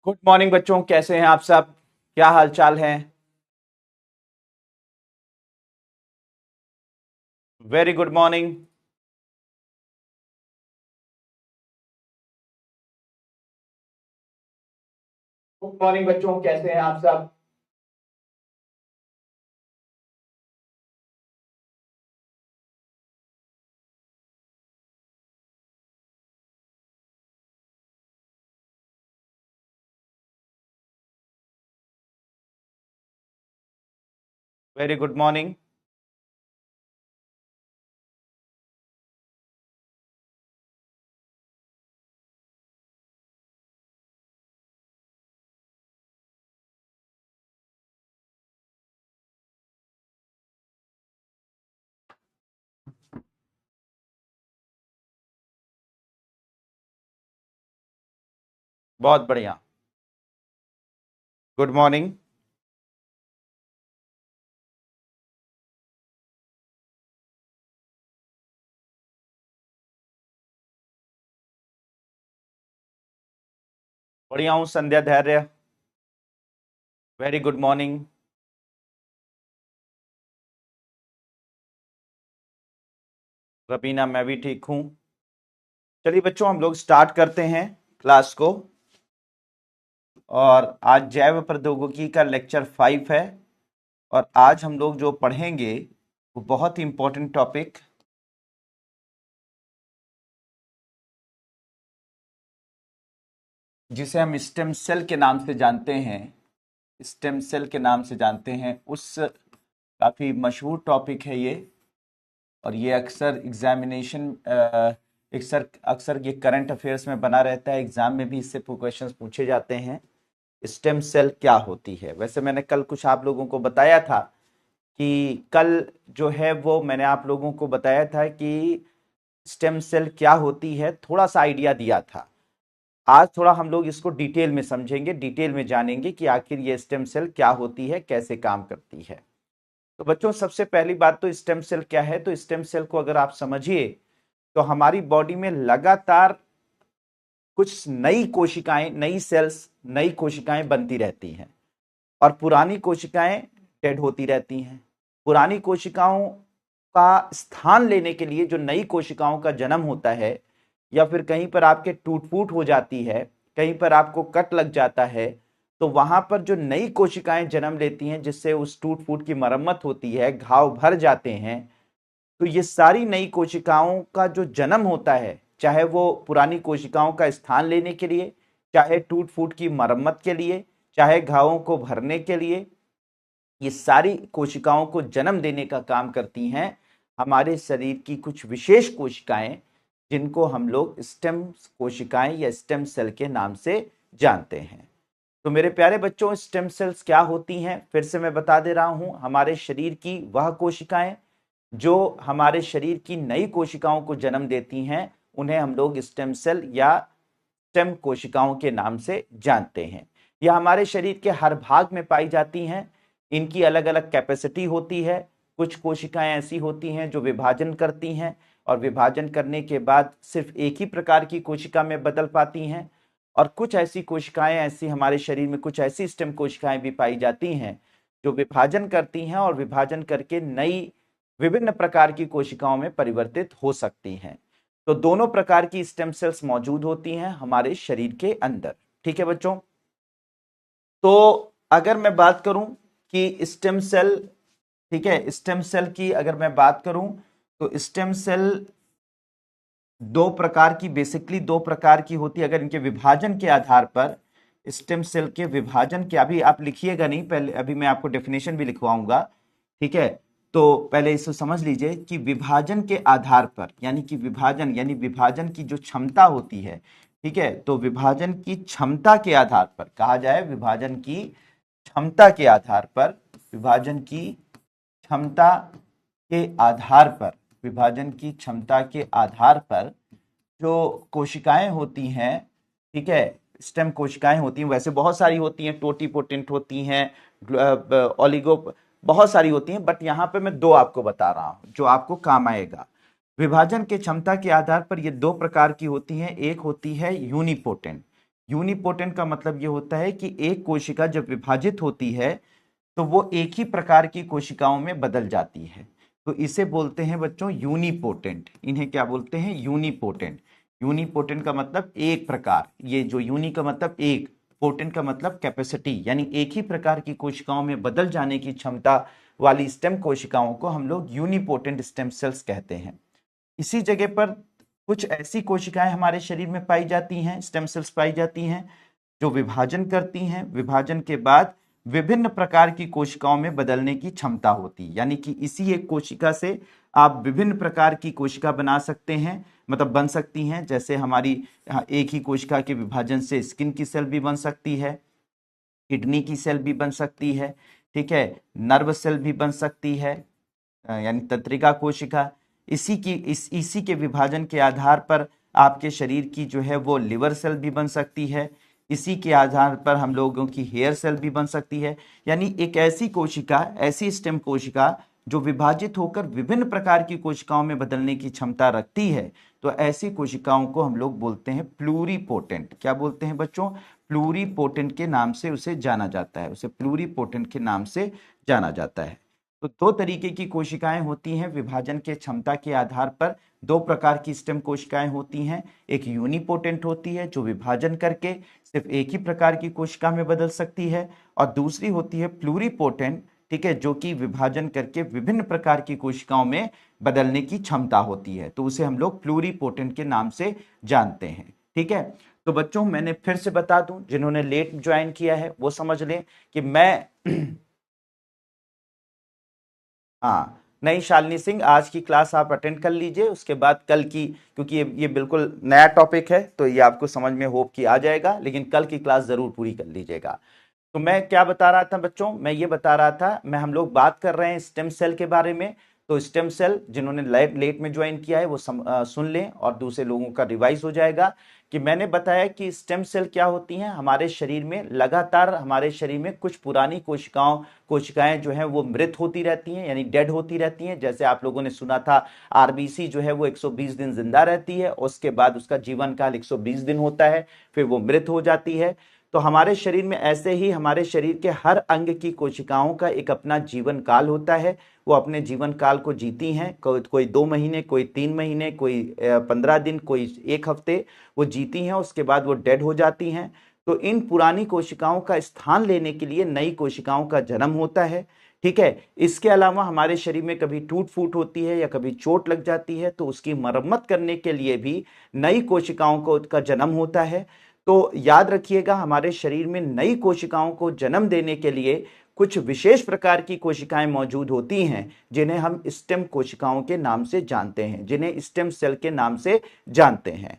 Good morning बच्चों, कैसे हैं आप सब? क्या हाल चाल है? Very good morning. Good morning बच्चों, कैसे हैं आप सब? Very good morning. बहुत बढ़िया। Good morning. बढ़िया हूँ संध्या धैर्य। Very good morning. रबीना, मैं भी ठीक हूँ। चलिए बच्चों, हम लोग स्टार्ट करते हैं क्लास को। और आज जैव प्रौद्योगिकी का लेक्चर 5 है। और आज हम लोग जो पढ़ेंगे वो बहुत ही इंपॉर्टेंट टॉपिक, जिसे हम स्टेम सेल के नाम से जानते हैं। स्टेम सेल के नाम से जानते हैं, उस काफ़ी मशहूर टॉपिक है ये। और ये अक्सर एग्जामिनेशन अक्सर अक्सर ये करंट अफेयर्स में बना रहता है, एग्जाम में भी इससे क्वेश्चंस पूछे जाते हैं। स्टेम सेल क्या होती है? वैसे मैंने कल कुछ आप लोगों को बताया था कि कल जो है वो मैंने आप लोगों को बताया था कि स्टेम सेल क्या होती है, थोड़ा सा आइडिया दिया था। आज थोड़ा हम लोग इसको डिटेल में समझेंगे, डिटेल में जानेंगे कि आखिर ये स्टेम सेल क्या होती है, कैसे काम करती है। तो बच्चों, सबसे पहली बात तो स्टेम सेल क्या है। तो स्टेम सेल को अगर आप समझिए तो हमारी बॉडी में लगातार कुछ नई कोशिकाएं, नई सेल्स, नई कोशिकाएं बनती रहती हैं और पुरानी कोशिकाएं डेड होती रहती हैं। पुरानी कोशिकाओं का स्थान लेने के लिए जो नई कोशिकाओं का जन्म होता है, या फिर कहीं पर आपके टूट फूट हो जाती है, कहीं पर आपको कट लग जाता है, तो वहां पर जो नई कोशिकाएं जन्म लेती हैं, जिससे उस टूट फूट की मरम्मत होती है, घाव भर जाते हैं। तो ये सारी नई कोशिकाओं का जो जन्म होता है, चाहे वो पुरानी कोशिकाओं का स्थान लेने के लिए, चाहे टूट फूट की मरम्मत के लिए, चाहे घावों को भरने के लिए, ये सारी कोशिकाओं को जन्म देने का काम करती हैं हमारे शरीर की कुछ विशेष कोशिकाएं, जिनको हम लोग स्टेम कोशिकाएं या स्टेम सेल के नाम से जानते हैं। तो मेरे प्यारे बच्चों, स्टेम सेल्स क्या होती हैं फिर से मैं बता दे रहा हूं। हमारे शरीर की वह कोशिकाएं जो हमारे शरीर की नई कोशिकाओं को जन्म देती हैं, उन्हें हम लोग स्टेम सेल या स्टेम कोशिकाओं के नाम से जानते हैं। यह हमारे शरीर के हर भाग में पाई जाती हैं। इनकी अलग अलग कैपेसिटी होती है। कुछ कोशिकाएं ऐसी होती हैं जो विभाजन करती हैं और विभाजन करने के बाद सिर्फ एक ही प्रकार की कोशिका में बदल पाती हैं। और कुछ ऐसी कोशिकाएं, ऐसी हमारे शरीर में कुछ ऐसी स्टेम कोशिकाएं भी पाई जाती हैं जो विभाजन करती हैं और विभाजन करके नई विभिन्न प्रकार की कोशिकाओं में परिवर्तित हो सकती हैं। तो दोनों प्रकार की स्टेम सेल्स मौजूद होती हैं हमारे शरीर के अंदर। ठीक है बच्चों? तो अगर मैं बात करूं कि स्टेम सेल, ठीक है, स्टेम सेल की अगर मैं बात करूं तो स्टेम सेल दो प्रकार की, बेसिकली दो प्रकार की होती है। अगर इनके विभाजन के आधार पर, स्टेम सेल के विभाजन के, अभी आप लिखिएगा नहीं, पहले अभी मैं आपको डेफिनेशन भी लिखवाऊंगा। ठीक है? तो पहले इसे समझ लीजिए कि विभाजन के आधार पर, यानी कि विभाजन यानी विभाजन की जो क्षमता होती है, ठीक है, तो विभाजन की क्षमता के आधार पर कहा जाए, विभाजन की क्षमता के आधार पर, विभाजन की क्षमता के आधार पर, विभाजन की क्षमता के आधार पर जो कोशिकाएं होती हैं, ठीक है, स्टेम कोशिकाएं होती हैं, वैसे बहुत सारी होती हैं, टोटीपोटेंट होती हैं, ओलिगो, बहुत सारी होती हैं, बट यहां पे मैं दो आपको बता रहा हूं जो आपको काम आएगा। विभाजन की क्षमता के आधार पर ये दो प्रकार की होती हैं। एक होती है यूनिपोटेंट। यूनिपोटेंट का मतलब ये होता है कि एक कोशिका जब विभाजित होती है तो वो एक ही प्रकार की कोशिकाओं में बदल जाती है, तो इसे बोलते हैं बच्चों यूनिपोटेंट। इन्हें क्या बोलते हैं? यूनिपोटेंट। यूनिपोटेंट का मतलब एक प्रकार, ये जो यूनि का मतलब एक, पोटेंट का मतलब कैपेसिटी, यानी एक ही प्रकार की कोशिकाओं में बदल जाने की क्षमता वाली स्टेम कोशिकाओं को हम लोग यूनिपोटेंट स्टेम सेल्स कहते हैं। इसी जगह पर कुछ ऐसी कोशिकाएं हमारे शरीर में पाई जाती हैं, स्टेम सेल्स पाई जाती हैं, जो विभाजन करती हैं। विभाजन के बाद विभिन्न प्रकार की कोशिकाओं में बदलने की क्षमता होती है, यानी कि इसी एक कोशिका से आप विभिन्न प्रकार की कोशिका बना सकते हैं, मतलब बन सकती हैं। जैसे हमारी एक ही कोशिका के विभाजन से स्किन की सेल भी बन सकती है, किडनी की सेल भी बन सकती है, ठीक है, नर्व सेल भी बन सकती है, यानी तंत्रिका कोशिका। इसी के विभाजन के आधार पर आपके शरीर की जो है वो लिवर सेल भी बन सकती है। इसी के आधार पर हम लोगों की हेयर सेल भी बन सकती है। यानी एक ऐसी कोशिका, ऐसी स्टेम कोशिका जो विभाजित होकर विभिन्न प्रकार की कोशिकाओं में बदलने की क्षमता रखती है, तो ऐसी कोशिकाओं को हम लोग बोलते हैं प्लूरीपोटेंट। क्या बोलते हैं बच्चों? प्लूरीपोटेंट के नाम से उसे जाना जाता है, उसे प्लूरीपोटेंट के नाम से जाना जाता है। तो दो तरीके की कोशिकाएं होती हैं विभाजन के क्षमता के आधार पर। दो प्रकार की स्टेम कोशिकाएं होती हैं, एक यूनिपोटेंट होती है जो विभाजन करके सिर्फ एक ही प्रकार की कोशिका में बदल सकती है, और दूसरी होती है प्लूरीपोटेंट, ठीक है, जो कि विभाजन करके विभिन्न प्रकार की कोशिकाओं में बदलने की क्षमता होती है, तो उसे हम लोग प्लूरीपोटेंट के नाम से जानते हैं। ठीक है, तो बच्चों मैंने फिर से बता दूं, जिन्होंने लेट ज्वाइन किया है वो समझ लें कि मैं हाँ, नहीं शालिनी सिंह, आज की क्लास आप अटेंड कर लीजिए, उसके बाद कल की, क्योंकि ये बिल्कुल नया टॉपिक है तो ये आपको समझ में होप कि आ जाएगा, लेकिन कल की क्लास जरूर पूरी कर लीजिएगा। तो मैं क्या बता रहा था बच्चों? मैं ये बता रहा था, हम लोग बात कर रहे हैं स्टेम सेल के बारे में। तो स्टेम सेल जिन्होंने लेट में ज्वाइन किया है वो सुन लें, और दूसरे लोगों का रिवाइज हो जाएगा कि मैंने बताया कि स्टेम सेल क्या होती हैं। हमारे शरीर में लगातार, हमारे शरीर में कुछ पुरानी कोशिकाएं जो हैं वो मृत होती रहती हैं, यानी डेड होती रहती हैं। जैसे आप लोगों ने सुना था आरबीसी जो है वो 120 दिन जिंदा रहती है, उसके बाद उसका जीवन काल 120 दिन होता है, फिर वो मृत हो जाती है। तो हमारे शरीर में ऐसे ही हमारे शरीर के हर अंग की कोशिकाओं का एक अपना जीवन काल होता है। वो अपने जीवन काल को जीती हैं, कोई 2 महीने, कोई 3 महीने, कोई 15 दिन, कोई 1 हफ्ते वो जीती हैं, उसके बाद वो डेड हो जाती हैं। तो इन पुरानी कोशिकाओं का स्थान लेने के लिए नई कोशिकाओं का जन्म होता है। ठीक है, इसके अलावा हमारे शरीर में कभी टूट फूट होती है या कभी चोट लग जाती है, तो उसकी मरम्मत करने के लिए भी नई कोशिकाओं को का जन्म होता है। तो याद रखिएगा, हमारे शरीर में नई कोशिकाओं को जन्म देने के लिए कुछ विशेष प्रकार की कोशिकाएं मौजूद होती हैं, जिन्हें हम स्टेम कोशिकाओं के नाम से जानते हैं, जिन्हें स्टेम सेल के नाम से जानते हैं।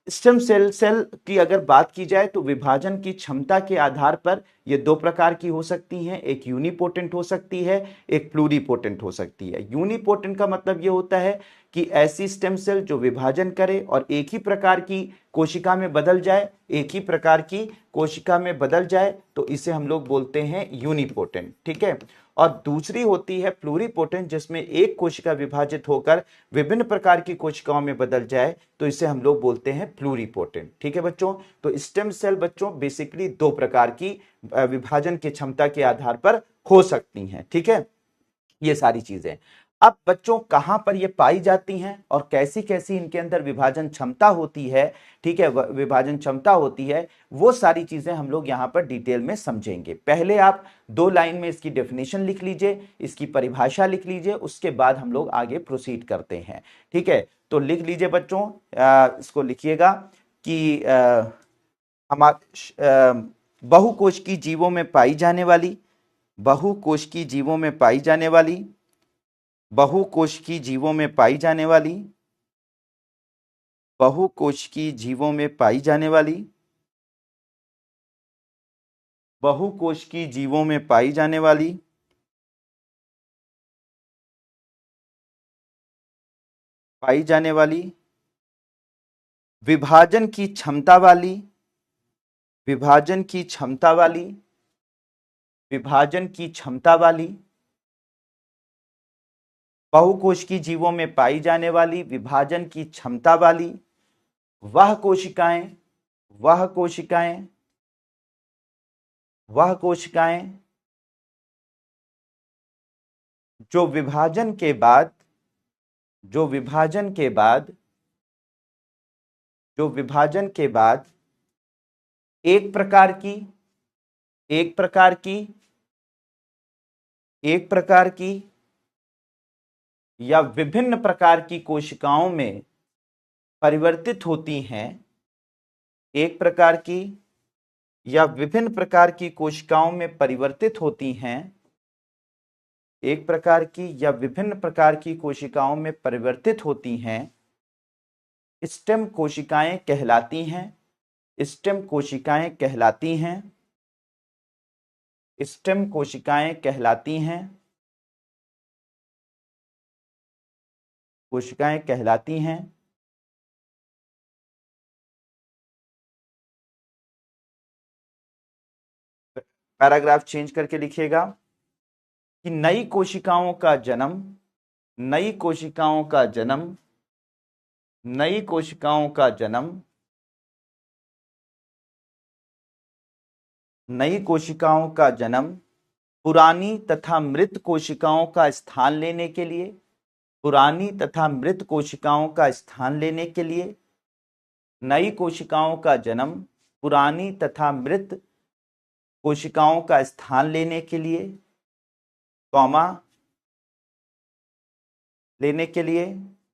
स्टेम सेल की अगर बात की जाए तो विभाजन की क्षमता के आधार पर ये दो प्रकार की हो सकती हैं, एक यूनिपोटेंट हो सकती है, एक प्लूरीपोटेंट हो सकती है। यूनिपोटेंट का मतलब ये होता है कि ऐसी स्टेम सेल जो विभाजन करे और एक ही प्रकार की कोशिका में बदल जाए, एक ही प्रकार की कोशिका में बदल जाए, तो इसे हम लोग बोलते हैं यूनिपोटेंट। ठीक है, और दूसरी होती है प्लूरीपोटेंट, जिसमें एक कोशिका विभाजित होकर विभिन्न प्रकार की कोशिकाओं में बदल जाए, तो इसे हम लोग बोलते हैं प्लूरीपोटेंट। ठीक है बच्चों, तो स्टेम सेल बच्चों बेसिकली दो प्रकार की विभाजन की क्षमता के आधार पर हो सकती हैं। ठीक है, ये सारी चीजें अब बच्चों कहां पर ये पाई जाती हैं और कैसी कैसी इनके अंदर विभाजन क्षमता होती है, ठीक है, विभाजन क्षमता होती है, वो सारी चीजें हम लोग यहां पर डिटेल में समझेंगे। पहले आप 2 लाइन में इसकी डेफिनेशन लिख लीजिए, इसकी परिभाषा लिख लीजिए, उसके बाद हम लोग आगे प्रोसीड करते हैं। ठीक है, तो लिख लीजिए बच्चों, इसको लिखिएगा कि हमारे बहुकोशिकीय जीवों में पाई जाने वाली, बहुकोशिकीय जीवों में पाई जाने वाली, बहुकोशिकीय जीवों में पाई जाने वाली, बहुकोशिकीय जीवों में पाई जाने वाली, बहुकोशिकीय जीवों में पाई जाने वाली विभाजन की क्षमता वाली, विभाजन की क्षमता वाली, विभाजन की क्षमता वाली, बहुकोशिकीय जीवों में पाई जाने वाली विभाजन की क्षमता वाली वह कोशिकाएं, वह कोशिकाएं वह कोशिकाएं जो विभाजन के बाद जो विभाजन के बाद जो विभाजन के बाद एक प्रकार की एक प्रकार की एक प्रकार की या विभिन्न प्रकार की कोशिकाओं में परिवर्तित होती हैं, एक प्रकार की या विभिन्न प्रकार की कोशिकाओं में परिवर्तित होती हैं, एक प्रकार की या विभिन्न प्रकार की कोशिकाओं में परिवर्तित होती हैं, स्टेम कोशिकाएं कहलाती हैं। स्टेम कोशिकाएं कहलाती हैं। स्टेम कोशिकाएं कहलाती हैं। कोशिकाएं कहलाती हैं। पैराग्राफ चेंज करके लिखिएगा कि नई कोशिकाओं का जन्म नई कोशिकाओं का जन्म नई कोशिकाओं का जन्म नई कोशिकाओं का जन्म पुरानी तथा मृत कोशिकाओं का स्थान लेने के लिए पुरानी तथा मृत कोशिकाओं का स्थान लेने के लिए नई कोशिकाओं का जन्म पुरानी तथा मृत कोशिकाओं का स्थान लेने के लिए कॉमा लेने के लिए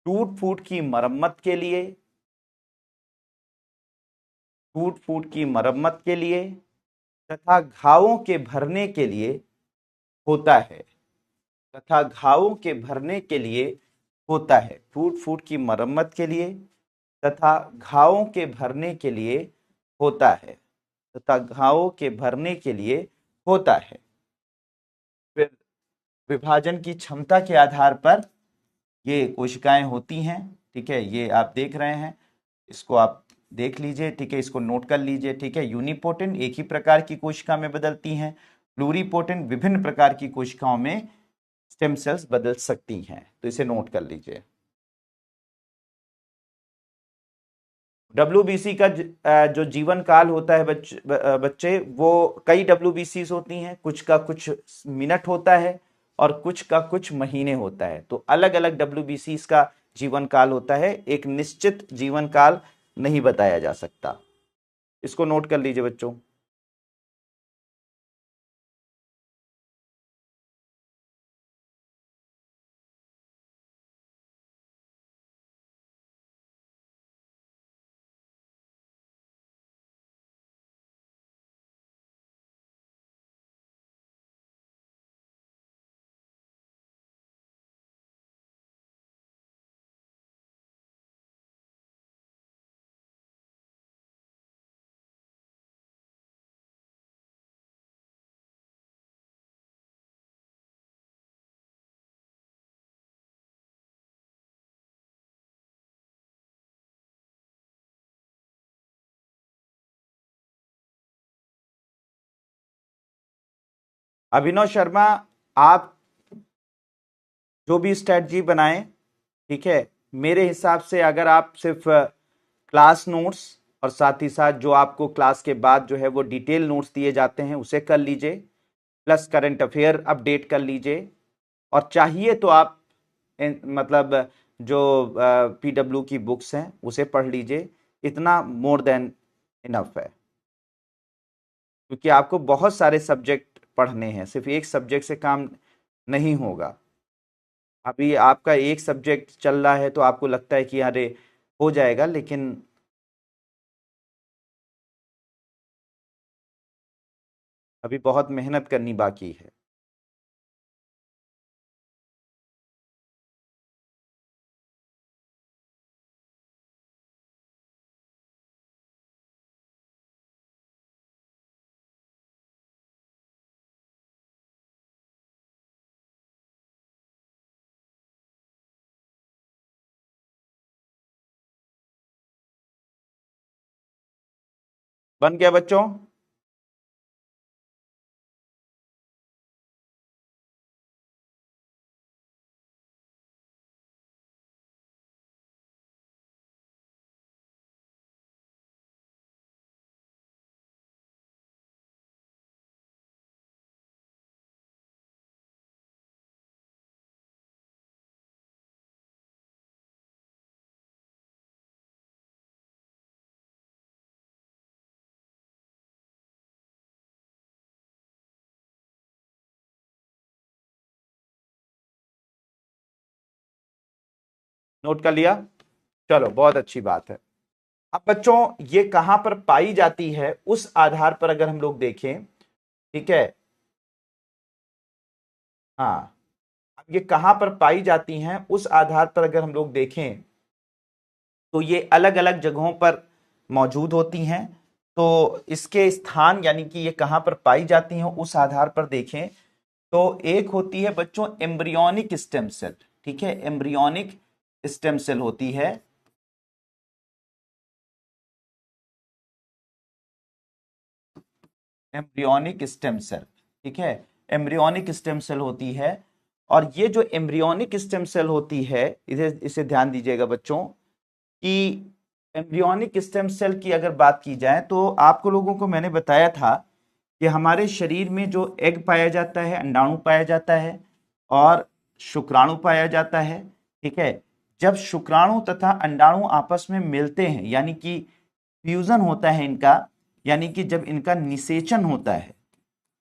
टूट फूट की मरम्मत के लिए टूट फूट की मरम्मत के लिए तथा घावों के भरने के लिए होता है तथा घावों के भरने के लिए होता है टूट फूट की मरम्मत के लिए तथा घावों के भरने के लिए होता है तथा घावों के भरने के लिए होता है। फिर विभाजन की क्षमता के आधार पर ये कोशिकाएं होती हैं, ठीक है, ये आप देख रहे हैं, इसको आप देख लीजिए, ठीक है, इसको नोट कर लीजिए, ठीक है। यूनिपोटेंट एक ही प्रकार की कोशिका में बदलती हैं, प्लूरिपोटेंट विभिन्न प्रकार की कोशिकाओं में स्टेम सेल्स बदल सकती हैं, तो इसे नोट कर लीजिए। डब्ल्यूबीसी का जो जीवन काल होता है बच्चे, वो कई डब्ल्यूबीसी होती हैं, कुछ का कुछ मिनट होता है और कुछ का कुछ महीने होता है, तो अलग अलग डब्ल्यूबीसी का जीवन काल होता है, एक निश्चित जीवन काल नहीं बताया जा सकता। इसको नोट कर लीजिए बच्चों। अभिनव शर्मा, आप जो भी स्ट्रेटजी बनाएं, ठीक है, मेरे हिसाब से अगर आप सिर्फ क्लास नोट्स और साथ ही साथ जो आपको क्लास के बाद जो है वो डिटेल नोट्स दिए जाते हैं उसे कर लीजिए, प्लस करंट अफेयर अपडेट कर लीजिए, और चाहिए तो आप मतलब जो पीडब्ल्यू की बुक्स हैं उसे पढ़ लीजिए, इतना मोर देन इनफ है, क्योंकि आपको बहुत सारे सब्जेक्ट पढ़ने हैं, सिर्फ एक सब्जेक्ट से काम नहीं होगा। अभी आपका एक सब्जेक्ट चल रहा है तो आपको लगता है कि अरे हो जाएगा, लेकिन अभी बहुत मेहनत करनी बाकी है। बन गया बच्चों? नोट कर लिया? चलो बहुत अच्छी बात है। अब बच्चों ये कहां पर पाई जाती है उस आधार पर अगर हम लोग देखें, ठीक है, हाँ, अब ये कहां पर पाई जाती हैं उस आधार पर अगर हम लोग देखें तो ये अलग अलग जगहों पर मौजूद होती हैं। तो इसके स्थान यानी कि ये कहां पर पाई जाती हैं उस आधार पर देखें तो एक होती है बच्चों एम्ब्रियोनिक स्टेम सेल। ठीक है, एम्ब्रियोनिक स्टेम सेल होती है। एम्ब्रियोनिक स्टेम सेल, ठीक है, एम्ब्रियोनिक स्टेम सेल होती है। और ये जो एम्ब्रियोनिक स्टेम सेल होती है, इसे इसे ध्यान दीजिएगा बच्चों कि एम्ब्रियोनिक स्टेम सेल की अगर बात की जाए तो आपको लोगों को मैंने बताया था कि हमारे शरीर में जो एग पाया जाता है, अंडाणु पाया जाता है और शुक्राणु पाया जाता है। ठीक है, जब शुक्राणु तथा अंडाणु आपस में मिलते हैं यानी कि फ्यूजन होता है इनका, यानी कि जब इनका निषेचन होता है,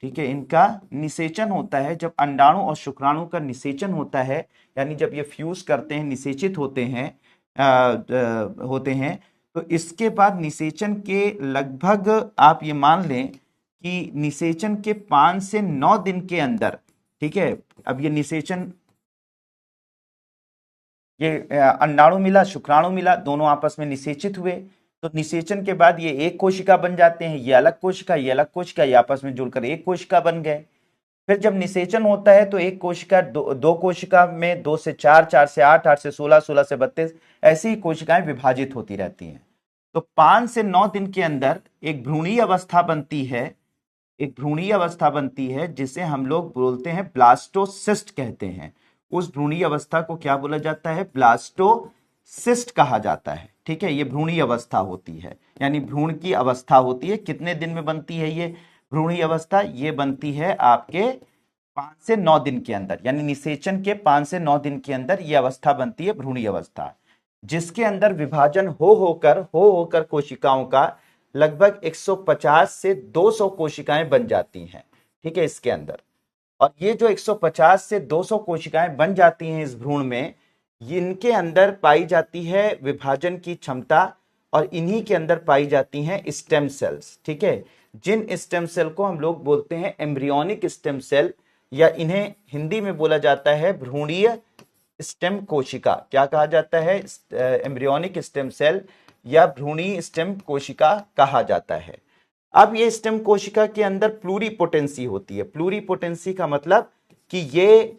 ठीक है, इनका निषेचन होता है, जब अंडाणु और शुक्राणु का निषेचन होता है, यानी जब ये फ्यूज करते हैं, निषेचित होते हैं, होते हैं, तो इसके बाद निषेचन के लगभग आप ये मान लें कि निषेचन के 5 से 9 दिन के अंदर, ठीक है, अब ये निषेचन, ये अंडाणु मिला, शुक्राणु मिला, दोनों आपस में निषेचित हुए, तो निषेचन के बाद ये एक कोशिका बन जाते हैं, ये अलग कोशिका, ये अलग कोशिका, ये आपस में जुड़कर एक कोशिका बन गए। फिर जब निषेचन होता है तो एक कोशिका दो कोशिका में 2 से 4, 4 से 8, 8 से 16, 16 से 32 ऐसी ही कोशिकाएं विभाजित होती रहती हैं। तो 5 से 9 दिन के अंदर एक भ्रूणीय अवस्था बनती है, एक भ्रूणीय अवस्था बनती है जिसे हम लोग बोलते हैं ब्लास्टोसिस्ट कहते हैं। उस भ्रूणीय अवस्था को क्या बोला जाता है? ब्लास्टोसिस्ट कहा जाता है। ठीक है, ये भ्रूणीय अवस्था होती है, यानी भ्रूण की अवस्था होती है। कितने दिन में बनती है ये भ्रूणीय अवस्था? ये बनती है आपके 5 से 9 दिन के अंदर, यानी निषेचन के 5 से 9 दिन के अंदर ये अवस्था बनती है भ्रूणीय अवस्था, जिसके अंदर विभाजन हो होकर कोशिकाओं का लगभग 150 से 200 कोशिकाएं बन जाती हैं। ठीक है, इसके अंदर, और ये जो 150 से 200 कोशिकाएं बन जाती हैं इस भ्रूण में, इनके अंदर पाई जाती है विभाजन की क्षमता, और इन्हीं के अंदर पाई जाती हैं स्टेम सेल्स। ठीक है, जिन स्टेम सेल को हम लोग बोलते हैं एम्ब्रियोनिक स्टेम सेल, या इन्हें हिंदी में बोला जाता है भ्रूणीय स्टेम कोशिका। क्या कहा जाता है? एम्ब्रियोनिक स्टेम सेल या भ्रूणीय स्टेम कोशिका कहा जाता है। अब ये स्टेम कोशिका के अंदर प्लूरीपोटेंसी होती है। प्लूरीपोटेंसी का मतलब कि ये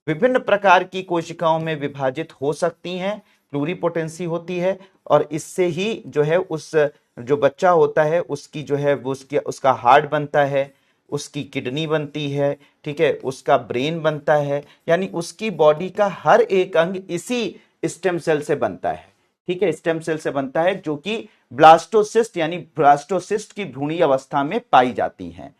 विभिन्न प्रकार की कोशिकाओं में विभाजित हो सकती हैं, प्लूरीपोटेंसी होती है, और इससे ही जो है उस जो बच्चा होता है उसकी जो है वो उसका हार्ट बनता है, उसकी किडनी बनती है, ठीक है, उसका ब्रेन बनता है, यानी उसकी बॉडी का हर एक अंग इसी स्टेम सेल से बनता है। ठीक है, स्टेम सेल से बनता है, जो कि ब्लास्टोसिस्ट यानी ब्लास्टोसिस्ट की भ्रूणीय अवस्था में पाई जाती हैं।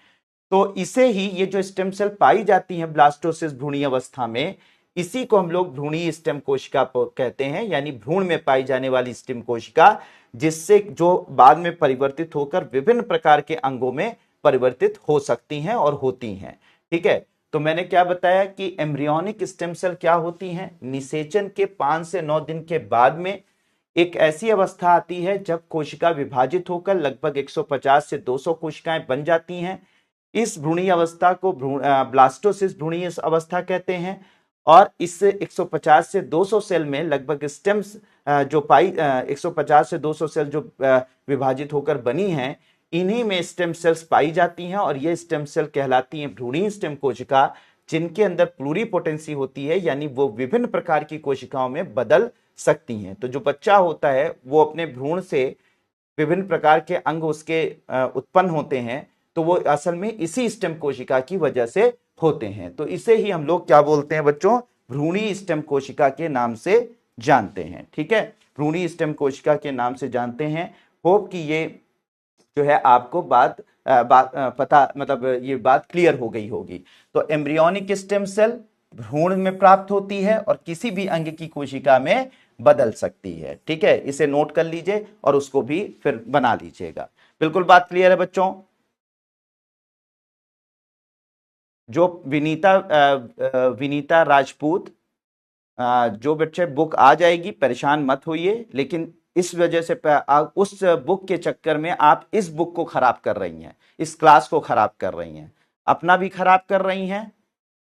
तो इसे ही ये जो स्टेम सेल पाई जाती हैं ब्लास्टोसिस भ्रूणीय अवस्था में, इसी को हम लोग भ्रूणीय स्टेम कोशिका कहते हैं, यानी भ्रूण में पाई जाने वाली स्टेम कोशिका, जिससे जो बाद में परिवर्तित होकर विभिन्न प्रकार के अंगों में परिवर्तित हो सकती हैं और होती हैं। ठीक है, तो मैंने क्या बताया कि एम्ब्रियोनिक स्टेम सेल क्या होती हैं? निषेचन के 5 से 9 दिन के बाद में एक ऐसी अवस्था आती है जब कोशिका विभाजित होकर लगभग 150 से 200 कोशिकाएं बन जाती हैं। इस भ्रूणीय अवस्था को ब्लास्टोसिस भ्रूणीय अवस्था कहते हैं। और इस 150 से 200 सेल में लगभग स्टेम्स जो पाई 150 से 200 सेल जो विभाजित होकर बनी हैं, इन्हीं में स्टेम सेल्स पाई जाती हैं, और ये स्टेम सेल कहलाती हैं भ्रूणीय स्टेम कोशिका, जिनके अंदर प्लूरीपोटेंसी होती है, यानी वो विभिन्न प्रकार की कोशिकाओं में बदल सकती हैं। तो जो बच्चा होता है वो अपने भ्रूण से विभिन्न प्रकार के अंग उसके उत्पन्न होते हैं, तो वो असल में इसी स्टेम कोशिका की वजह से होते हैं। तो इसे ही हम लोग क्या बोलते हैं बच्चों? भ्रूणीय स्टेम कोशिका के नाम से जानते हैं। ठीक है, भ्रूणीय स्टेम कोशिका के नाम से जानते हैं। होप कि ये जो है आपको पता, मतलब ये बात क्लियर हो गई होगी। तो एम्ब्रियोनिक स्टेम सेल भ्रूण में प्राप्त होती है और किसी भी अंग की कोशिका में बदल सकती है। ठीक है, इसे नोट कर लीजिए और उसको भी फिर बना लीजिएगा। बिल्कुल बात क्लियर है बच्चों? जो विनीता राजपूत जो बच्चे बुक आ जाएगी परेशान मत होइए, लेकिन इस वजह से उस बुक के चक्कर में आप इस बुक को खराब कर रही हैं, इस क्लास को खराब कर रही हैं, अपना भी खराब कर रही हैं,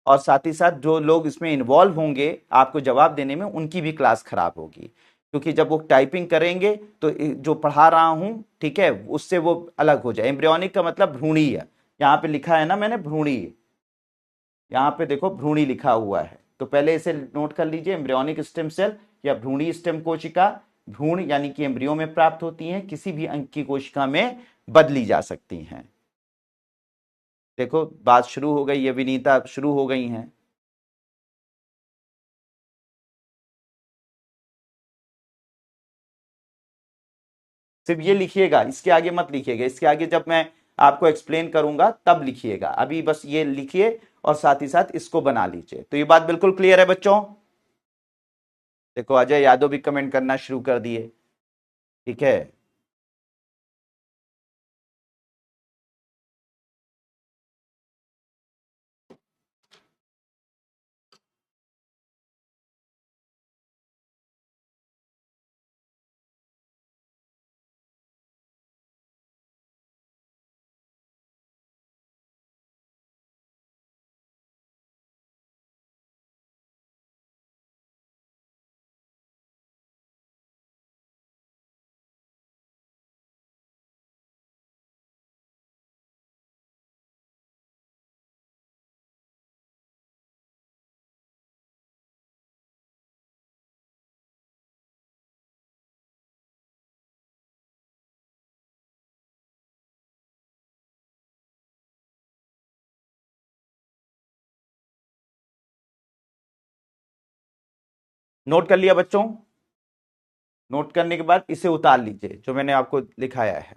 और साथ ही साथ जो लोग इसमें इन्वॉल्व होंगे आपको जवाब देने में उनकी भी क्लास खराब होगी। क्योंकि जब वो टाइपिंग करेंगे तो जो पढ़ा रहा हूं, ठीक है, उससे वो अलग हो जाए। एम्ब्रियोनिक का मतलब भ्रूणी है, यहाँ पे लिखा है ना मैंने भ्रूणी, यहाँ पे देखो भ्रूणी लिखा हुआ है, तो पहले इसे नोट कर लीजिए। एम्ब्रियोनिक स्टेम सेल या भ्रूणी स्टेम कोशिका भ्रूण यानी कि एम्ब्रियो में प्राप्त होती हैं, किसी भी अंग की कोशिका में बदली जा सकती हैं। देखो बात शुरू हो गई है, विनीता शुरू हो गई हैं। सिर्फ ये लिखिएगा, इसके आगे मत लिखिएगा, इसके आगे जब मैं आपको एक्सप्लेन करूंगा तब लिखिएगा, अभी बस ये लिखिए और साथ ही साथ इसको बना लीजिए। तो ये बात बिल्कुल क्लियर है बच्चों। देखो अजय यादव भी कमेंट करना शुरू कर दिए, ठीक है। नोट कर लिया बच्चों? नोट करने के बाद इसे उतार लीजिए जो मैंने आपको लिखाया है।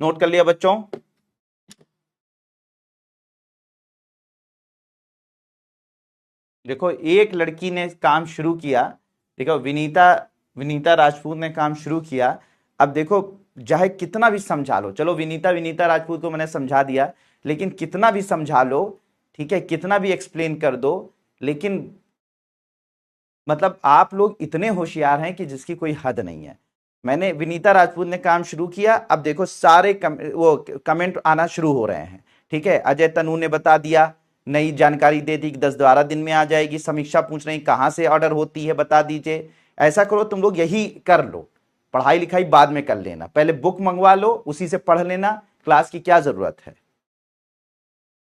नोट कर लिया बच्चों? देखो एक लड़की ने काम शुरू किया, देखो विनीता, विनीता राजपूत ने काम शुरू किया। अब देखो चाहे कितना भी समझा लो, चलो विनीता विनीता राजपूत को मैंने समझा दिया, लेकिन कितना भी समझा लो, ठीक है, कितना भी एक्सप्लेन कर दो, लेकिन मतलब आप लोग इतने होशियार हैं कि जिसकी कोई हद नहीं है। मैंने विनीता राजपूत ने काम शुरू किया, अब देखो सारे वो कमेंट आना शुरू हो रहे हैं, ठीक है। अजय तनु ने बता दिया, नई जानकारी दे दी कि 10-12 दिन में आ जाएगी। समीक्षा पूछ रही कहां से ऑर्डर होती है बता दीजिए। ऐसा करो तुम लोग यही कर लो, पढ़ाई लिखाई बाद में कर लेना, पहले बुक मंगवा लो उसी से पढ़ लेना, क्लास की क्या जरूरत है।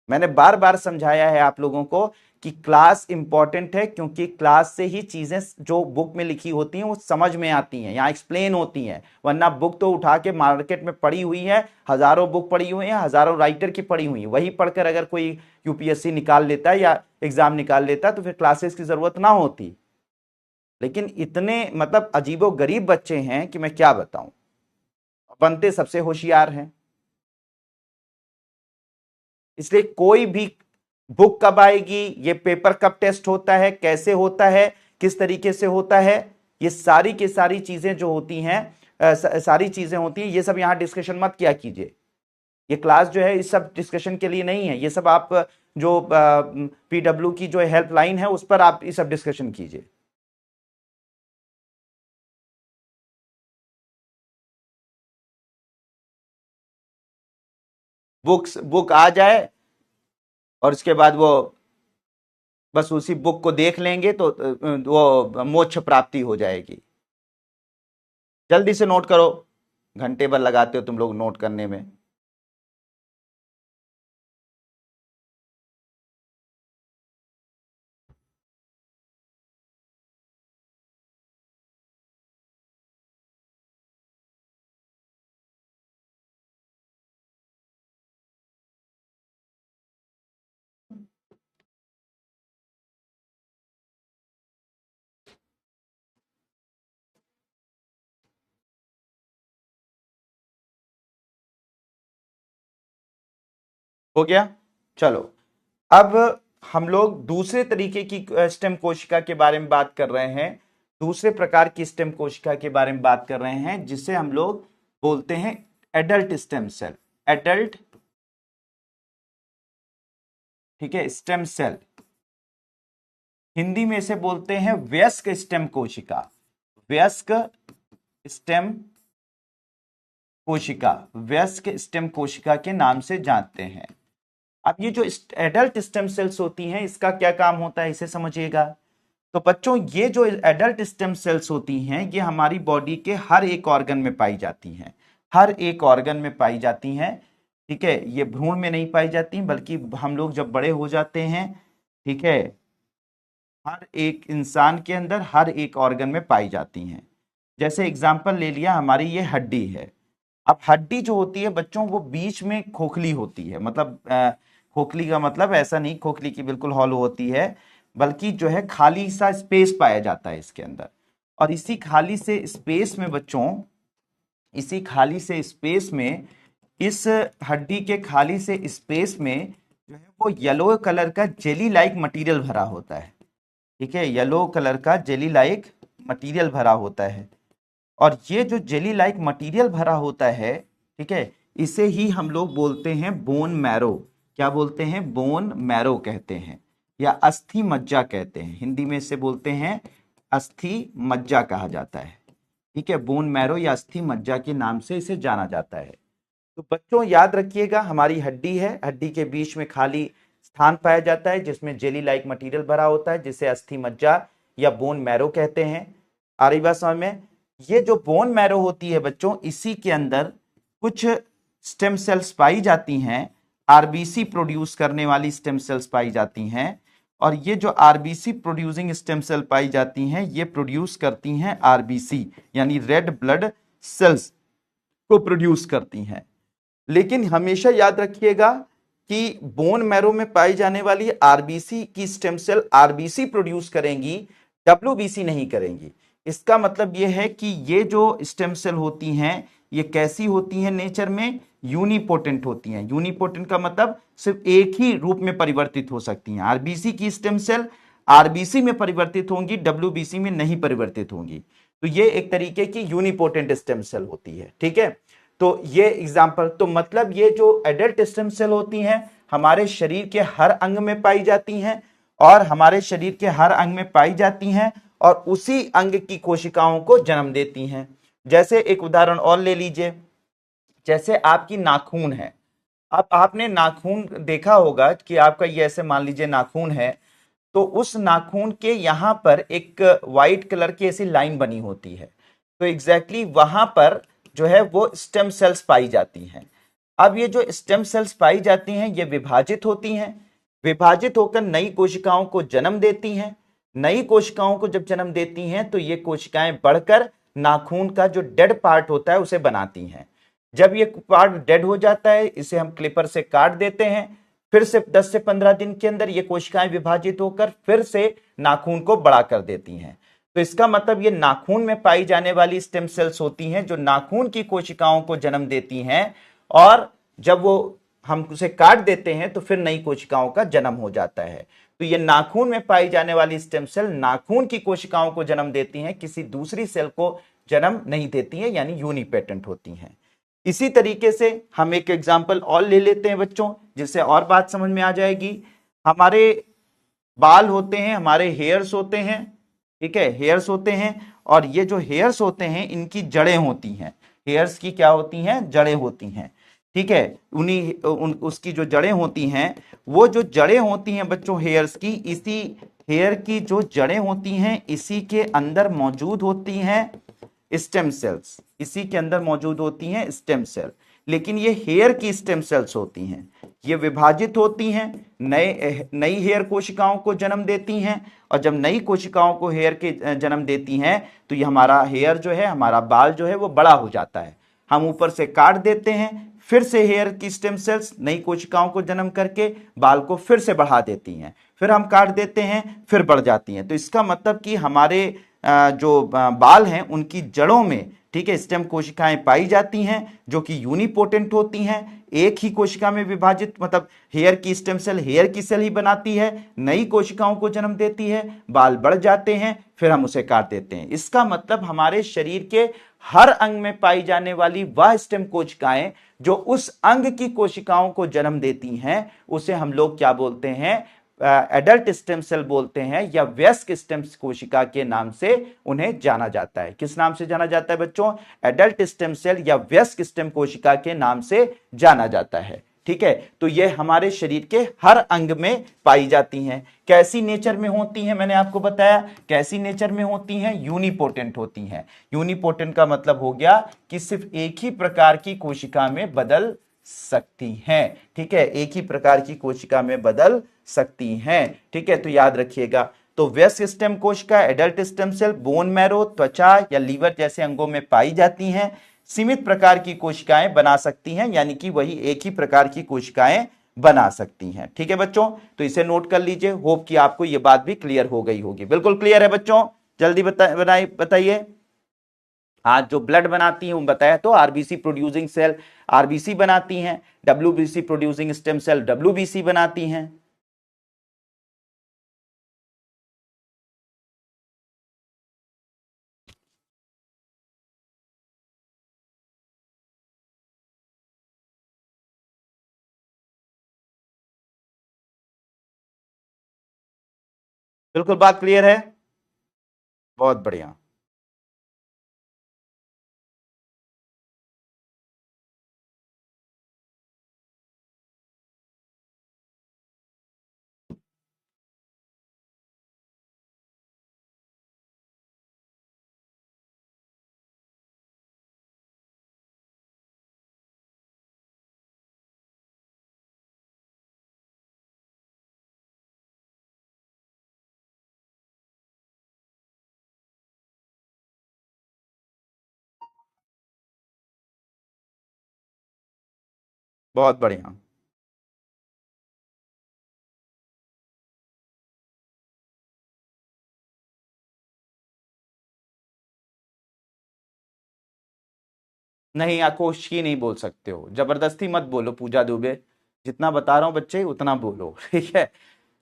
मैंने बार बार समझाया है आप लोगों को कि क्लास इंपॉर्टेंट है, क्योंकि क्लास से ही चीजें जो बुक में लिखी होती हैं वो समझ में आती हैं, यहाँ एक्सप्लेन होती हैं। वरना बुक तो उठा के मार्केट में पड़ी हुई है, हजारों बुक पड़ी हुई हैं, हजारों राइटर की पड़ी हुई है, वही पढ़कर अगर कोई यूपीएससी निकाल लेता है या एग्जाम निकाल लेता तो फिर क्लासेस की जरूरत ना होती। लेकिन इतने मतलब अजीबो गरीब बच्चे हैं कि मैं क्या बताऊं, बनते सबसे होशियार हैं। इसलिए कोई भी बुक कब आएगी, ये पेपर कब टेस्ट होता है, कैसे होता है, किस तरीके से होता है, ये सारी की सारी चीजें जो होती हैं, सारी चीजें होती हैं, ये सब यहां डिस्कशन मत किया कीजिए। ये क्लास जो है इस सब डिस्कशन के लिए नहीं है। ये सब आप जो पीडब्ल्यू की जो हेल्पलाइन है उस पर आप ये सब डिस्कशन कीजिए। बुक आ जाए और उसके बाद वो बस उसी बुक को देख लेंगे तो वो मोक्ष प्राप्ति हो जाएगी। जल्दी से नोट करो, घंटे भर लगाते हो तुम लोग नोट करने में। हो गया? चलो, अब हम लोग दूसरे तरीके की स्टेम कोशिका के बारे में बात कर रहे हैं। दूसरे प्रकार की स्टेम कोशिका के बारे में बात कर रहे हैं जिसे हम लोग बोलते हैं एडल्ट स्टेम सेल। एडल्ट, ठीक है, स्टेम सेल। हिंदी में इसे बोलते हैं वयस्क स्टेम कोशिका। वयस्क स्टेम कोशिका, वयस्क स्टेम कोशिका के नाम से जानते हैं। अब ये जो एडल्ट स्टेम सेल्स होती हैं इसका क्या काम होता है इसे समझिएगा। तो बच्चों, ये जो एडल्ट स्टेम सेल्स होती हैं ये हमारी बॉडी के हर एक ऑर्गन में पाई जाती हैं। हर एक ऑर्गन में पाई जाती हैं, ठीक है। ये भ्रूण में नहीं पाई जाती बल्कि हम लोग जब बड़े हो जाते हैं, ठीक है, हर एक इंसान के अंदर हर एक ऑर्गन में पाई जाती हैं। जैसे एग्जाम्पल ले लिया, हमारी ये हड्डी है। अब हड्डी जो होती है बच्चों वो बीच में खोखली होती है, मतलब खोखली का मतलब ऐसा नहीं खोखली की बिल्कुल हॉलो होती है, बल्कि जो है खाली सा स्पेस पाया जाता है इसके अंदर। और इसी खाली से स्पेस में बच्चों, इसी खाली से स्पेस में, इस हड्डी के खाली से स्पेस में जो है वो येलो कलर का जेली लाइक मटेरियल भरा होता है, ठीक है। येलो कलर का जेली लाइक मटेरियल भरा होता है। और ये जो जेली लाइक मटेरियल भरा होता है, ठीक है, इसे ही हम लोग बोलते हैं बोन मैरो। क्या बोलते हैं? बोन मैरो कहते हैं या अस्थि मज्जा कहते हैं। हिंदी में इसे बोलते हैं अस्थि मज्जा कहा जाता है, ठीक है। बोन मैरो या अस्थि मज्जा के नाम से इसे जाना जाता है। तो बच्चों याद रखिएगा, हमारी हड्डी है, हड्डी के बीच में खाली स्थान पाया जाता है जिसमें जेली लाइक मटेरियल भरा होता है जिसे अस्थि मज्जा या बोन मैरो कहते हैं। आ रही बात समझ में? ये जो बोन मैरो होती है बच्चों, इसी के अंदर कुछ स्टेम सेल्स पाई जाती हैं, आरबीसी प्रोड्यूस करने वाली स्टेम सेल्स पाई जाती हैं। और ये जो आरबीसी प्रोड्यूसिंग स्टेम सेल पाई जाती हैं ये प्रोड्यूस करती हैं आरबीसी यानी रेड ब्लड सेल्स को प्रोड्यूस करती हैं। लेकिन हमेशा याद रखिएगा कि बोन मैरो में पाई जाने वाली आरबीसी की स्टेम सेल आरबीसी प्रोड्यूस करेंगी, डब्ल्यूबीसी नहीं करेंगी। इसका मतलब यह है कि ये जो स्टेम सेल होती हैं ये कैसी होती हैं? नेचर में यूनिपोटेंट होती हैं। यूनिपोटेंट का मतलब सिर्फ एक ही रूप में परिवर्तित हो सकती हैं। आरबीसी की स्टेम सेल आरबीसी में परिवर्तित होंगी, डब्ल्यूबीसी में नहीं परिवर्तित होंगी। तो ये एक तरीके की यूनिपोटेंट स्टेम सेल होती है, ठीक है। तो ये एग्जाम्पल, तो मतलब ये जो एडल्ट स्टेम सेल होती हैं हमारे शरीर के हर अंग में पाई जाती हैं, और हमारे शरीर के हर अंग में पाई जाती हैं और उसी अंग की कोशिकाओं को जन्म देती हैं। जैसे एक उदाहरण और ले लीजिए, जैसे आपकी नाखून है। अब आपने नाखून देखा होगा कि आपका ये ऐसे मान लीजिए नाखून है, तो उस नाखून के यहां पर एक व्हाइट कलर की ऐसी लाइन बनी होती है। तो एग्जैक्टली वहां पर जो है वो स्टेम सेल्स पाई जाती हैं। अब ये जो स्टेम सेल्स पाई जाती हैं ये विभाजित होती हैं, विभाजित होकर नई कोशिकाओं को जन्म देती हैं। नई कोशिकाओं को जब जन्म देती हैं तो ये कोशिकाएं बढ़कर नाखून का जो डेड पार्ट होता है उसे बनाती हैं। जब ये पार्ट डेड हो जाता है इसे हम क्लिपर से काट देते हैं, फिर से 10 से 15 दिन के अंदर ये कोशिकाएं विभाजित होकर फिर से नाखून को बड़ा कर देती हैं। तो इसका मतलब ये नाखून में पाई जाने वाली स्टेम सेल्स होती हैं जो नाखून की कोशिकाओं को जन्म देती हैं, और जब वो हम उसे काट देते हैं तो फिर नई कोशिकाओं का जन्म हो जाता है। तो ये नाखून में पाई जाने वाली स्टेम सेल नाखून की कोशिकाओं को जन्म देती हैं, किसी दूसरी सेल को जन्म नहीं देती हैं, यानी यूनिपेटेंट होती हैं। इसी तरीके से हम एक एग्जाम्पल और ले लेते हैं बच्चों, जिससे और बात समझ में आ जाएगी। हमारे बाल होते हैं, हमारे हेयर्स होते हैं, ठीक है, हेयर्स होते हैं, और ये जो हेयर्स होते हैं इनकी जड़ें होती हैं। हेयर्स की क्या होती हैं? जड़ें होती हैं, ठीक है। उसकी जो जड़ें होती हैं, वो जो जड़ें होती हैं बच्चों हेयर्स की, इसी हेयर की जो जड़ें होती हैं इसी के अंदर मौजूद होती हैं स्टेम सेल्स, इसी के अंदर मौजूद होती हैं स्टेम सेल। लेकिन ये हेयर की स्टेम सेल्स होती हैं, ये विभाजित होती हैं, नई हेयर कोशिकाओं को जन्म देती हैं, और जब नई कोशिकाओं को हेयर के जन्म देती हैं तो ये हमारा हेयर जो है, हमारा बाल जो है वो बड़ा हो जाता है। हम ऊपर से काट देते हैं, फिर से हेयर की स्टेम सेल्स नई कोशिकाओं को जन्म करके बाल को फिर से बढ़ा देती हैं, फिर हम काट देते हैं, फिर बढ़ जाती हैं। तो इसका मतलब कि हमारे जो बाल हैं उनकी जड़ों में, ठीक है, स्टेम कोशिकाएं पाई जाती हैं जो कि यूनिपोटेंट होती हैं, एक ही कोशिका में विभाजित, मतलब हेयर की स्टेम सेल हेयर की सेल ही बनाती है, नई कोशिकाओं को जन्म देती है, बाल बढ़ जाते हैं, फिर हम उसे काट देते हैं। इसका मतलब हमारे शरीर के हर अंग में पाई जाने वाली वह स्टेम कोशिकाएं जो उस अंग की कोशिकाओं को जन्म देती हैं, उसे हम लोग क्या बोलते हैं? एडल्ट स्टेम सेल बोलते हैं, या वयस्क स्टेम कोशिका के नाम से उन्हें जाना जाता है। किस नाम से जाना जाता है बच्चों? एडल्ट स्टेम सेल या वयस्क स्टेम कोशिका के नाम से जाना जाता है, ठीक है। तो ये हमारे शरीर के हर अंग में पाई जाती हैं। कैसी नेचर में होती हैं? मैंने आपको बताया कैसी नेचर में होती हैं, यूनिपोटेंट होती हैं। यूनिपोटेंट का मतलब हो गया कि सिर्फ एक ही प्रकार की कोशिका में बदल सकती हैं, ठीक है, एक ही प्रकार की कोशिका में बदल सकती हैं, ठीक है। तो याद रखिएगा, तो वयस्क स्टेम कोशिका, adult stem cell bone marrow, त्वचा या लीवर जैसे अंगों में पाई जाती हैं। सीमित प्रकार की कोशिकाएं बना सकती हैं, यानी कि वही एक ही प्रकार की कोशिकाएं बना सकती हैं, ठीक है बच्चों। तो इसे नोट कर लीजिए, होप कि आपको यह बात भी क्लियर हो गई होगी। बिल्कुल क्लियर है बच्चों? जल्दी बताइए। आज जो ब्लड बनाती है बताया, तो आरबीसी प्रोड्यूसिंग सेल आरबीसी बनाती हैं, WBC producing stem cell WBC बनाती हैं। बिल्कुल बात क्लियर है, बहुत बढ़िया। बहुत बढ़िया। नहीं, आकोश नहीं बोल सकते हो, जबरदस्ती मत बोलो पूजा दुबे, जितना बता रहा हूं बच्चे उतना बोलो, ठीक है।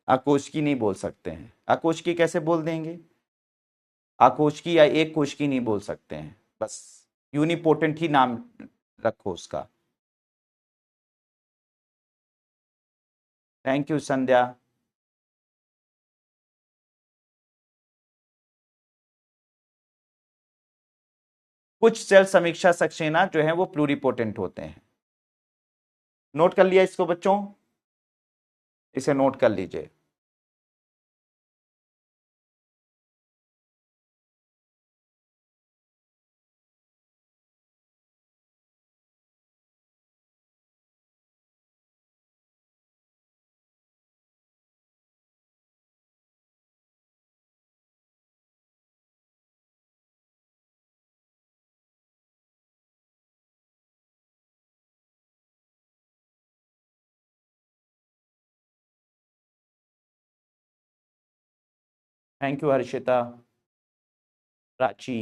आकोश नहीं बोल सकते हैं, आकोश कैसे बोल देंगे? आकोश या एक कोश नहीं बोल सकते हैं, बस यूनिपोटेंट ही नाम रखो उसका। थैंक यू संध्या। कुछ सेल समीक्षा सक्सेना जो है वो प्लूरिपोटेंट होते हैं। नोट कर लिया इसको बच्चों? इसे नोट कर लीजिए। Thank you Harshita, Prachi.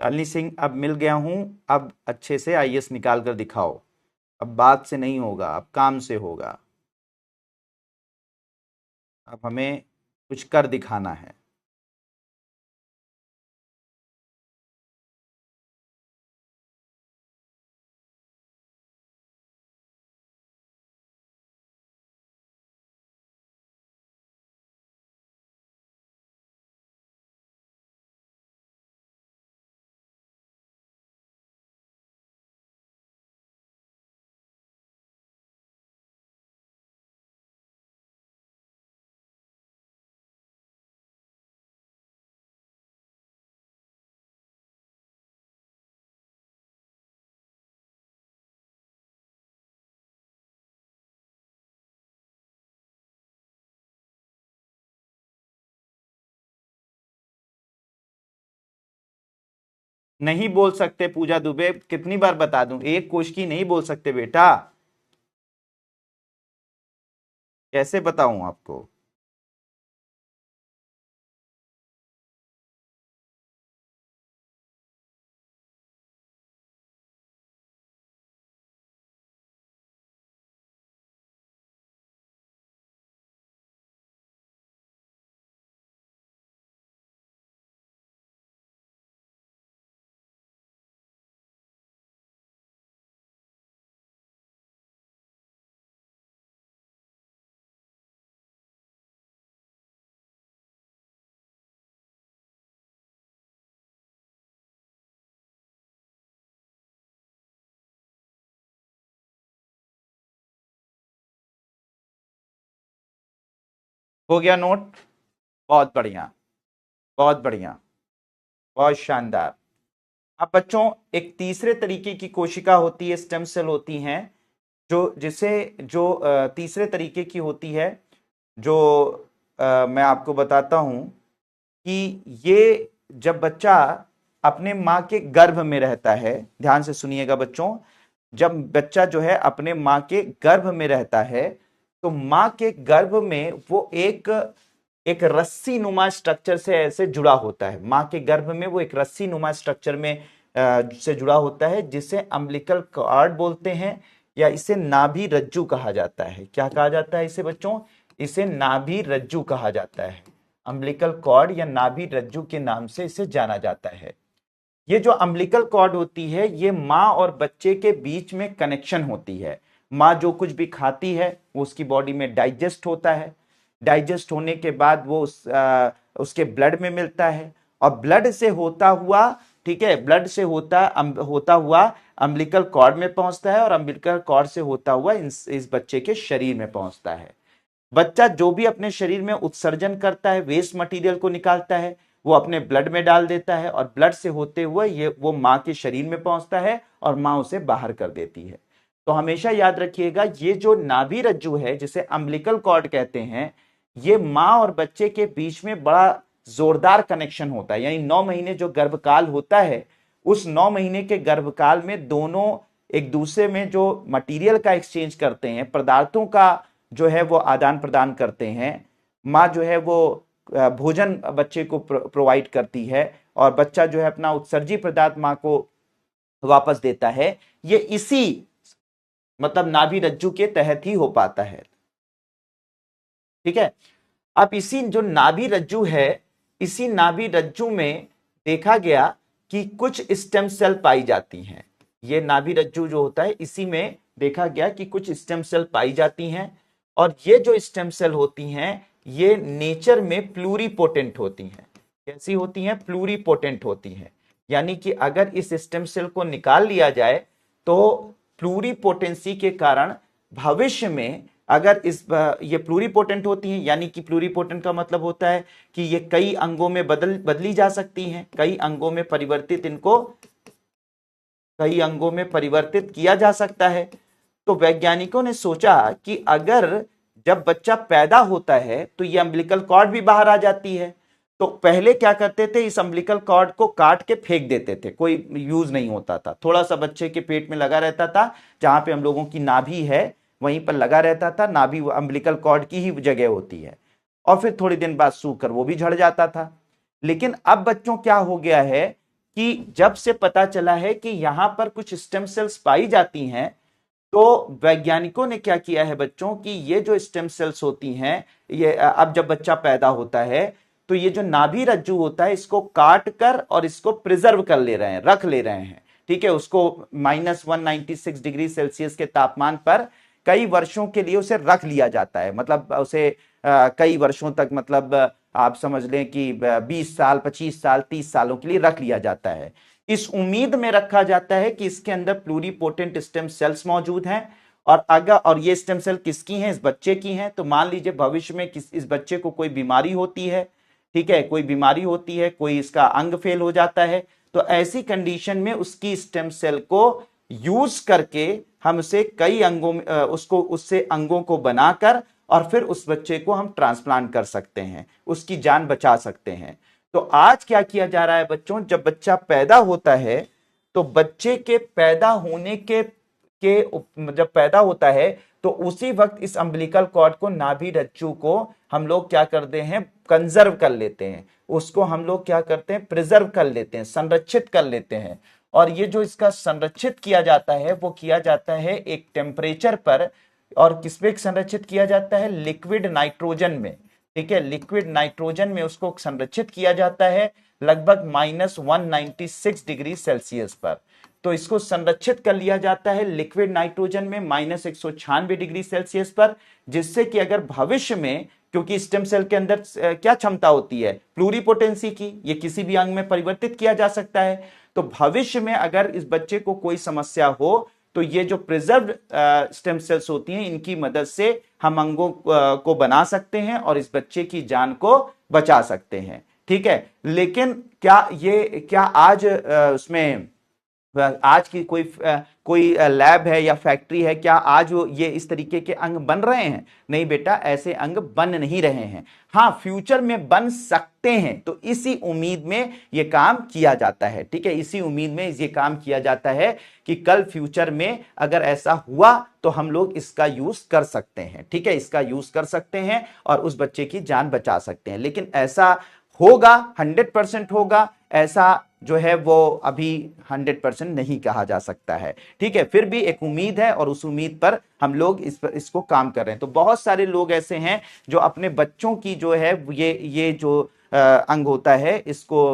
शालिनी सिंह, अब मिल गया हूं, अब अच्छे से आईएएस निकाल कर दिखाओ। अब बात से नहीं होगा, अब काम से होगा। अब हमें कुछ कर दिखाना है। नहीं बोल सकते पूजा दुबे, कितनी बार बता दूं, एक कोश की नहीं बोल सकते बेटा, कैसे बताऊं आपको। हो गया नोट, बहुत बढ़िया, बहुत बढ़िया, बहुत शानदार। अब बच्चों एक तीसरे तरीके की कोशिका होती है, स्टेम सेल होती हैं, जो जिसे जो तीसरे तरीके की होती है, जो मैं आपको बताता हूं कि ये जब बच्चा अपने माँ के गर्भ में रहता है, ध्यान से सुनिएगा बच्चों, जब बच्चा जो है अपने माँ के गर्भ में रहता है, तो माँ के गर्भ में वो एक एक रस्सी नुमा स्ट्रक्चर से ऐसे जुड़ा होता है। माँ के गर्भ में वो एक रस्सी नुमा स्ट्रक्चर में से जुड़ा होता है, जिसे अम्बिलिकल कॉर्ड बोलते हैं, या इसे नाभि रज्जु कहा जाता है। क्या कहा जाता है इसे बच्चों? इसे नाभि रज्जु कहा जाता है। अम्बिलिकल कॉर्ड या नाभि रज्जु के नाम से इसे जाना जाता है। ये जो अम्बिलिकल कॉर्ड होती है, ये माँ और बच्चे के बीच में कनेक्शन होती है। माँ जो कुछ भी खाती है वो उसकी बॉडी में डाइजेस्ट होता है, डाइजेस्ट होने के बाद वो उसके ब्लड में मिलता है, और ब्लड से होता हुआ, ठीक है, ब्लड से होता हुआ अम्बिलिकल कॉर्ड में पहुंचता है, और अम्बिलिकल कॉर्ड से होता हुआ इस बच्चे के शरीर में पहुंचता है। बच्चा जो भी अपने शरीर में उत्सर्जन करता है, वेस्ट मटेरियल को निकालता है, वो अपने ब्लड में डाल देता है, और ब्लड से होते हुए ये वो माँ के शरीर में पहुंचता है, और माँ उसे बाहर कर देती है। तो हमेशा याद रखिएगा, ये जो नाभि रज्जु है, जिसे अम्बिलिकल कॉर्ड कहते हैं, ये माँ और बच्चे के बीच में बड़ा जोरदार कनेक्शन होता है। यानी 9 महीने जो गर्भकाल होता है, उस 9 महीने के गर्भकाल में दोनों एक दूसरे में जो मटेरियल का एक्सचेंज करते हैं, पदार्थों का जो है वो आदान प्रदान करते हैं। माँ जो है वो भोजन बच्चे को प्रोवाइड करती है, और बच्चा जो है अपना उत्सर्जी पदार्थ माँ को वापस देता है। ये इसी मतलब नाभि रज्जु के तहत ही हो पाता है। ठीक है। अब इसी जो नाभि रज्जु है, इसी नाभि रज्जु में देखा गया कि कुछ स्टेम सेल पाई जाती हैं। ये नाभि रज्जु जो होता है, इसी में देखा गया कि कुछ स्टेम सेल पाई जाती हैं, और ये जो स्टेम सेल होती हैं, ये नेचर में प्लूरीपोटेंट होती हैं। कैसी होती हैं? प्लूरीपोटेंट होती हैं। यानी कि अगर इस स्टेम सेल को निकाल लिया जाए, तो प्लूरीपोटेंसी के कारण भविष्य में अगर ये प्लूरीपोटेंट होती हैं, यानी कि प्लूरीपोटेंट का मतलब होता है कि ये कई अंगों में बदली जा सकती हैं, कई अंगों में परिवर्तित किया जा सकता है। तो वैज्ञानिकों ने सोचा कि अगर जब बच्चा पैदा होता है तो ये अम्बिलिकल कॉर्ड भी बाहर आ जाती है। तो पहले क्या करते थे, इस अम्बिलिकल कॉर्ड को काट के फेंक देते थे, कोई यूज नहीं होता था, थोड़ा सा बच्चे के पेट में लगा रहता था, जहां पे हम लोगों की नाभि है वहीं पर लगा रहता था। नाभि अम्बिलिकल कॉर्ड की ही जगह होती है, और फिर थोड़ी दिन बाद सूखकर वो भी झड़ जाता था। लेकिन अब बच्चों क्या हो गया है कि जब से पता चला है कि यहां पर कुछ स्टेम सेल्स पाई जाती हैं, तो वैज्ञानिकों ने क्या किया है बच्चों कि ये जो स्टेम सेल्स होती हैं, ये अब जब बच्चा पैदा होता है तो ये जो नाभि रज्जु होता है इसको काट कर और इसको प्रिजर्व कर ले रहे हैं, रख ले रहे हैं। ठीक है, उसको -196 डिग्री सेल्सियस के तापमान पर कई वर्षों के लिए उसे रख लिया जाता है। मतलब उसे कई वर्षों तक, मतलब आप समझ लें कि 20 साल, 25 साल, 30 सालों के लिए रख लिया जाता है। इस उम्मीद में रखा जाता है कि इसके अंदर प्लूरीपोटेंट स्टेम सेल्स मौजूद हैं। और ये स्टेम सेल किसकी हैं? इस बच्चे की हैं। तो मान लीजिए भविष्य में इस बच्चे को कोई बीमारी होती है, ठीक है, कोई बीमारी होती है, कोई इसका अंग फेल हो जाता है, तो ऐसी कंडीशन में उसकी स्टेम सेल को यूज करके हम उसे कई अंगों में उसको उससे अंगों को बनाकर और फिर उस बच्चे को हम ट्रांसप्लांट कर सकते हैं, उसकी जान बचा सकते हैं। तो आज क्या किया जा रहा है बच्चों, जब बच्चा पैदा होता है तो बच्चे के पैदा होने जब पैदा होता है तो उसी वक्त इस अम्बिलिकल कॉर्ड को, नाभि रज्जु को हम लोग क्या करते हैं, कंजर्व कर लेते हैं। उसको हम लोग क्या करते हैं, प्रिजर्व कर लेते हैं, संरक्षित कर लेते हैं। और ये जो इसका संरक्षित किया जाता है वो किया जाता है एक टेम्परेचर पर। और किसमें संरक्षित किया जाता है? लिक्विड नाइट्रोजन में। ठीक है, लिक्विड नाइट्रोजन में उसको संरक्षित किया जाता है लगभग -196 डिग्री सेल्सियस पर। तो इसको संरक्षित कर लिया जाता है लिक्विड नाइट्रोजन में -196 डिग्री सेल्सियस पर, जिससे कि अगर भविष्य में, क्योंकि स्टेम सेल के अंदर क्या क्षमता होती है, प्लूरीपोटेंसी की, ये किसी भी अंग में परिवर्तित किया जा सकता है। तो भविष्य में अगर इस बच्चे को कोई समस्या हो तो ये जो प्रिजर्व स्टेम सेल्स होती हैं इनकी मदद से हम अंगों को बना सकते हैं और इस बच्चे की जान को बचा सकते हैं। ठीक है, लेकिन क्या आज उसमें आज की कोई लैब है या फैक्ट्री है, क्या आज वो ये इस तरीके के अंग बन रहे हैं? नहीं बेटा, ऐसे अंग बन नहीं रहे हैं। हाँ, फ्यूचर में बन सकते हैं, तो इसी उम्मीद में ये काम किया जाता है। ठीक है, इसी उम्मीद में ये काम किया जाता है कि कल फ्यूचर में अगर ऐसा हुआ तो हम लोग इसका यूज कर सकते हैं। ठीक है, इसका यूज कर सकते हैं और उस बच्चे की जान बचा सकते हैं। लेकिन ऐसा होगा, 100% होगा, ऐसा जो है वो अभी 100% नहीं कहा जा सकता है। ठीक है, फिर भी एक उम्मीद है और उस उम्मीद पर हम लोग इसको काम कर रहे हैं। तो बहुत सारे लोग ऐसे हैं जो अपने बच्चों की जो है ये जो अंग होता है इसको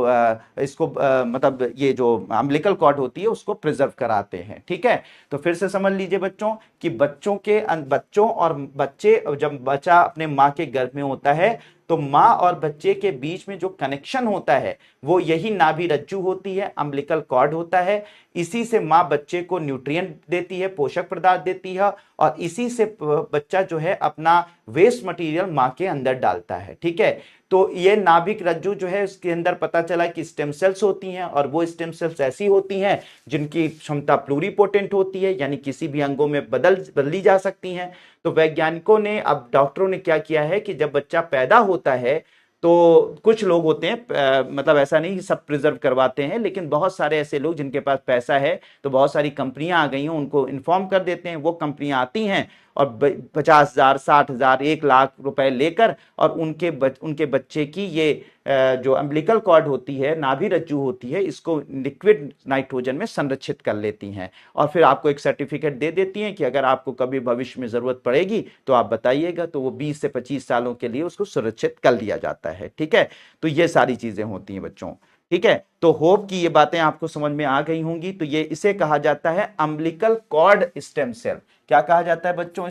मतलब ये जो अम्बिलिकल कॉर्ड होती है उसको प्रिजर्व कराते हैं। ठीक है, तो फिर से समझ लीजिए बच्चों कि बच्चों और बच्चे, जब बच्चा अपने माँ के गर्भ में होता है तो माँ और बच्चे के बीच में जो कनेक्शन होता है वो यही नाभि रज्जु होती है, अम्बिलिकल कॉर्ड होता है। इसी से माँ बच्चे को न्यूट्रिएंट देती है, पोषक पदार्थ देती है, और इसी से बच्चा जो है अपना वेस्ट मटेरियल माँ के अंदर डालता है। ठीक है, तो ये नाभिक रज्जु जो है उसके अंदर पता चला कि स्टेम सेल्स होती हैं, और वो स्टेम सेल्स ऐसी होती हैं जिनकी क्षमता प्लूरीपोटेंट होती है, यानी किसी भी अंगों में बदली जा सकती हैं। तो वैज्ञानिकों ने, अब डॉक्टरों ने क्या किया है कि जब बच्चा पैदा होता है तो कुछ लोग होते हैं, मतलब ऐसा नहीं कि सब प्रिजर्व करवाते हैं, लेकिन बहुत सारे ऐसे लोग जिनके पास पैसा है, तो बहुत सारी कंपनियां आ गई हैं, उनको इन्फॉर्म कर देते हैं। वो कंपनियां आती हैं और 50,000, 60,000, 1 लाख रुपए लेकर और उनके बच्चे की ये जो अम्बिलिकल कॉर्ड होती है, नाभि रज्जु होती है, इसको लिक्विड नाइट्रोजन में संरक्षित कर लेती हैं और फिर आपको एक सर्टिफिकेट दे देती हैं कि अगर आपको कभी भविष्य में जरूरत पड़ेगी तो आप बताइएगा। तो वो 20 से 25 सालों के लिए उसको सुरक्षित कर लिया जाता है। ठीक है, तो ये सारी चीजें होती हैं बच्चों। ठीक है, तो होप कि ये बातें आपको समझ में आ गई होंगी। तो ये इसे कहा जाता है अम्बिलिकल कॉर्ड स्टेम सेल। क्या कहा जाता है बच्चों?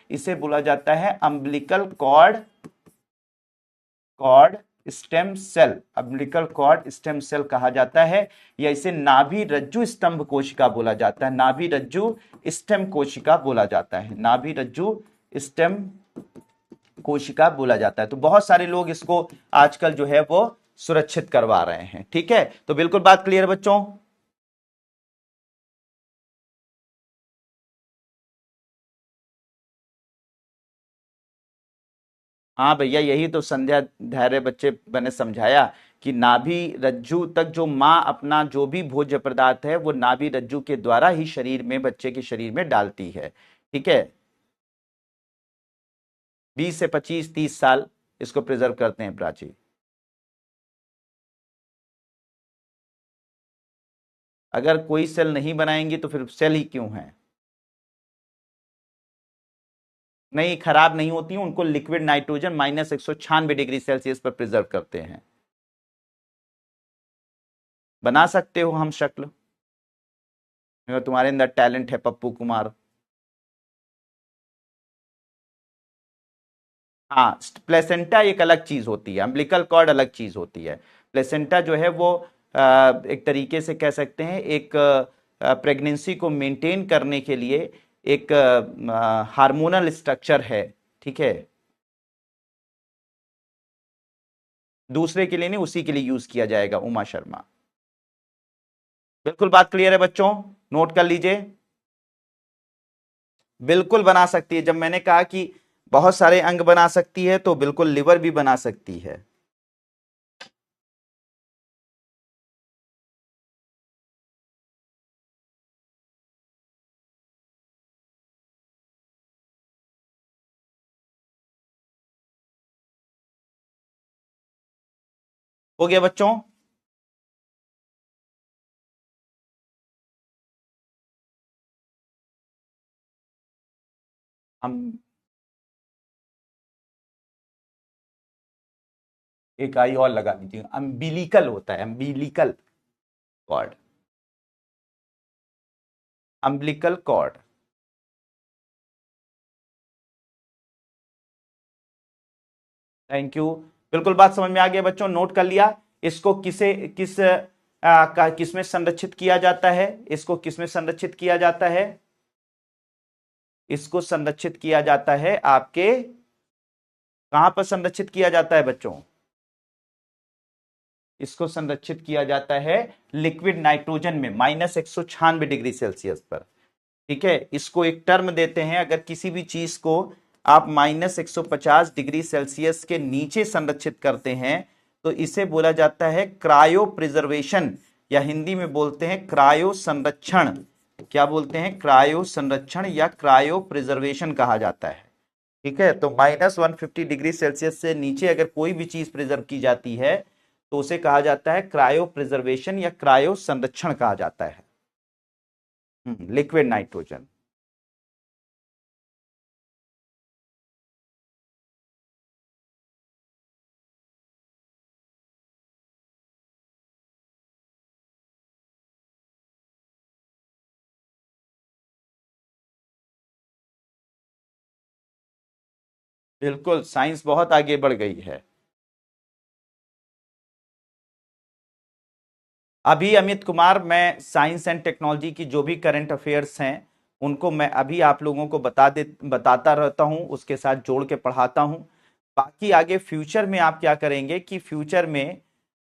इसे बोला जाता है umbilical cord stem cell. Umbilical cord stem cell कहा जाता है, या इसे नाभि रज्जु स्तंभ कोशिका बोला जाता है। नाभि रज्जु स्टेम कोशिका बोला जाता है। नाभि रज्जु स्टेम कोशिका बोला जाता है। तो बहुत सारे लोग इसको आजकल जो है वो सुरक्षित करवा रहे हैं। ठीक है, तो बिल्कुल बात क्लियर बच्चों। हाँ भैया, यही तो संध्या धैर्य बच्चे मैंने समझाया कि नाभि रज्जु तक जो माँ अपना जो भी भोज्य पदार्थ है वो नाभि रज्जु के द्वारा ही शरीर में, बच्चे के शरीर में डालती है। ठीक है, 20 से 25, 30 साल इसको प्रिजर्व करते हैं प्राची। अगर कोई सेल नहीं बनाएंगी तो फिर सेल ही क्यों है? नहीं, खराब नहीं होती, उनको लिक्विड नाइट्रोजन -196 डिग्री सेल्सियस पर प्रिजर्व करते हैं। बना सकते हो हम शक्ल, अगर तुम्हारे अंदर टैलेंट है पप्पू कुमार। हाँ, प्लेसेंटा एक अलग चीज होती है, अम्बिलिकल कॉर्ड अलग चीज होती है। प्लेसेंटा जो है वो एक तरीके से कह सकते हैं एक प्रेगनेंसी को मेंटेन करने के लिए एक हार्मोनल स्ट्रक्चर है, ठीक है। दूसरे के लिए नहीं, उसी के लिए यूज किया जाएगा। उमा शर्मा, बिल्कुल बात क्लियर है बच्चों, नोट कर लीजिए। बिल्कुल बना सकती है, जब मैंने कहा कि बहुत सारे अंग बना सकती है तो बिल्कुल लिवर भी बना सकती है। हो गया बच्चों? हम एक आई और लगा लीजिए, अम्बिलिकल होता है, umbilical cord, umbilical cord. Thank you, बिल्कुल बात समझ में आ गया बच्चों, नोट कर लिया। इसको किस में संरक्षित किया जाता है? इसको किस में संरक्षित किया जाता है? इसको संरक्षित किया जाता है आपके, कहां पर संरक्षित किया जाता है बच्चों? इसको संरक्षित किया जाता है लिक्विड नाइट्रोजन में -196 डिग्री सेल्सियस पर, ठीक है। इसको एक टर्म देते हैं, अगर किसी भी चीज को आप -150 डिग्री सेल्सियस के नीचे संरक्षित करते हैं तो इसे बोला जाता है क्रायो प्रिजर्वेशन, या हिंदी में बोलते हैं क्रायो संरक्षण। क्या बोलते हैं? क्रायो संरक्षण या क्रायो प्रिजर्वेशन कहा जाता है, ठीक है। तो -150 डिग्री सेल्सियस से नीचे अगर कोई भी चीज प्रिजर्व की जाती है तो उसे कहा जाता है क्रायो प्रिजर्वेशन या क्रायो संरक्षण कहा जाता है, लिक्विड नाइट्रोजन। बिल्कुल, साइंस बहुत आगे बढ़ गई है। अभी अमित कुमार, मैं साइंस एंड टेक्नोलॉजी की जो भी करंट अफेयर्स हैं उनको मैं अभी आप लोगों को बताता रहता हूं, उसके साथ जोड़ के पढ़ाता हूं। बाकी आगे फ्यूचर में आप क्या करेंगे कि फ्यूचर में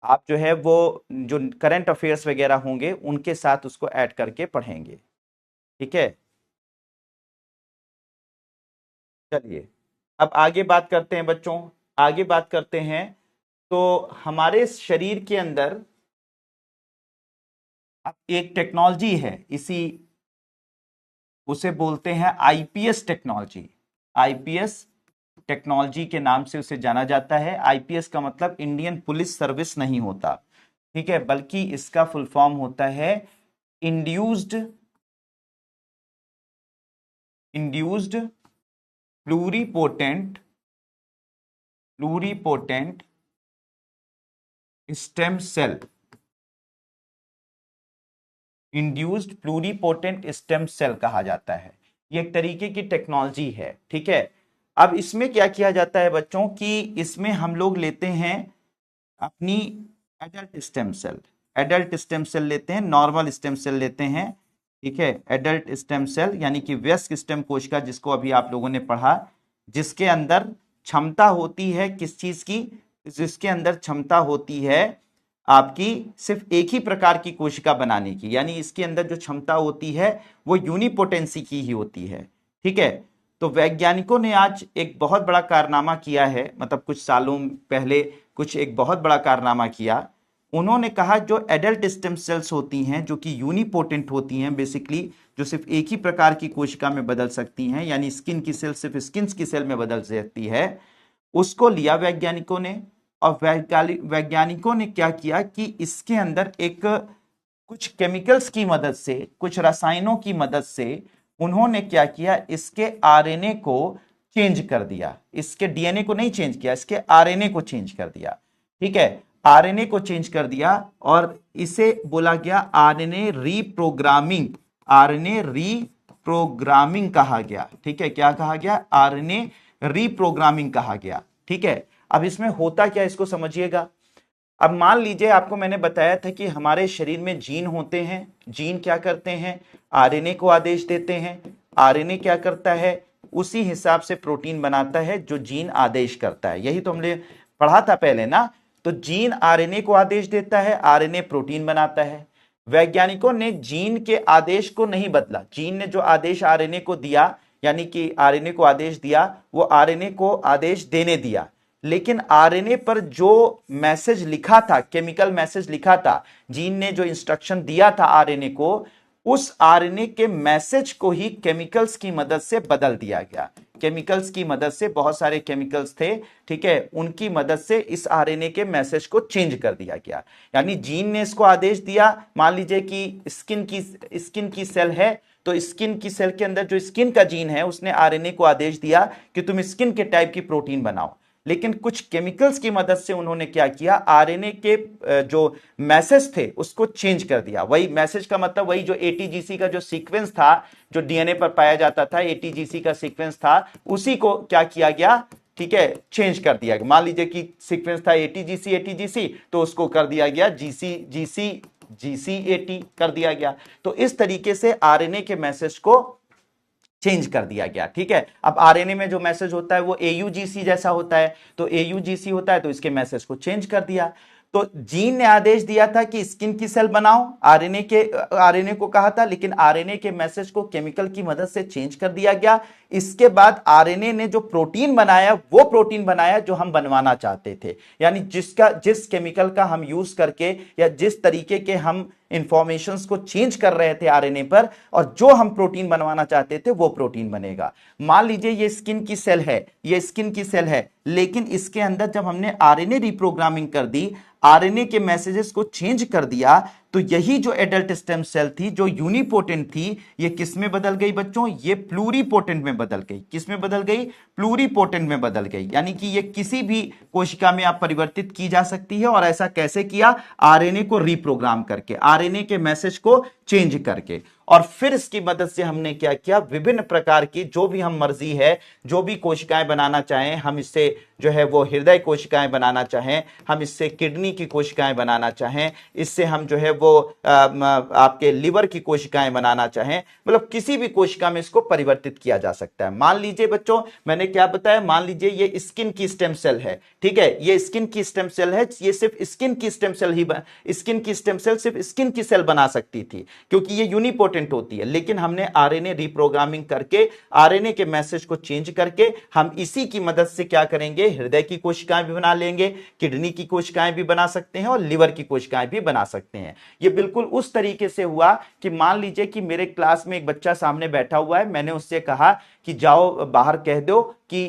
आप जो है वो जो करंट अफेयर्स वगैरह होंगे उनके साथ उसको ऐड करके पढ़ेंगे, ठीक है। चलिए, अब आगे बात करते हैं बच्चों, आगे बात करते हैं। तो हमारे शरीर के अंदर अब एक टेक्नोलॉजी है, इसी उसे बोलते हैं आईपीएस टेक्नोलॉजी। आईपीएस टेक्नोलॉजी के नाम से उसे जाना जाता है। आईपीएस का मतलब इंडियन पुलिस सर्विस नहीं होता, ठीक है, बल्कि इसका फुल फॉर्म होता है induced induced pluripotent pluripotent stem cell. Induced pluripotent stem cell कहा जाता है। ये एक तरीके की टेक्नोलॉजी है, ठीक है। अब इसमें क्या किया जाता है बच्चों कि इसमें हम लोग लेते हैं अपनी adult stem cell, adult stem cell लेते हैं, नॉर्मल स्टेम सेल लेते हैं, ठीक है। एडल्ट स्टेम सेल यानी कि वयस्क स्टेम कोशिका, जिसको अभी आप लोगों ने पढ़ा, जिसके अंदर क्षमता होती है किस चीज की? जिसके अंदर क्षमता होती है आपकी सिर्फ एक ही प्रकार की कोशिका बनाने की, यानी इसके अंदर जो क्षमता होती है वो यूनिपोटेंसी की ही होती है, ठीक है। तो वैज्ञानिकों ने आज एक बहुत बड़ा कारनामा किया है, मतलब कुछ सालों पहले कुछ एक बहुत बड़ा कारनामा किया। उन्होंने कहा जो एडल्ट स्टेम सेल्स होती हैं जो कि यूनिपोटेंट होती हैं, बेसिकली जो सिर्फ एक ही प्रकार की कोशिका में बदल सकती हैं, यानी स्किन की सेल सिर्फ स्किन की सेल में बदल सकती है, उसको लिया वैज्ञानिकों ने। और वैज्ञानिकों ने क्या किया कि इसके अंदर एक कुछ केमिकल्स की मदद से, कुछ रसायनों की मदद से उन्होंने क्या किया, इसके आरएनए को चेंज कर दिया, इसके डीएनए को नहीं चेंज किया, इसके आरएनए को चेंज कर दिया। ठीक है, आरएनए को चेंज कर दिया और इसे बोला गया आरएनए रीप्रोग्रामिंग। आरएनए रीप्रोग्रामिंग कहा गया। ठीक है, क्या कहा गया? आरएनए रीप्रोग्रामिंग कहा गया। ठीक है, अब इसमें होता क्या, इसको समझिएगा। अब मान लीजिए आपको मैंने बताया था कि हमारे शरीर में जीन होते हैं, जीन क्या करते हैं? आरएनए को आदेश देते हैं, आरएनए क्या करता है? उसी हिसाब से प्रोटीन बनाता है जो जीन आदेश करता है। यही तो हमने पढ़ा था पहले ना। तो जीन आरएनए को आदेश देता है, आरएनए प्रोटीन बनाता है। वैज्ञानिकों ने जीन के आदेश को नहीं बदला। जीन ने जो आदेश आरएनए को दिया, यानी कि आरएनए को आदेश दिया, वो आरएनए को आदेश देने दिया। लेकिन आरएनए पर जो मैसेज लिखा था, केमिकल मैसेज लिखा था, जीन ने जो इंस्ट्रक्शन दिया था आरएनए को, उस आरएनए के मैसेज को ही केमिकल्स की मदद से बदल दिया गया। केमिकल्स की मदद से, बहुत सारे केमिकल्स थे, ठीक है, उनकी मदद से इस आरएनए के मैसेज को चेंज कर दिया गया। यानी जीन ने इसको आदेश दिया, मान लीजिए कि स्किन की सेल है, तो स्किन की सेल के अंदर जो स्किन का जीन है, उसने आरएनए को आदेश दिया कि तुम स्किन के टाइप की प्रोटीन बनाओ। लेकिन कुछ केमिकल्स की मदद से उन्होंने क्या किया, आरएनए के जो मैसेज थे उसको चेंज कर दिया। वही मैसेज का मतलब वही जो एटीजीसी का जो सीक्वेंस था, जो डीएनए पर पाया जाता था, एटीजीसी का सीक्वेंस था, उसी को क्या किया गया, ठीक है, चेंज कर दिया गया। मान लीजिए कि सीक्वेंस था एटीजीसी एटीजीसी, तो उसको कर दिया गया जीसी जीसी जीसीएटी कर दिया गया। तो इस तरीके से आरएनए के मैसेज को चेंज कर दिया गया। ठीक है, अब आरएनए में जो मैसेज होता है वो एयूजीसी जैसा होता है, तो एयूजीसी होता है, तो इसके मैसेज को चेंज कर दिया। तो जीन ने आदेश दिया था कि स्किन की सेल बनाओ, आरएनए को कहा था, लेकिन आरएनए के मैसेज को केमिकल की मदद से चेंज कर दिया गया। इसके बाद आरएनए ने जो प्रोटीन बनाया, वो प्रोटीन बनाया जो हम बनवाना चाहते थे। यानी जिस केमिकल का हम यूज करके या जिस तरीके के हम इंफॉर्मेशंस को चेंज कर रहे थे आरएनए पर, और जो हम प्रोटीन बनवाना चाहते थे वो प्रोटीन बनेगा। मान लीजिए ये स्किन की सेल है, ये स्किन की सेल है, लेकिन इसके अंदर जब हमने आरएनए रिप्रोग्रामिंग कर दी, आरएनए के मैसेजेस को चेंज कर दिया, तो यही जो एडल्ट स्टेम सेल थी, जो यूनिपोटेंट थी, ये किस में बदल गई बच्चों? ये प्लूरीपोटेंट में बदल गई। किस में बदल गई? प्लूरीपोटेंट में बदल गई। यानी कि ये किसी भी कोशिका में आप परिवर्तित की जा सकती है। और ऐसा कैसे किया? आरएनए को रिप्रोग्राम करके, आरएनए के मैसेज को चेंज करके। और फिर इसकी मदद से हमने क्या किया, विभिन्न प्रकार की जो भी हम मर्जी है, जो भी कोशिकाएं बनाना चाहें, हम इससे जो है वो हृदय कोशिकाएं बनाना चाहें, हम इससे किडनी की कोशिकाएं बनाना चाहें, इससे हम जो है वो आपके लिवर की कोशिकाएं बनाना चाहें, मतलब किसी भी कोशिका में इसको परिवर्तित किया जा सकता है। मान लीजिए बच्चों, मैंने क्या बताया, मान लीजिए ये स्किन की स्टेम सेल है, ठीक है, ये स्किन की स्टेम सेल है, ये सिर्फ स्किन की स्टेम सेल ही, स्किन की स्टेम सेल सिर्फ स्किन की सेल बना सकती थी, क्योंकि ये यूनिपोटेंट होती है। लेकिन हमने आरएनए रिप्रोग्रामिंग करके, आरएनए के मैसेज को चेंज करके, हम इसी की मदद से क्या करेंगे, हृदय की कोशिकाएं भी बना लेंगे, किडनी की कोशिकाएं भी बना सकते हैं, और लिवर की कोशिकाएं भी बना सकते हैं। ये बिल्कुल उस तरीके से हुआ कि मान लीजिए कि मेरे क्लास में एक बच्चा सामने बैठा हुआ है, मैंने उससे कहा कि जाओ बाहर कह दो कि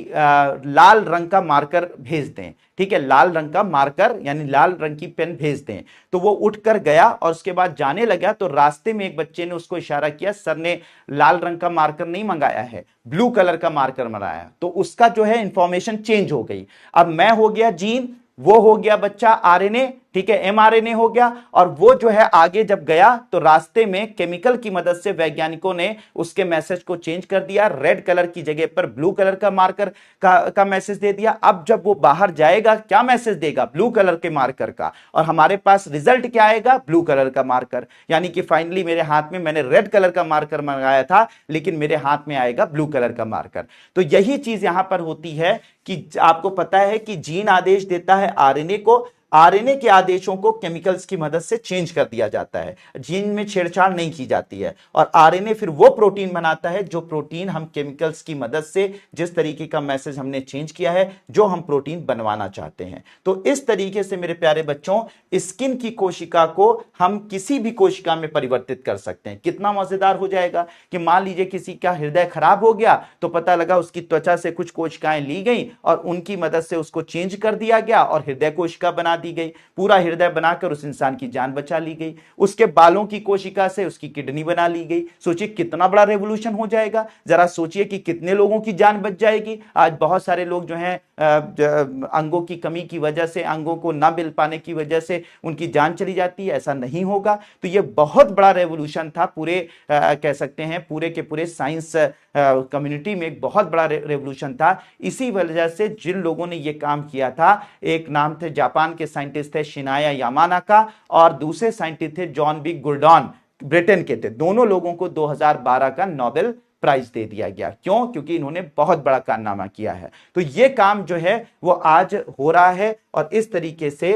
लाल रंग का मार्कर भेज दें, ठीक है, लाल रंग का मार्कर यानी लाल रंग की पेन भेज दें। तो वो उठकर गया और उसके बाद जाने लगा, तो रास्ते में एक बच्चे ने उसको इशारा किया, सर ने लाल रंग का मार्कर नहीं मंगाया है, ब्लू कलर का मार्कर मंगाया। तो उसका जो है इंफॉर्मेशन चेंज हो गई। अब मैं हो गया जीन, वो हो गया बच्चा आरएनए, ठीक है, एमआरएनए हो गया। और वो जो है आगे जब गया तो रास्ते में केमिकल की मदद से वैज्ञानिकों ने उसके मैसेज को चेंज कर दिया, रेड कलर की जगह पर ब्लू कलर का मार्कर का मैसेज दे दिया। अब जब वो बाहर जाएगा क्या मैसेज देगा? ब्लू कलर के मार्कर का। और हमारे पास रिजल्ट क्या आएगा? ब्लू कलर का मार्कर। यानी कि फाइनली मेरे हाथ में, मैंने रेड कलर का मार्कर मंगाया था, लेकिन मेरे हाथ में आएगा ब्लू कलर का मार्कर। तो यही चीज यहां पर होती है कि आपको पता है कि जीन आदेश देता है आरएनए को, आरएनए के आदेशों को केमिकल्स की मदद से चेंज कर दिया जाता है, जीन में छेड़छाड़ नहीं की जाती है। और आरएनए फिर वो प्रोटीन बनाता है जो प्रोटीन हम केमिकल्स की मदद से, जिस तरीके का मैसेज हमने चेंज किया है, जो हम प्रोटीन बनवाना चाहते हैं। तो इस तरीके से मेरे प्यारे बच्चों, स्किन की कोशिका को हम किसी भी कोशिका में परिवर्तित कर सकते हैं। कितना मजेदार हो जाएगा कि मान लीजिए किसी का हृदय खराब हो गया, तो पता लगा उसकी त्वचा से कुछ कोशिकाएं ली गई और उनकी मदद से उसको चेंज कर दिया गया और हृदय कोशिका बना दी गई, पूरा हृदय बनाकर उस इंसान की जान बचा ली गई, उसके बालों की कोशिका से उसकी किडनी बना ली गई। सोचिए कितना बड़ा रेवोल्यूशन हो जाएगा, जरा सोचिए कि कितने लोगों की जान बच जाएगी। आज बहुत सारे लोग जो हैं अंगों की कमी की वजह से, अंगों को ना मिल पाने की वजह से उनकी जान चली जाती है, ऐसा नहीं होगा। तो ये बहुत बड़ा रेवोल्यूशन था, पूरे कह सकते हैं पूरे के पूरे साइंस कम्युनिटी में एक बहुत बड़ा रेवोल्यूशन था। इसी वजह से जिन लोगों ने ये काम किया था, एक नाम थे जापान के साइंटिस्ट थे शिनाया यामानाका, और दूसरे साइंटिस्ट थे जॉन बी गुर्डॉन, ब्रिटेन के थे। दोनों लोगों को 2012 का नोबेल प्राइज दे दिया गया। क्यों? क्योंकि इन्होंने बहुत बड़ा कारनामा किया है। तो ये काम जो है वो आज हो रहा है, और इस तरीके से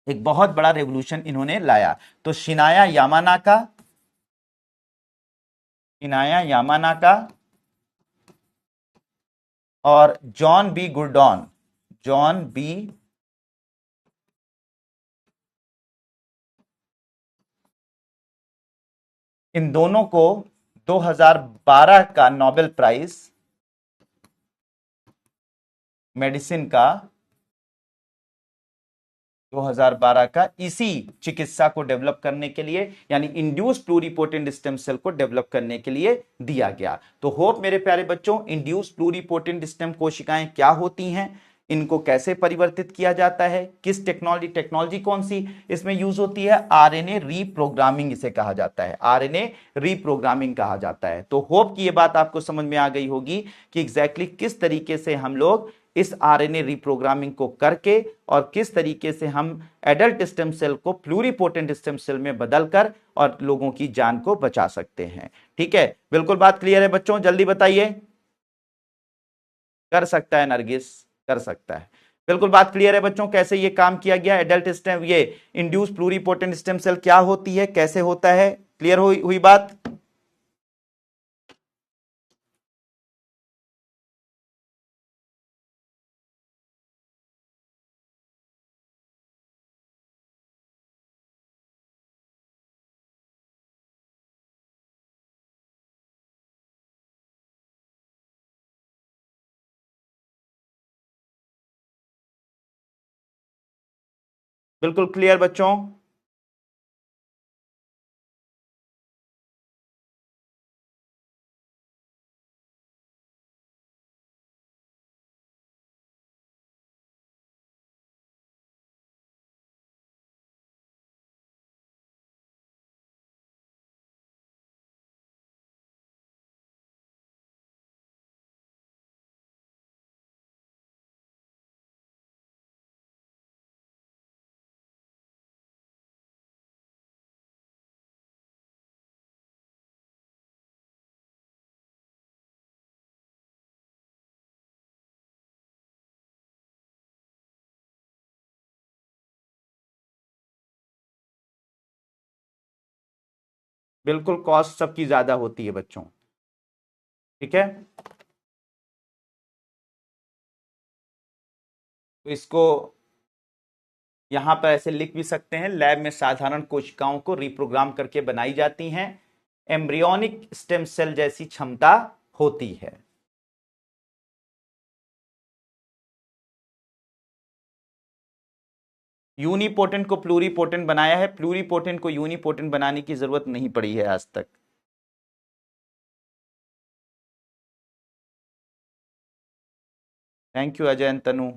एक बहुत बड़ा रेवोल्यूशन इन्होंने लाया। तो शिनाया यामानाका और जॉन बी इन दोनों को 2012 का नोबेल प्राइज मेडिसिन का 2012 का इसी चिकित्सा को डेवलप करने के लिए, यानी इंड्यूस प्लूरिपोटेंट स्टेम सेल को डेवलप करने के लिए दिया गया। तो होप मेरे प्यारे बच्चों, इंड्यूस प्लूरिपोटेंट स्टेम कोशिकाएं क्या होती हैं, इनको कैसे परिवर्तित किया जाता है, किस टेक्नोलॉजी कौन सी इसमें यूज होती है, आरएनए रीप्रोग्रामिंग इसे कहा जाता है, आरएनए रीप्रोग्रामिंग कहा जाता है। तो होप कि ये बात आपको समझ में आ गई होगी कि एग्जैक्टली किस तरीके से हम लोग इस आरएनए रीप्रोग्रामिंग को करके और किस तरीके से हम एडल्ट स्टेम सेल को प्लूरिपोटेंट स्टेम सेल में बदलकर और लोगों की जान को बचा सकते हैं। ठीक है, बिल्कुल बात क्लियर है बच्चों? जल्दी बताइए। कर सकता है नरगिस, कर सकता है। बिल्कुल बात क्लियर है बच्चों, कैसे ये काम किया गया? एडल्ट स्टेम, ये इंड्यूस प्लूरिपोटेंट स्टेम सेल क्या होती है, कैसे होता है? क्लियर हुई बात? बिल्कुल क्लियर बच्चों। बिल्कुल कॉस्ट सबकी ज्यादा होती है बच्चों। ठीक है, तो इसको यहां पर ऐसे लिख भी सकते हैं, लैब में साधारण कोशिकाओं को रिप्रोग्राम करके बनाई जाती हैं, एम्ब्रियोनिक स्टेम सेल जैसी क्षमता होती है। यूनिपोटेंट को प्लूरिपोटेंट बनाया है, प्लूरिपोटेंट को यूनिपोटेंट बनाने की जरूरत नहीं पड़ी है आज तक। थैंक यू अजय तनु।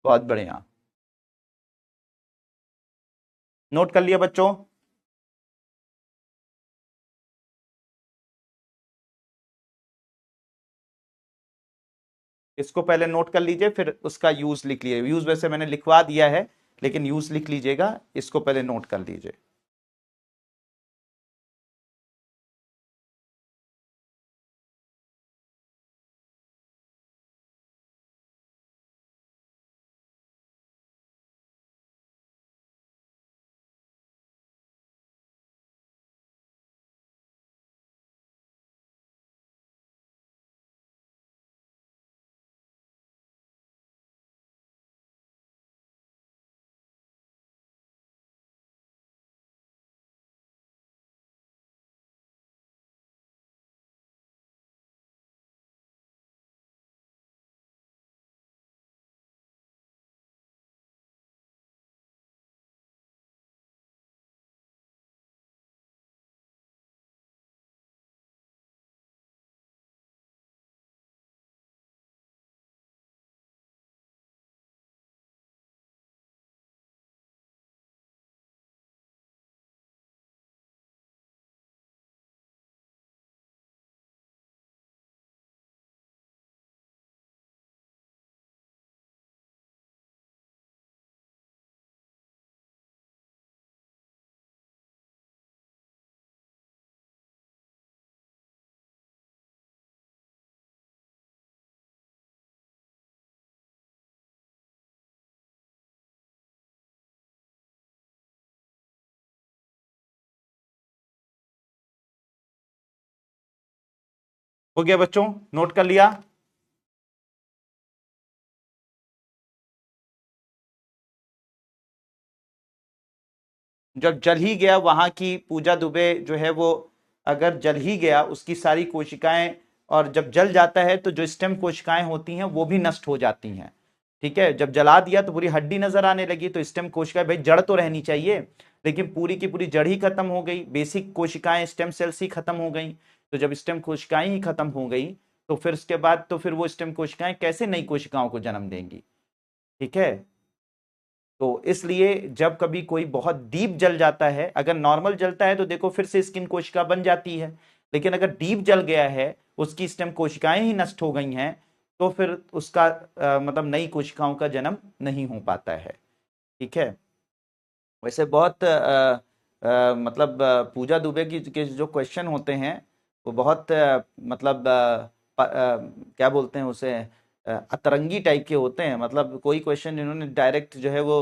बहुत बढ़िया, नोट कर लिया बच्चों। इसको पहले नोट कर लीजिए, फिर उसका यूज लिख लीजिए। यूज वैसे मैंने लिखवा दिया है, लेकिन यूज लिख लीजिएगा, इसको पहले नोट कर लीजिए। हो गया बच्चों, नोट कर लिया? जब जल ही गया वहां की पूजा दुबे जो है वो, अगर जल ही गया उसकी सारी कोशिकाएं, और जब जल जाता है तो जो स्टेम कोशिकाएं होती हैं वो भी नष्ट हो जाती हैं। ठीक है, जब जला दिया तो पूरी हड्डी नजर आने लगी, तो स्टेम कोशिकाएं, भाई जड़ तो रहनी चाहिए, लेकिन पूरी की पूरी जड़ ही खत्म हो गई, बेसिक कोशिकाएं स्टेम सेल्स ही खत्म हो गई। तो जब स्टेम कोशिकाएं ही खत्म हो गई, तो फिर उसके बाद तो फिर वो स्टेम कोशिकाएं कैसे नई कोशिकाओं को जन्म देंगी? ठीक है, तो इसलिए जब कभी कोई बहुत डीप जल जाता है, अगर नॉर्मल जलता है तो देखो फिर से स्किन कोशिका बन जाती है, लेकिन अगर डीप जल गया है, उसकी स्टेम कोशिकाएं ही नष्ट हो गई हैं, तो फिर उसका मतलब नई कोशिकाओं का जन्म नहीं हो पाता है। ठीक है, वैसे बहुत मतलब पूजा दुबे की के जो क्वेश्चन होते हैं वो बहुत मतलब क्या बोलते हैं उसे, अतरंगी टाइप के होते हैं। मतलब कोई क्वेश्चन इन्होंने डायरेक्ट जो है वो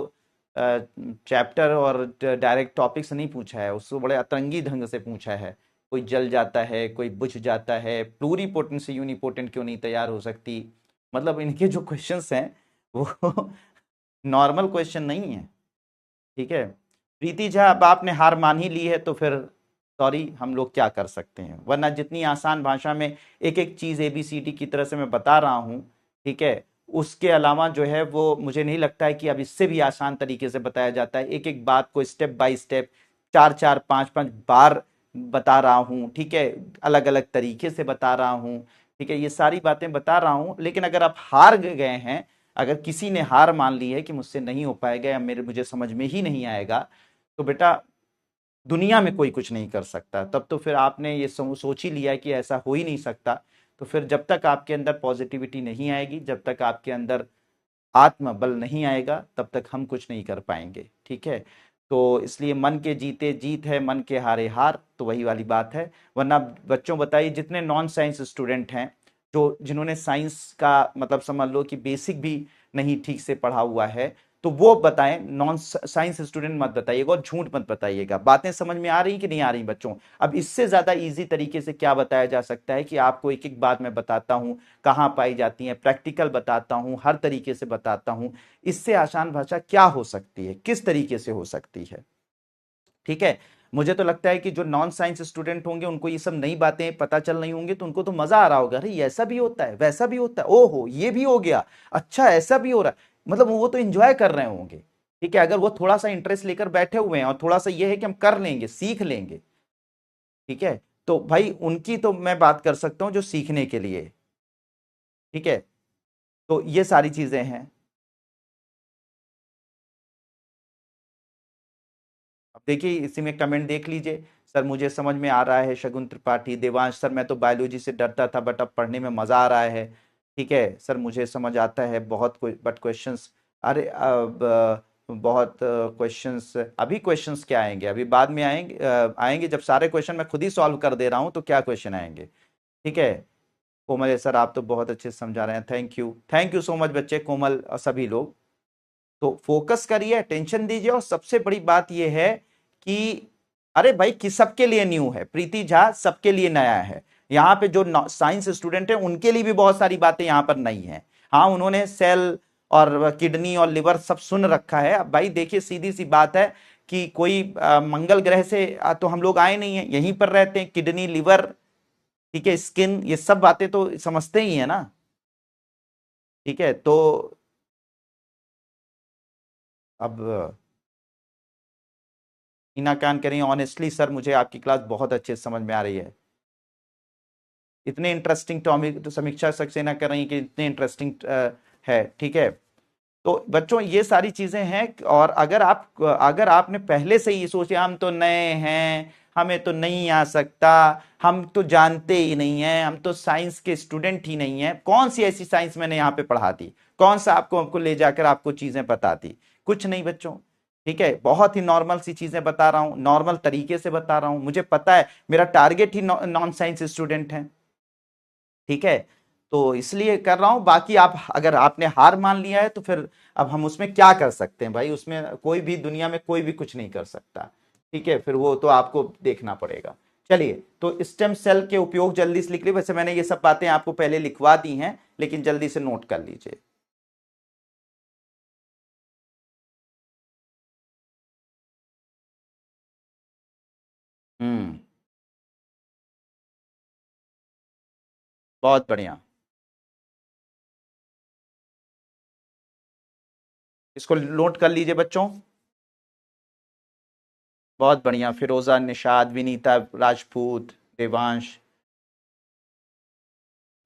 चैप्टर और डायरेक्ट टॉपिक से नहीं पूछा है, उसको बड़े अतरंगी ढंग से पूछा है। कोई जल जाता है, कोई बुझ जाता है, प्लूरीपोटेंट से यूनिपोटेंट क्यों नहीं तैयार हो सकती। मतलब इनके जो क्वेश्चंस हैं वो नॉर्मल क्वेश्चन नहीं है। ठीक है, प्रीति झा, अब आपने हार मान ही ली है तो फिर सॉरी, हम लोग क्या कर सकते हैं, वरना जितनी आसान भाषा में एक एक चीज एबीसीडी की तरह से मैं बता रहा हूं, ठीक है, उसके अलावा जो है वो मुझे नहीं लगता है कि अब इससे भी आसान तरीके से बताया जाता है। एक एक बात को स्टेप बाय स्टेप, चार चार पांच पांच बार बता रहा हूं, ठीक है, अलग अलग तरीके से बता रहा हूं। ठीक है, ये सारी बातें बता रहा हूं, लेकिन अगर आप हार गए हैं, अगर किसी ने हार मान ली है कि मुझसे नहीं हो पाएगा या मेरे मुझे समझ में ही नहीं आएगा, तो बेटा दुनिया में कोई कुछ नहीं कर सकता। तब तो फिर आपने ये सोच ही लिया है कि ऐसा हो ही नहीं सकता। तो फिर जब तक आपके अंदर पॉजिटिविटी नहीं आएगी, जब तक आपके अंदर आत्मबल नहीं आएगा, तब तक हम कुछ नहीं कर पाएंगे। ठीक है, तो इसलिए मन के जीते जीत है, मन के हारे हार, तो वही वाली बात है। वरना बच्चों बताइए, जितने नॉन साइंस स्टूडेंट हैं, जो जिन्होंने साइंस का मतलब समझ लो कि बेसिक भी नहीं ठीक से पढ़ा हुआ है, तो वो बताएं। नॉन साइंस स्टूडेंट मत बताइएगा और झूठ मत बताइएगा। बातें समझ में आ रही कि नहीं आ रही बच्चों? अब इससे ज्यादा इजी तरीके से क्या बताया जा सकता है कि आपको एक एक बात मैं बताता हूं, कहाँ पाई जाती हैं, प्रैक्टिकल बताता हूं, हर तरीके से बताता हूं। इससे आसान भाषा क्या हो सकती है, किस तरीके से हो सकती है? ठीक है, मुझे तो लगता है कि जो नॉन साइंस स्टूडेंट होंगे उनको ये सब नई बातें पता चल रही होंगी, तो उनको तो मजा आ रहा होगा, अरे ऐसा भी होता है, वैसा भी होता है, ओहो ये भी हो गया, अच्छा ऐसा भी हो रहा है। मतलब वो तो एंजॉय कर रहे होंगे। ठीक है, अगर वो थोड़ा सा इंटरेस्ट लेकर बैठे हुए हैं और थोड़ा सा ये है कि हम कर लेंगे, सीख लेंगे। ठीक है, तो भाई उनकी तो मैं बात कर सकता हूं जो सीखने के लिए। ठीक है, तो ये सारी चीजें हैं। अब देखिए इसी में कमेंट देख लीजिए, सर मुझे समझ में आ रहा है, शगुन त्रिपाठी, देवांश सर मैं तो बायोलॉजी से डरता था बट अब पढ़ने में मजा आ रहा है। ठीक है सर, मुझे समझ आता है बहुत कोई, बट क्वेश्चंस, अरे अब बहुत क्वेश्चंस, अभी क्वेश्चंस क्या आएंगे, अभी बाद में आएंगे, आएंगे जब सारे क्वेश्चन मैं खुद ही सॉल्व कर दे रहा हूं तो क्या क्वेश्चन आएंगे। ठीक है कोमल सर, आप तो बहुत अच्छे से समझा रहे हैं, थैंक यू सो मच बच्चे, कोमल और सभी लोग। तो फोकस करिए, अटेंशन दीजिए, और सबसे बड़ी बात यह है कि अरे भाई किस सबके लिए न्यू है, प्रीति झा सबके लिए नया है। यहाँ पे जो साइंस स्टूडेंट है उनके लिए भी बहुत सारी बातें यहाँ पर नई है। हाँ उन्होंने सेल और किडनी और लिवर सब सुन रखा है। अब भाई देखिए सीधी सी बात है कि कोई मंगल ग्रह से तो हम लोग आए नहीं है, यहीं पर रहते हैं, किडनी लिवर, ठीक है, स्किन, ये सब बातें तो समझते ही है ना। ठीक है तो अब हीना कान करें, ऑनेस्टली सर मुझे आपकी क्लास बहुत अच्छे से समझ में आ रही है, इतने इंटरेस्टिंग टॉपिक तो समीक्षा सक्सेना कर रही है कि इतने इंटरेस्टिंग है। ठीक है तो बच्चों ये सारी चीजें हैं, और अगर आपने पहले से ही सोचे हम तो नए हैं, हमें तो नहीं आ सकता, हम तो जानते ही नहीं हैं, हम तो साइंस के स्टूडेंट ही नहीं हैं, कौन सी ऐसी साइंस मैंने यहाँ पे पढ़ा दी, कौन सा आपको ले जाकर आपको चीजें बता दी, कुछ नहीं बच्चों। ठीक है बहुत ही नॉर्मल सी चीजें बता रहा हूं, नॉर्मल तरीके से बता रहा हूं, मुझे पता है मेरा टारगेट ही नॉन साइंस स्टूडेंट है। ठीक है तो इसलिए कर रहा हूं, बाकी आप अगर आपने हार मान लिया है तो फिर अब हम उसमें क्या कर सकते हैं भाई, उसमें कोई भी दुनिया में कोई भी कुछ नहीं कर सकता। ठीक है फिर वो तो आपको देखना पड़ेगा। चलिए तो स्टेम सेल के उपयोग जल्दी से लिख लीजिए, वैसे मैंने ये सब बातें आपको पहले लिखवा दी हैं लेकिन जल्दी से नोट कर लीजिए। हम्म, बहुत बढ़िया, इसको नोट कर लीजिए बच्चों। बहुत बढ़िया, फिरोजा, निषाद, विनीता, राजपूत, देवांश,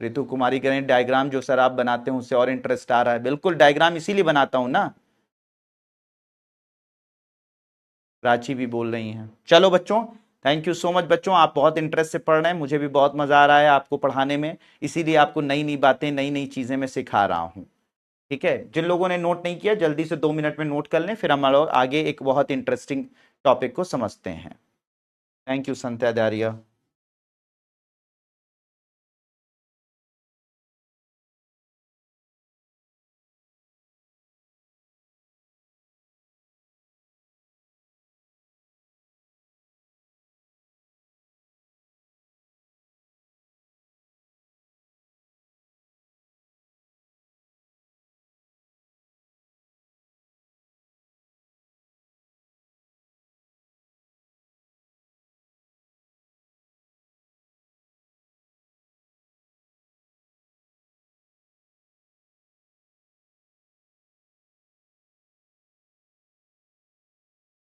ऋतु कुमारी करें, डायग्राम जो सर आप बनाते हैं उससे और इंटरेस्ट आ रहा है, बिल्कुल डायग्राम इसीलिए बनाता हूं ना। प्राची भी बोल रही हैं, चलो बच्चों, थैंक यू सो मच बच्चों, आप बहुत इंटरेस्ट से पढ़ रहे हैं, मुझे भी बहुत मजा आ रहा है आपको पढ़ाने में, इसीलिए आपको नई नई बातें, नई नई चीजें मैं सिखा रहा हूँ। ठीक है जिन लोगों ने नोट नहीं किया जल्दी से 2 मिनट में नोट कर लें, फिर हम लोग आगे एक बहुत इंटरेस्टिंग टॉपिक को समझते हैं। Thank you Sandhya Daria.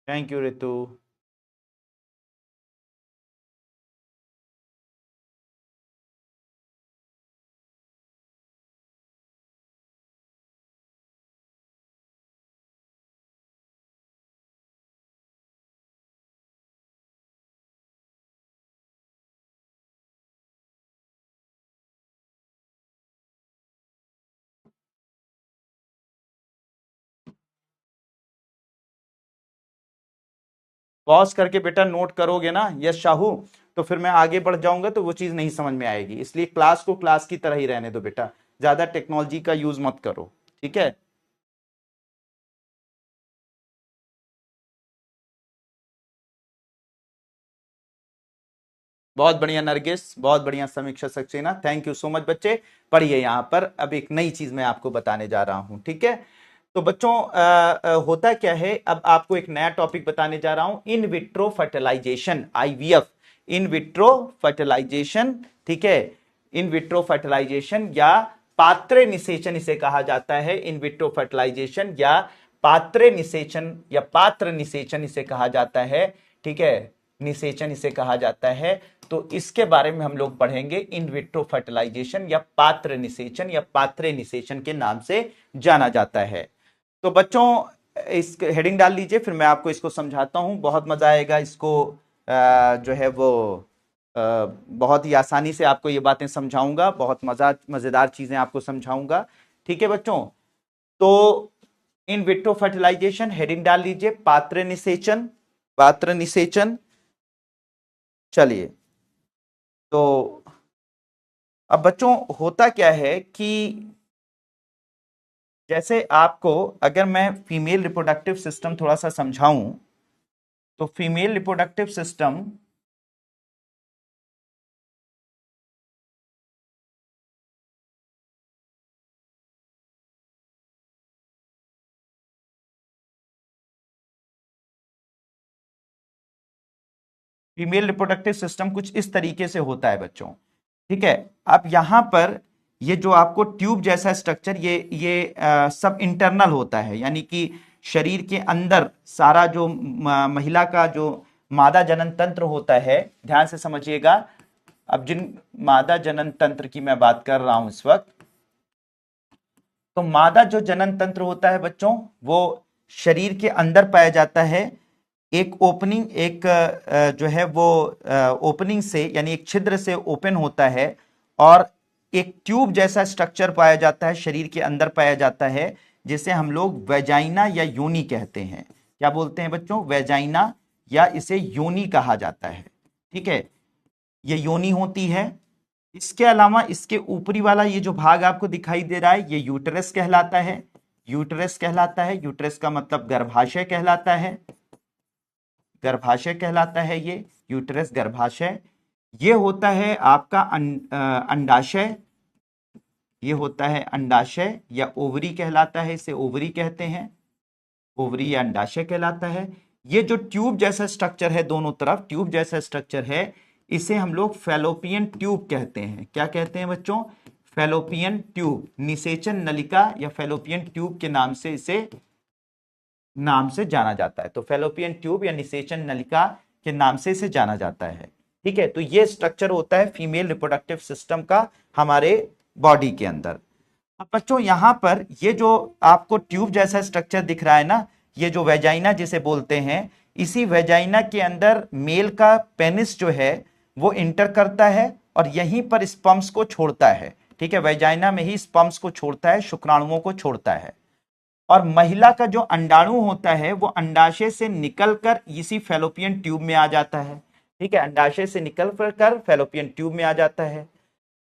Thank you Ritu. Pause करके बेटा नोट करोगे ना यश शाहू, तो फिर मैं आगे बढ़ जाऊंगा तो वो चीज नहीं समझ में आएगी, इसलिए क्लास को क्लास की तरह ही रहने दो बेटा, ज्यादा टेक्नोलॉजी का यूज मत करो। ठीक है बहुत बढ़िया नरगिस, बहुत बढ़िया समीक्षा Saxena, thank you so much बच्चे। पढ़िए यहाँ पर अब एक नई चीज मैं आपको बताने जा रहा हूं। ठीक है तो बच्चों होता क्या है, अब आपको एक नया टॉपिक बताने जा रहा हूं, in vitro fertilization, IVF, in vitro fertilization. ठीक है इन विट्रो फर्टिलाइजेशन या पात्र निषेचन इसे कहा जाता है, इन विट्रो फर्टिलाइजेशन या पात्र निषेचन या पात्र निषेचन इसे कहा जाता है। ठीक है निषेचन इसे कहा जाता है, तो इसके बारे में हम लोग पढ़ेंगे, इन विट्रो फर्टिलाइजेशन या पात्र निषेचन या पात्रे निषेचन के नाम से जाना जाता है। तो बच्चों इस हेडिंग डाल लीजिए, फिर मैं आपको इसको समझाता हूं, बहुत मजा आएगा इसको जो है वो बहुत ही आसानी से आपको ये बातें समझाऊंगा, बहुत मजेदार चीजें आपको समझाऊंगा। ठीक है बच्चों, तो इन विट्रो फर्टिलाइजेशन हेडिंग डाल लीजिए, पात्र निषेचन, पात्र निषेचन। चलिए, तो अब बच्चों होता क्या है कि जैसे आपको अगर मैं फीमेल रिप्रोडक्टिव सिस्टम थोड़ा सा समझाऊं, तो female reproductive system female reproductive system कुछ इस तरीके से होता है बच्चों। ठीक है, अब यहां पर ये जो आपको ट्यूब जैसा स्ट्रक्चर, ये सब इंटरनल होता है, यानी कि शरीर के अंदर सारा जो महिला का जो मादा जनन तंत्र होता है, ध्यान से समझिएगा। अब जिन मादा जनन तंत्र की मैं बात कर रहा हूं इस वक्त, तो मादा जो जनन तंत्र होता है बच्चों, वो शरीर के अंदर पाया जाता है। एक ओपनिंग, एक जो है वो ओपनिंग से, यानी एक छिद्र से ओपन होता है, और एक ट्यूब जैसा स्ट्रक्चर पाया जाता है, शरीर के अंदर पाया जाता है, जिसे हम लोग वेजाइना या योनि कहते हैं। क्या बोलते हैं बच्चों? वेजाइना, या इसे योनि कहा जाता है। ठीक है, ये योनि होती है। इसके अलावा इसके ऊपरी वाला ये जो भाग आपको दिखाई दे रहा है, ये यूटेरस कहलाता है। यूटेरस कहलाता है, यूटेरस का मतलब गर्भाशय कहलाता है, गर्भाशय कहलाता है ये, यूटेरस गर्भाशय। ये होता है आपका अंडाशय, ये होता है अंडाशय या ओवरी कहलाता है, इसे ओवरी कहते हैं, ओवरी या अंडाशय कहलाता है। ये जो ट्यूब जैसा स्ट्रक्चर है, दोनों तरफ ट्यूब जैसा स्ट्रक्चर है, इसे हम लोग फैलोपियन ट्यूब कहते हैं। क्या कहते हैं बच्चों? फैलोपियन ट्यूब, निषेचन नलिका या फैलोपियन ट्यूब के नाम से इसे नाम से जाना जाता है। तो फैलोपियन ट्यूब या निषेचन नलिका के नाम से इसे जाना जाता है। ठीक है, तो ये स्ट्रक्चर होता है फीमेल रिप्रोडक्टिव सिस्टम का हमारे बॉडी के अंदर। अब बच्चों यहां पर ये जो आपको ट्यूब जैसा स्ट्रक्चर दिख रहा है ना, ये जो वेजाइना जिसे बोलते हैं, इसी वेजाइना के अंदर मेल का पेनिस जो है वो इंटर करता है और यहीं पर स्पर्म्स को छोड़ता है। ठीक है, वेजाइना में ही स्पर्म्स को छोड़ता है, शुक्राणुओं को छोड़ता है। और महिला का जो अंडाणु होता है वो अंडाशय से निकलकर इसी फैलोपियन ट्यूब में आ जाता है। ठीक है, अंडाशय से निकल कर फैलोपियन ट्यूब में आ जाता है।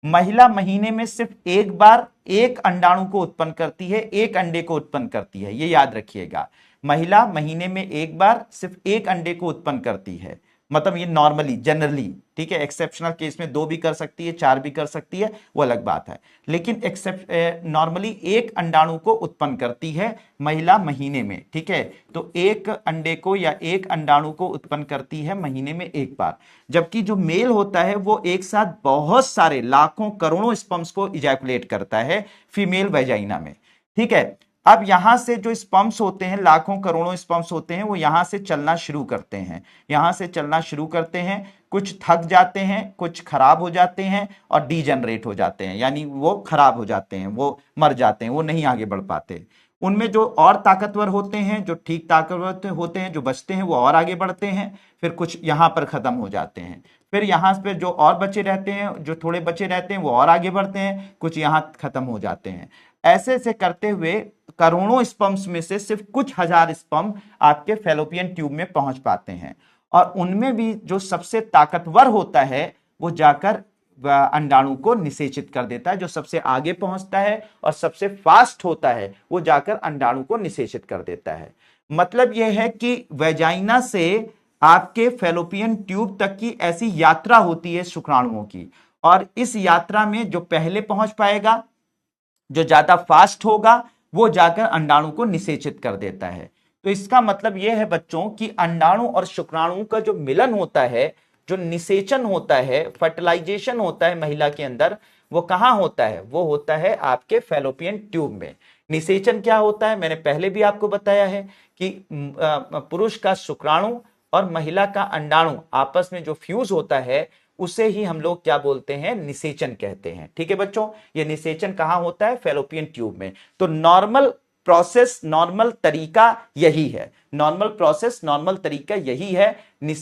महिला महीने में सिर्फ एक बार एक अंडाणु को उत्पन्न करती है, एक अंडे को उत्पन्न करती है, ये याद रखिएगा। महिला महीने में एक बार सिर्फ एक अंडे को उत्पन्न करती है, मतलब ये नॉर्मली, जनरली। ठीक है, एक्सेप्शनल केस में 2 भी कर सकती है, 4 भी कर सकती है, वो अलग बात है, लेकिन नॉर्मली एक अंडाणु को उत्पन्न करती है महिला महीने में। ठीक है, तो एक अंडे को या एक अंडाणु को उत्पन्न करती है महीने में एक बार, जबकि जो मेल होता है वो एक साथ बहुत सारे लाखों करोड़ों स्पर्म्स को इजैकुलेट करता है फीमेल वेजाइना में। ठीक है, अब यहां से जो स्पर्म्स होते हैं, लाखों करोड़ों स्पर्म्स होते हैं, वो यहां से चलना शुरू करते हैं, यहां से चलना शुरू करते हैं। कुछ थक जाते हैं, कुछ खराब हो जाते हैं और डीजनरेट हो जाते हैं, यानी वो खराब हो जाते हैं, वो मर जाते हैं, वो नहीं आगे बढ़ पाते। उनमें जो और ताकतवर होते हैं, जो ठीक ताकतवर होते हैं, जो बचते हैं, वो और आगे बढ़ते हैं। फिर कुछ यहां पर खत्म हो जाते हैं, फिर यहां पे जो और बचे रहते हैं, जो थोड़े बचे रहते हैं, वो और आगे बढ़ते हैं, कुछ यहां खत्म हो जाते हैं। ऐसे ऐसे करते हुए करोड़ों स्पर्म्स में से सिर्फ कुछ हजार स्पर्म आपके फैलोपियन ट्यूब में पहुंच पाते हैं, और उनमें भी जो सबसे ताकतवर होता है वो जाकर अंडाणु को निषेचित कर देता है। जो सबसे आगे पहुंचता है और सबसे फास्ट होता है वो जाकर अंडाणु को निषेचित कर देता है। मतलब यह है कि वेजाइना से आपके फैलोपियन ट्यूब तक की ऐसी यात्रा होती है शुक्राणुओं की, और इस यात्रा में जो पहले पहुंच पाएगा, जो ज्यादा फास्ट होगा, वो जाकर अंडाणु को निषेचित कर देता है। तो इसका मतलब यह है बच्चों कि अंडाणु और शुक्राणु का जो मिलन होता है, जो निषेचन होता है, फर्टिलाइजेशन होता है महिला के अंदर, वो कहां होता है? वो होता है आपके फैलोपियन ट्यूब में। निषेचन क्या होता है मैंने पहले भी आपको बताया है कि पुरुष का शुक्राणु और महिला का अंडाणु आपस में जो फ्यूज होता है, उसे ही हम लोग क्या बोलते हैं? निषेचन कहते हैं। ठीक है बच्चों, ये निषेचन कहां होता है? फैलोपियन ट्यूब में। तो नॉर्मल प्रोसेस, नॉर्मल तरीका यही है, नॉर्मल प्रोसेस, नॉर्मल तरीका यही है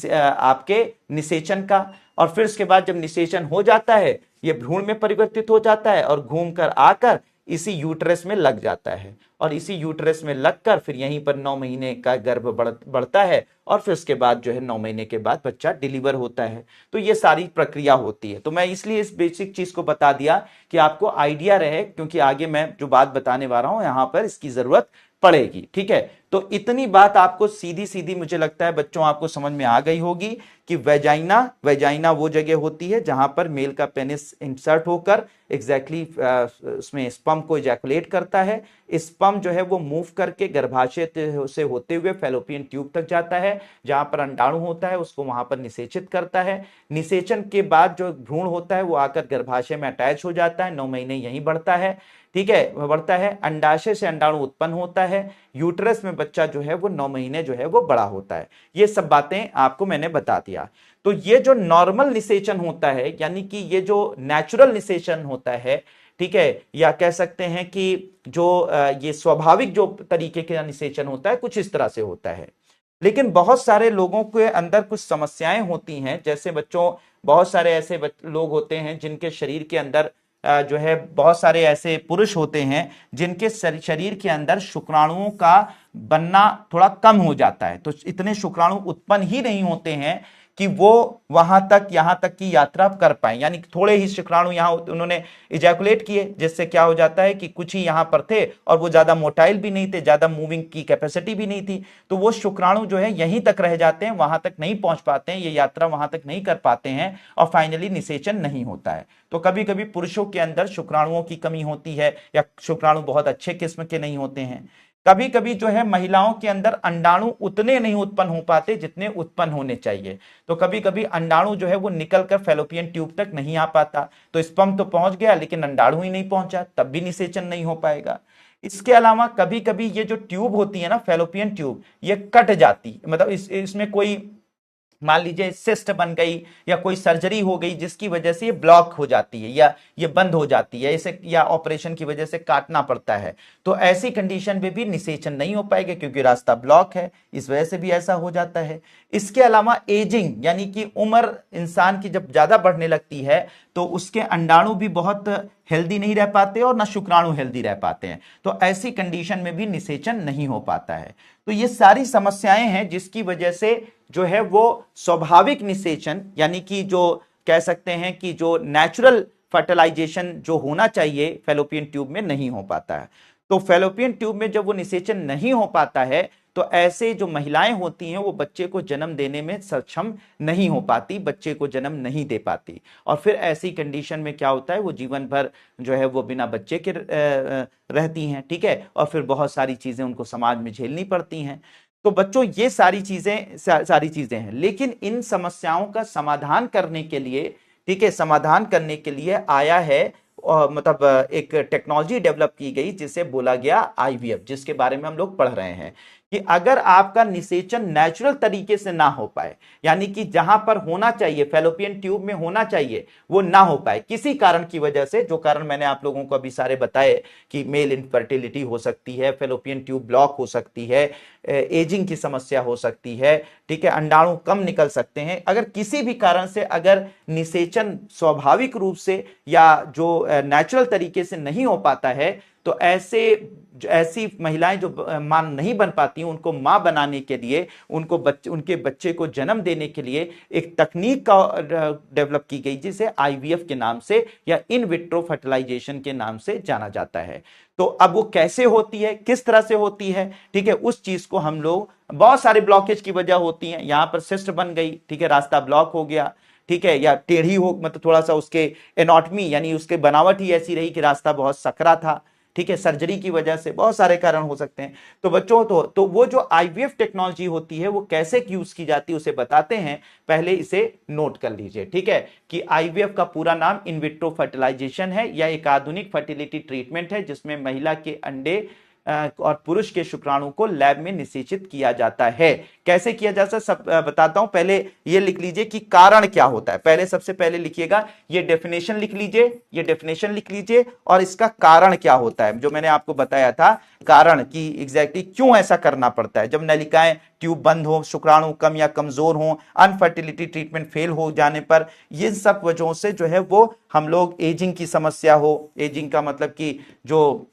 आपके निषेचन का। और फिर उसके बाद जब निषेचन हो जाता है ये भ्रूण में परिवर्तित हो जाता है और घूमकर आकर इसी यूट्रस में लग जाता है और इसी यूट्रस में लगकर फिर यहीं पर 9 महीने का गर्भ बढ़ता है और फिर उसके बाद जो है 9 महीने के बाद बच्चा डिलीवर होता है। तो ये सारी प्रक्रिया होती है। तो मैं इसलिए इस बेसिक चीज को बता दिया कि आपको आइडिया रहे, क्योंकि आगे मैं जो बात बताने वाला हूं यहां पर इसकी जरूरत पड़ेगी। ठीक है, तो इतनी बात आपको सीधी सीधी मुझे लगता है बच्चों आपको समझ में आ गई होगी कि वेजाइना वो जगह होती है जहां पर मेल का पेनिस इंसर्ट होकर एग्जैक्टली उसमें स्पर्म को इजैकुलेट करता है। स्पर्म जो है वो मूव करके गर्भाशय से होते हुए फैलोपियन ट्यूब तक जाता है जहां पर अंडाणु होता है, उसको वहां पर निषेचित करता है। निषेचन के बाद जो भ्रूण होता है वो आकर गर्भाशय में अटैच हो जाता है, 9 महीने यहीं बढ़ता है। ठीक है, बढ़ता है, अंडाशय से अंडाणु उत्पन्न होता है, यूट्रस में बच्चा जो है वो 9 महीने जो है वो बड़ा होता है। ये सब बातें आपको मैंने बता दिया। तो ये जो नॉर्मल निषेचन होता है, यानी कि ये जो नेचुरल निषेचन होता है, ठीक है, या कह सकते हैं कि जो ये स्वाभाविक जो तरीके का निषेचन होता है कुछ इस तरह से होता है। लेकिन बहुत सारे लोगों के अंदर कुछ समस्याएं होती हैं। जैसे बच्चों बहुत सारे ऐसे लोग होते हैं जिनके शरीर के अंदर जो है बहुत सारे ऐसे पुरुष होते हैं जिनके शरीर के अंदर शुक्राणुओं का बनना थोड़ा कम हो जाता है। तो इतने शुक्राणु उत्पन्न ही नहीं होते हैं कि वो वहां तक यहां तक की यात्रा कर पाए, यानी थोड़े ही शुक्राणु यहां उन्होंने इजैकुलेट किए, जिससे क्या हो जाता है कि कुछ ही यहां पर थे और वो ज्यादा मोटाइल भी नहीं थे, ज्यादा मूविंग की कैपेसिटी भी नहीं थी, तो वो शुक्राणु जो है यहीं तक रह जाते हैं, वहां तक नहीं पहुंच पाते हैं, ये यात्रा वहां तक नहीं कर पाते हैं और फाइनली निषेचन नहीं होता है। तो कभी कभी पुरुषों के अंदर शुक्राणुओं की कमी होती है या शुक्राणु बहुत अच्छे किस्म के नहीं होते हैं। कभी कभी जो है महिलाओं के अंदर अंडाणु उतने नहीं उत्पन्न हो पाते जितने उत्पन्न होने चाहिए। तो कभी कभी अंडाणु जो है वो निकलकर फैलोपियन ट्यूब तक नहीं आ पाता, तो स्पर्म तो पहुंच गया लेकिन अंडाणु ही नहीं पहुंचा, तब भी निषेचन नहीं हो पाएगा। इसके अलावा कभी कभी ये जो ट्यूब होती है ना फैलोपियन ट्यूब, ये कट जाती, मतलब इसमें कोई मान लीजिए सिस्ट बन गई या कोई सर्जरी हो गई जिसकी वजह से ये ब्लॉक हो जाती है या ये बंद हो जाती है, इसे या ऑपरेशन की वजह से काटना पड़ता है, तो ऐसी कंडीशन में भी निषेचन नहीं हो पाएगा क्योंकि रास्ता ब्लॉक है, इस वजह से भी ऐसा हो जाता है। इसके अलावा एजिंग, यानी कि उम्र इंसान की जब ज्यादा बढ़ने लगती है तो उसके अंडाणु भी बहुत हेल्दी नहीं रह पाते और ना शुक्राणु हेल्दी रह पाते हैं, तो ऐसी कंडीशन में भी निषेचन नहीं हो पाता है। तो ये सारी समस्याएं हैं जिसकी वजह से जो है वो स्वाभाविक निषेचन, यानी कि जो कह सकते हैं कि जो नेचुरल फर्टिलाइजेशन जो होना चाहिए फैलोपियन ट्यूब में नहीं हो पाता है। तो फैलोपियन ट्यूब में जब वो निषेचन नहीं हो पाता है तो ऐसे जो महिलाएं होती हैं वो बच्चे को जन्म देने में सक्षम नहीं हो पाती, बच्चे को जन्म नहीं दे पाती, और फिर ऐसी कंडीशन में क्या होता है वो जीवन भर जो है वो बिना बच्चे के रहती हैं। ठीक है, और फिर बहुत सारी चीजें उनको समाज में झेलनी पड़ती हैं। तो बच्चों ये सारी चीजें हैं, लेकिन इन समस्याओं का समाधान करने के लिए, ठीक है, समाधान करने के लिए आया है मतलब एक टेक्नोलॉजी डेवलप की गई जिसे बोला गया आईवीएफ, जिसके बारे में हम लोग पढ़ रहे हैं कि अगर आपका निषेचन नेचुरल तरीके से ना हो पाए, यानी कि जहां पर होना चाहिए फैलोपियन ट्यूब में होना चाहिए वो ना हो पाए किसी कारण की वजह से, जो कारण मैंने आप लोगों को अभी सारे बताए कि मेल इनफर्टिलिटी हो सकती है, फैलोपियन ट्यूब ब्लॉक हो सकती है, एजिंग की समस्या हो सकती है, ठीक है, अंडाणु कम निकल सकते हैं, अगर किसी भी कारण से अगर निषेचन स्वाभाविक रूप से या जो नेचुरल तरीके से नहीं हो पाता है तो ऐसी महिलाएं जो मां नहीं बन पाती उनको मां बनाने के लिए, उनके बच्चे को जन्म देने के लिए एक तकनीक का डेवलप की गई जिसे आईवीएफ के नाम से या इन विट्रो फर्टिलाइजेशन के नाम से जाना जाता है। तो अब वो कैसे होती है, किस तरह से होती है, ठीक है, उस चीज को हम लोग, बहुत सारे ब्लॉकेज की वजह होती है, यहां पर सिस्ट बन गई, ठीक है, रास्ता ब्लॉक हो गया, ठीक है, या टेढ़ी हो, मतलब थोड़ा सा उसके एनाटॉमी यानी उसके बनावट ही ऐसी रही कि रास्ता बहुत सकरा था, ठीक है, सर्जरी की वजह से, बहुत सारे कारण हो सकते हैं। तो बच्चों तो वो जो आईवीएफ टेक्नोलॉजी होती है वो कैसे यूज की जाती है उसे बताते हैं, पहले इसे नोट कर लीजिए, ठीक है, कि आईवीएफ का पूरा नाम इन विट्रो फर्टिलाइजेशन है, या एक आधुनिक फर्टिलिटी ट्रीटमेंट है जिसमें महिला के अंडे और पुरुष के शुक्राणु को लैब में निषेचित किया जाता है। कैसे किया जाता है सब बताता हूं। पहले ये लिख लीजिए कि कारण क्या होता है। पहले सबसे पहले लिखिएगा, ये डेफिनेशन लिख लीजिए, ये डेफिनेशन लिख लीजिए और इसका कारण क्या होता है जो मैंने आपको बताया था। कारण कि एग्जैक्टली क्यों ऐसा करना पड़ता है। जब नलिकाएं ट्यूब बंद हो, शुक्राणु कम या कमजोर हो, अनफर्टिलिटी ट्रीटमेंट फेल हो जाने पर, ये सब वजहों से जो है वो हम लोग एजिंग की समस्या हो। एजिंग का मतलब कि जो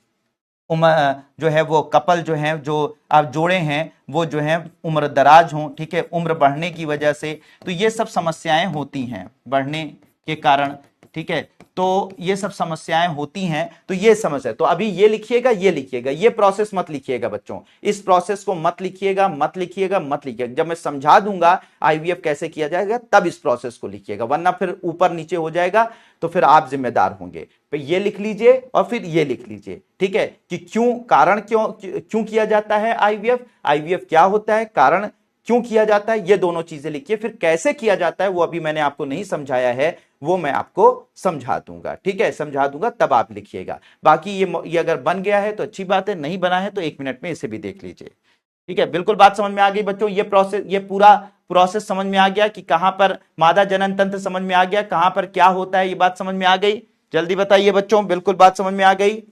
जो है वो कपल जो है, जो आप जोड़े हैं वो जो है उम्र दराज हों, ठीक है, उम्र बढ़ने की वजह से, तो ये सब समस्याएं होती हैं बढ़ने के कारण, ठीक है। तो ये सब समस्याएं होती हैं, तो ये समस्या, तो अभी ये लिखिएगा, ये लिखिएगा, ये प्रोसेस मत लिखिएगा बच्चों, इस प्रोसेस को मत लिखिएगा, मत लिखिएगा, मत लिखिएगा। जब मैं समझा दूंगा आईवीएफ कैसे किया जाएगा तब इस प्रोसेस को लिखिएगा, वरना फिर ऊपर नीचे हो जाएगा तो फिर आप जिम्मेदार होंगे। तो ये लिख लीजिए और फिर ये लिख लीजिए, ठीक है, कि क्यों, कारण क्यों क्यों किया जाता है आईवीएफ, आईवीएफ क्या होता है, कारण क्यों किया जाता है, ये दोनों चीजें लिखिए। फिर कैसे किया जाता है वो अभी मैंने आपको नहीं समझाया है, वो मैं आपको समझा दूंगा, ठीक है, समझा दूंगा तब आप लिखिएगा। बाकी ये अगर बन गया है तो अच्छी बात है, नहीं बना है तो 1 मिनट में इसे भी देख लीजिए, ठीक है। बिल्कुल बात समझ में आ गई बच्चों। ये प्रोसेस, ये पूरा प्रोसेस समझ में आ गया कि कहां पर मादा जनन तंत्र समझ में आ गया, कहां पर क्या होता है, ये बात समझ में आ गई। जल्दी बताइए बच्चों, बिल्कुल बात समझ में आ गई।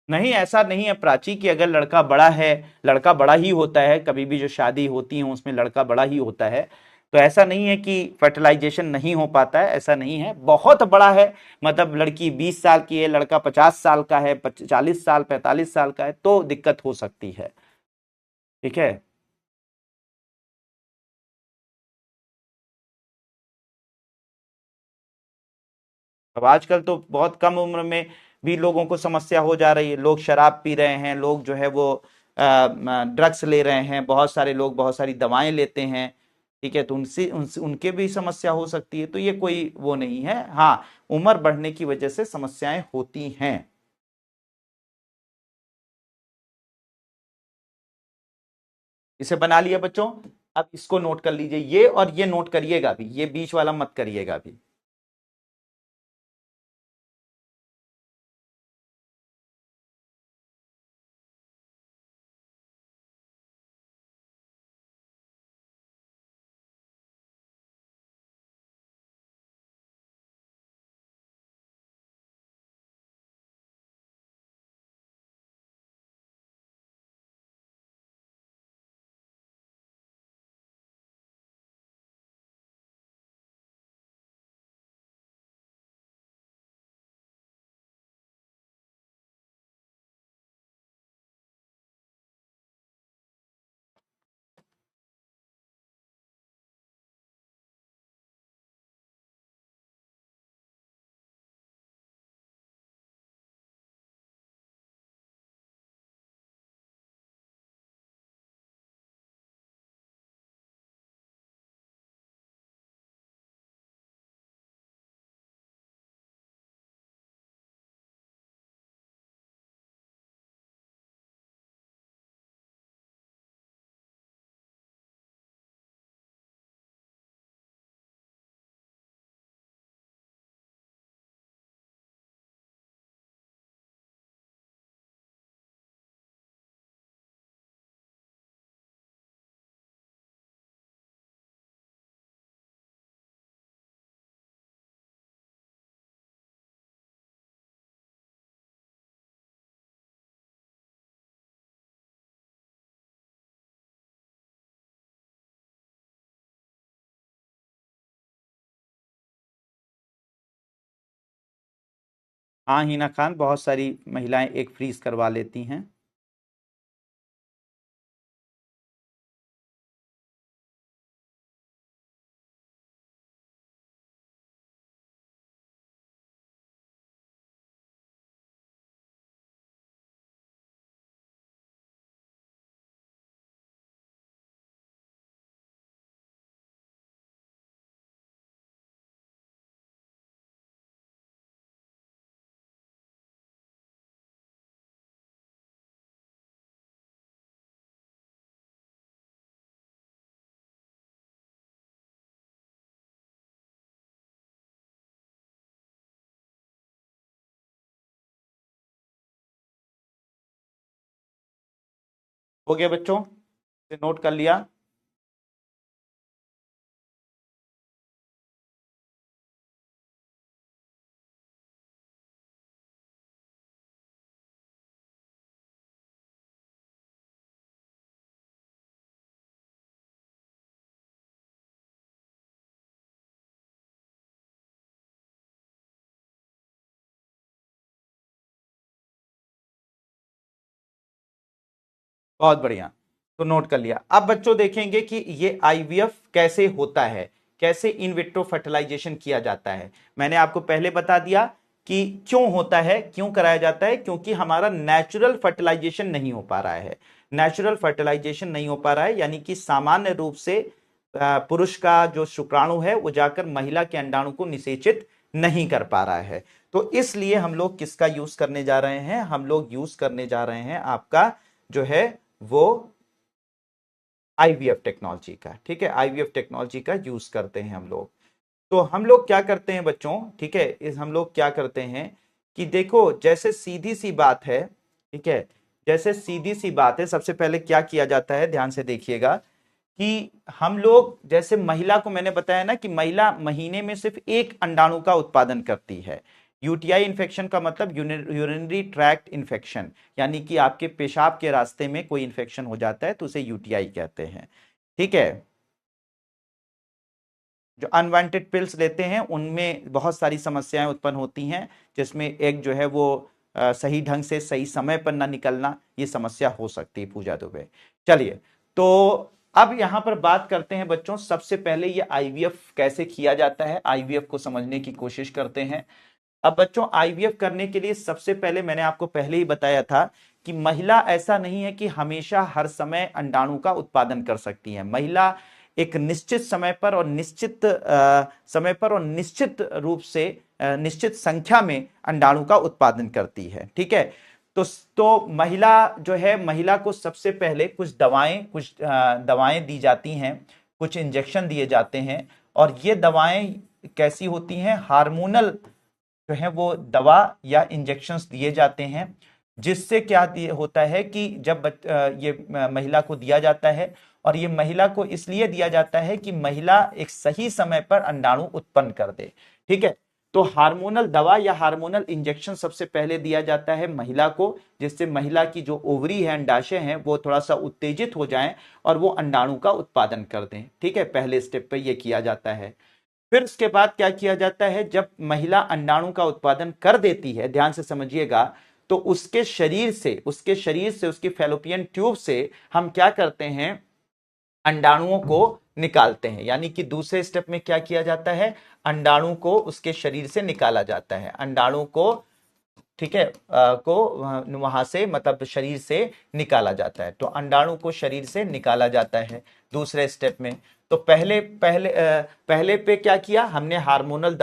नहीं, ऐसा नहीं है प्राची कि अगर लड़का बड़ा है, लड़का बड़ा ही होता है, कभी भी जो शादी होती है उसमें लड़का बड़ा ही होता है, तो ऐसा नहीं है कि फर्टिलाइजेशन नहीं हो पाता है, ऐसा नहीं है। बहुत बड़ा है, मतलब लड़की 20 साल की है, लड़का 50 साल का है, 40 साल 45 साल का है, तो दिक्कत हो सकती है, ठीक है। अब आजकल तो बहुत कम उम्र में भी लोगों को समस्या हो जा रही है, लोग शराब पी रहे हैं, लोग जो है वो ड्रग्स ले रहे हैं, बहुत सारे लोग बहुत सारी दवाएं लेते हैं, ठीक है, तो उनसे उनके भी समस्या हो सकती है, तो ये कोई वो नहीं है। हाँ, उम्र बढ़ने की वजह से समस्याएं होती हैं। इसे बना लिया बच्चों। अब इसको नोट कर लीजिए, ये और ये नोट करिएगा भी, ये बीच वाला मत करिएगा भी। हाँ हिना खान, बहुत सारी महिलाएं एक फ्रीज करवा लेती हैं। हो गया बच्चों, नोट कर लिया? बहुत बढ़िया, तो नोट कर लिया। अब बच्चों देखेंगे कि ये आईवीएफ कैसे होता है, कैसे इन विट्रो फर्टिलाइजेशन किया जाता है। मैंने आपको पहले बता दिया कि क्यों होता है, क्यों कराया जाता है, क्योंकि हमारा नेचुरल फर्टिलाइजेशन नहीं हो पा रहा है। नेचुरल फर्टिलाइजेशन नहीं हो पा रहा है यानी कि सामान्य रूप से पुरुष का जो शुक्राणु है वो जाकर महिला के अंडाणु को निषेचित नहीं कर पा रहा है। तो इसलिए हम लोग किसका यूज करने जा रहे हैं, हम लोग यूज करने जा रहे हैं आपका जो है वो आईवीएफ टेक्नोलॉजी का। ठीक है, आईवीएफ टेक्नोलॉजी का यूज करते हैं हम लोग। तो हम लोग क्या करते हैं बच्चों, ठीक है, इस हम लोग क्या करते हैं कि देखो जैसे सीधी सी बात है, ठीक है, जैसे सीधी सी बात है, सबसे पहले क्या किया जाता है ध्यान से देखिएगा कि हम लोग जैसे महिला को मैंने बताया ना कि महिला महीने में सिर्फ एक अंडाणु का उत्पादन करती है। यूटीआई इन्फेक्शन का मतलब यूरिनरी ट्रैक्ट इन्फेक्शन, यानी कि आपके पेशाब के रास्ते में कोई इन्फेक्शन हो जाता है तो उसे यूटीआई कहते हैं। ठीक है, जो अनवांटेड पिल्स लेते हैं उनमें बहुत सारी समस्याएं उत्पन्न होती हैं, जिसमें एक जो है वो सही ढंग से सही समय पर ना निकलना, ये समस्या हो सकती है पूजा दुबे। चलिए, तो अब यहां पर बात करते हैं बच्चों, सबसे पहले ये आईवीएफ कैसे किया जाता है, आईवीएफ को समझने की कोशिश करते हैं। अब बच्चों आईवीएफ करने के लिए सबसे पहले मैंने आपको पहले ही बताया था कि महिला ऐसा नहीं है कि हमेशा हर समय अंडाणु का उत्पादन कर सकती है। महिला एक निश्चित समय पर और निश्चित समय पर और निश्चित रूप से निश्चित संख्या में अंडाणु का उत्पादन करती है। ठीक है, तो महिला जो है, महिला को सबसे पहले कुछ दवाएं दी जाती हैं, कुछ इंजेक्शन दिए जाते हैं। और ये दवाएं कैसी होती हैं, हार्मोनल जो है वो दवा या इंजेक्शंस दिए जाते हैं, जिससे क्या होता है कि जब ये महिला को दिया जाता है, और ये महिला को इसलिए दिया जाता है कि महिला एक सही समय पर अंडाणु उत्पन्न कर दे। ठीक है, तो हार्मोनल दवा या हार्मोनल इंजेक्शन सबसे पहले दिया जाता है महिला को, जिससे महिला की जो ओवरी है, अंडाशय हैं, वो थोड़ा सा उत्तेजित हो जाएं और वो अंडाणु का उत्पादन कर दें। ठीक है, पहले स्टेप पे ये किया जाता है। फिर उसके बाद क्या किया जाता है, जब महिला अंडाणु का उत्पादन कर देती है, ध्यान से समझिएगा, तो उसके शरीर से उसकी फैलोपियन ट्यूब से हम क्या करते हैं, अंडाणुओं को निकालते हैं। यानी कि दूसरे स्टेप में क्या किया जाता है, अंडाणु को उसके शरीर से निकाला जाता है, अंडाणु को, ठीक है, को वहां से मतलब शरीर से निकाला जाता है। तो अंडाणु को शरीर से निकाला जाता है दूसरे स्टेप में। तो पहले पहले पहले पे क्या किया हमने, हार्मोनल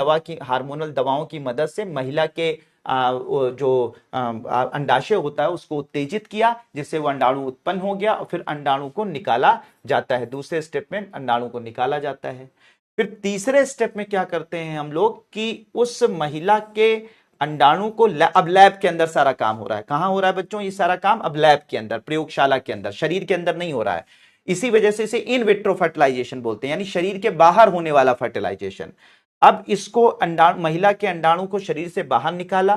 दवाओं की मदद से महिला के जो अंडाशय होता है उसको उत्तेजित किया, जिससे वो अंडाणु उत्पन्न हो गया, और फिर अंडाणु को निकाला जाता है। दूसरे स्टेप में अंडाणु को निकाला जाता है। फिर तीसरे स्टेप में क्या करते हैं हम लोग कि उस महिला के अंडाणु को अब लैब के अंदर सारा काम हो रहा है। कहां हो रहा है बच्चों ये सारा काम, अब लैब के अंदर, प्रयोगशाला के अंदर, शरीर के अंदर नहीं हो रहा है। इसी वजह से इसे इन विट्रो फर्टिलाइजेशन बोलते हैं, यानी शरीर के बाहर होने वाला फर्टिलाइजेशन। अब इसको महिला के अंडाणु को शरीर से बाहर निकाला,